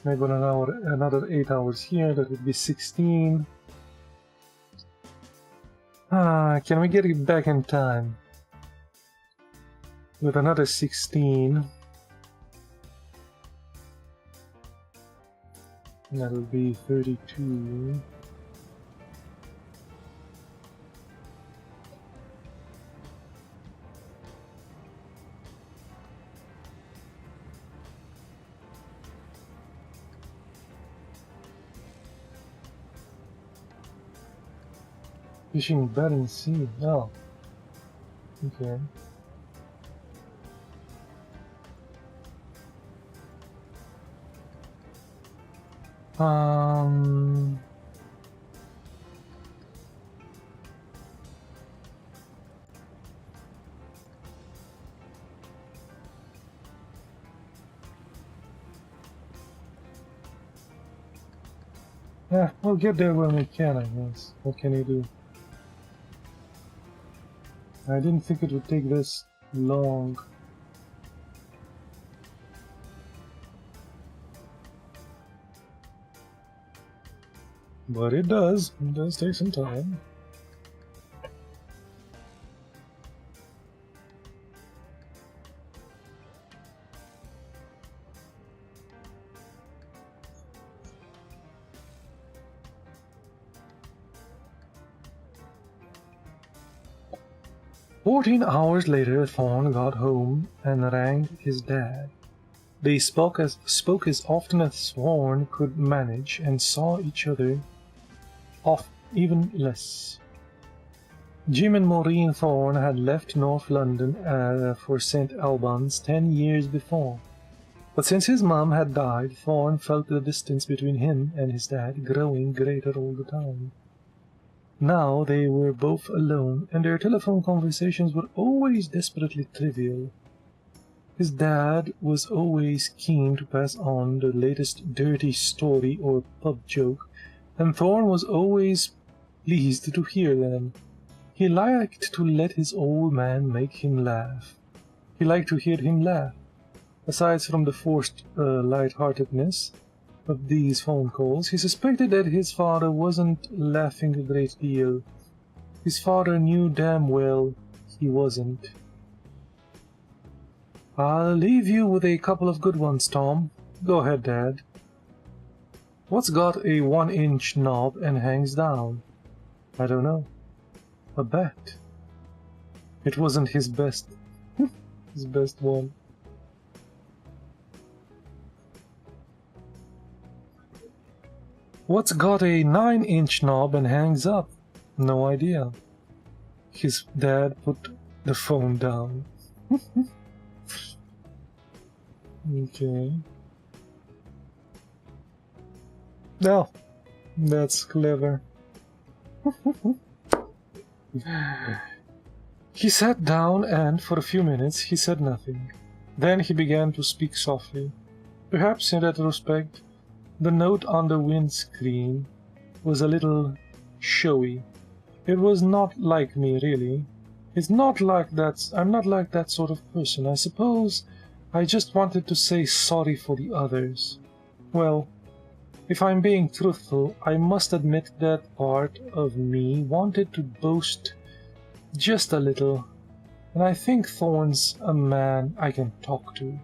Maybe another 8 hours here, that would be 16. Can we get it back in time? With another 16. That'll be 32. Fishing Bering Sea. Oh. Okay. Yeah, we'll get there when we can, I guess. What can you do? I didn't think it would take this long. But it does. It does take some time. "14 hours later, Thorn got home and rang his dad. They spoke as often as Thorn could manage, and saw each other off even less. Jim and Maureen Thorn had left North London for St. Albans 10 years before. But since his mom had died, Thorn felt the distance between him and his dad growing greater all the time. Now they were both alone, and their telephone conversations were always desperately trivial. His dad was always keen to pass on the latest dirty story or pub joke, and Thorn was always pleased to hear them. He liked to let his old man make him laugh. He liked to hear him laugh. Aside from the forced lightheartedness of these phone calls, he suspected that his father wasn't laughing a great deal. His father knew damn well he wasn't. I'll leave you with a couple of good ones, Tom. Go ahead, Dad. What's got a 1-inch knob and hangs down? I don't know. A bat. It wasn't his best. His best one. What's got a 9-inch knob and hangs up? No idea. His dad put the phone down. Okay. Now, that's clever. He sat down and, for a few minutes, he said nothing. Then he began to speak softly. Perhaps, in retrospect, the note on the windscreen was a little showy. It was not like me, really. It's not like that. I'm not like that sort of person. I suppose I just wanted to say sorry for the others. Well, if I'm being truthful, I must admit that part of me wanted to boast just a little, and I think Thorne's a man I can talk to.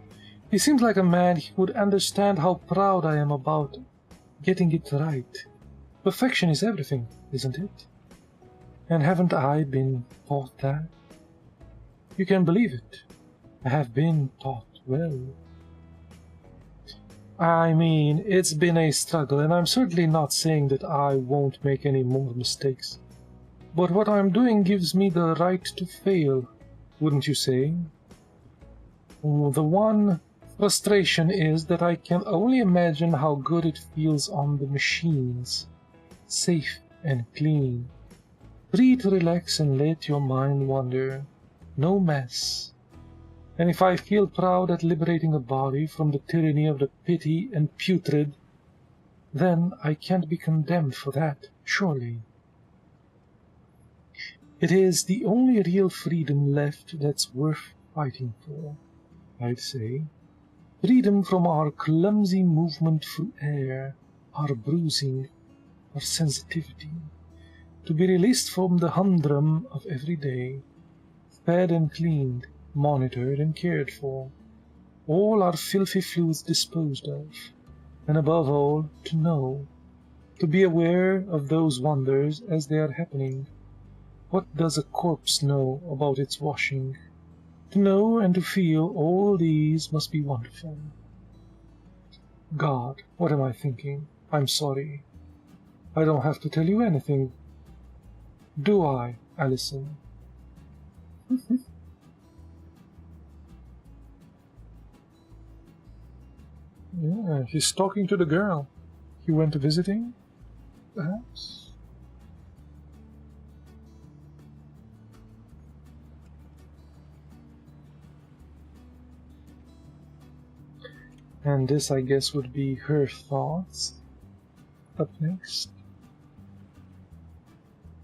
He seems like a man who would understand how proud I am about getting it right. Perfection is everything, isn't it? And haven't I been taught that? You can believe it. I have been taught well. I mean, it's been a struggle, and I'm certainly not saying that I won't make any more mistakes. But what I'm doing gives me the right to fail, wouldn't you say? The one frustration is that I can only imagine how good it feels on the machines. Safe and clean. Free to relax and let your mind wander. No mess. And if I feel proud at liberating a body from the tyranny of the petty and putrid, then I can't be condemned for that, surely. It is the only real freedom left that's worth fighting for, I'd say. Freedom from our clumsy movement through air, our bruising, our sensitivity. To be released from the humdrum of every day, fed and cleaned, monitored and cared for, all our filthy fluids disposed of, and above all, to know, to be aware of those wonders as they are happening. What does a corpse know about its washing? To know and to feel all these must be wonderful. God, what am I thinking? I'm sorry. I don't have to tell you anything. Do I, Allison? Yeah, he's talking to the girl. He went visiting, perhaps? And this, I guess, would be her thoughts. Up next.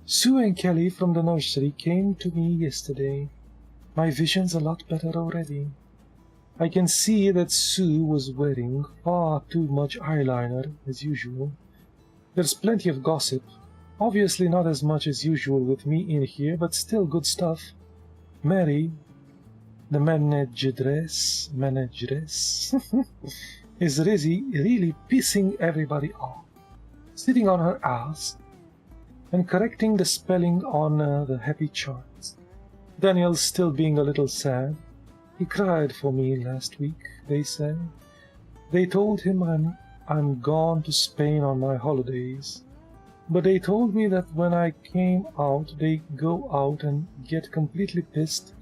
Sue and Kelly from the nursery came to me yesterday. My vision's a lot better already. I can see that Sue was wearing far too much eyeliner, as usual. There's plenty of gossip. Obviously not as much as usual with me in here, but still good stuff. Mary, the manageress, is really pissing everybody off, sitting on her ass and correcting the spelling on the happy charts. Daniel's still being a little sad. He cried for me last week, they say. They told him I'm gone to Spain on my holidays. But they told me that when I came out, they go out and get completely pissed,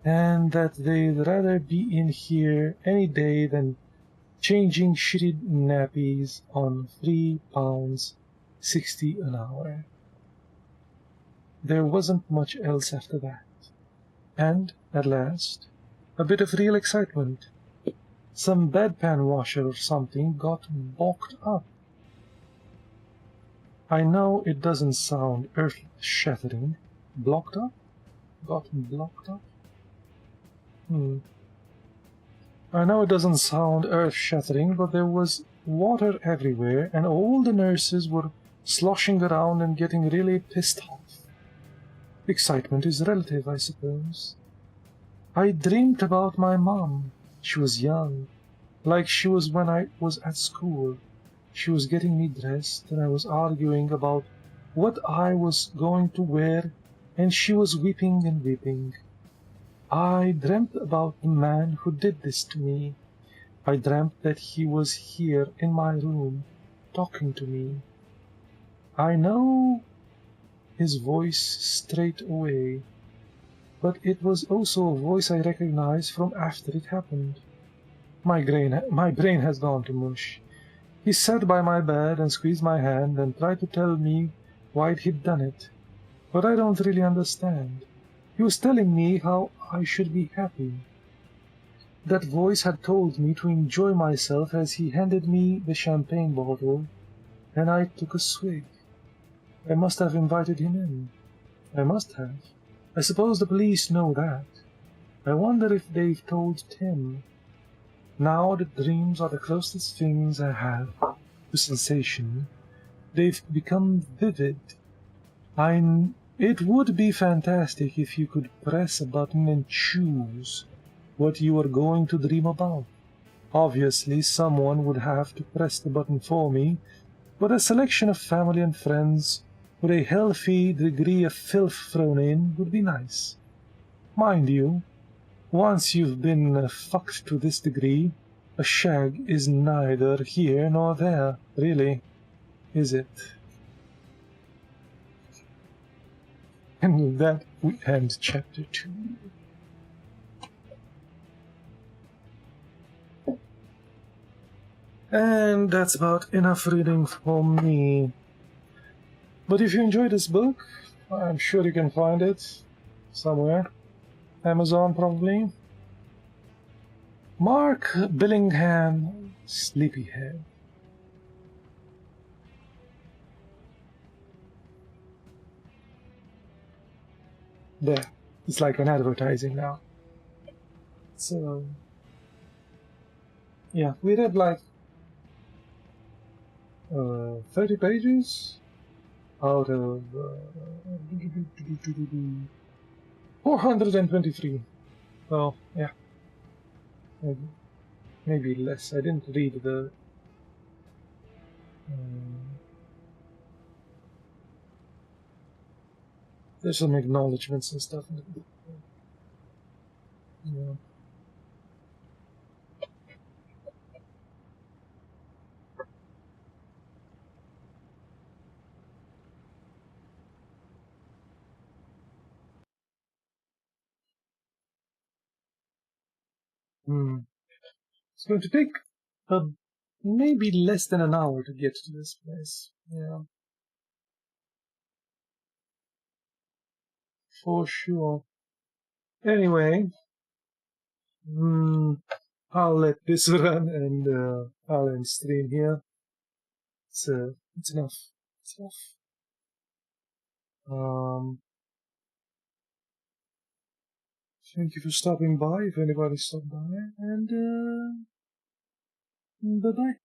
and that they'd rather be in here any day than changing shitty nappies on £3.60 an hour. There wasn't much else after that. And, at last, a bit of real excitement. Some bedpan washer or something got balked up. I know it doesn't sound earth-shattering. Blocked up? Got blocked up? I know it doesn't sound earth-shattering, but there was water everywhere, and all the nurses were sloshing around and getting really pissed off. Excitement is relative, I suppose. I dreamed about my mom. She was young, like she was when I was at school. She was getting me dressed, and I was arguing about what I was going to wear, and she was weeping and weeping. I dreamt about the man who did this to me. I dreamt that he was here in my room, talking to me. I know his voice straight away, but it was also a voice I recognized from after it happened. My brain has gone to mush. He sat by my bed and squeezed my hand and tried to tell me why he'd done it, but I don't really understand. He was telling me how I should be happy. That voice had told me to enjoy myself as he handed me the champagne bottle, and I took a swig. I must have invited him in. I must have. I suppose the police know that. I wonder if they've told Tim. Now that dreams are the closest things I have to sensation, they've become vivid. It would be fantastic if you could press a button and choose what you are going to dream about. Obviously, someone would have to press the button for me, but a selection of family and friends with a healthy degree of filth thrown in would be nice. Mind you, once you've been fucked to this degree, a shag is neither here nor there, really, is it? And with that, we end chapter 2. And that's about enough reading for me. But if you enjoyed this book, I'm sure you can find it somewhere. Amazon, probably. Mark Billingham, Sleepyhead. There. It's like an advertising now. So, yeah, we read like 30 pages out of 423. Well, yeah, maybe less. I didn't read the there's some acknowledgements and stuff in the book. Yeah. It's going to take maybe less than an hour to get to this place. Yeah, for sure. Anyway, I'll let this run and I'll end stream here. It's enough. It's enough. Thank you for stopping by, if anybody stopped by, and bye-bye.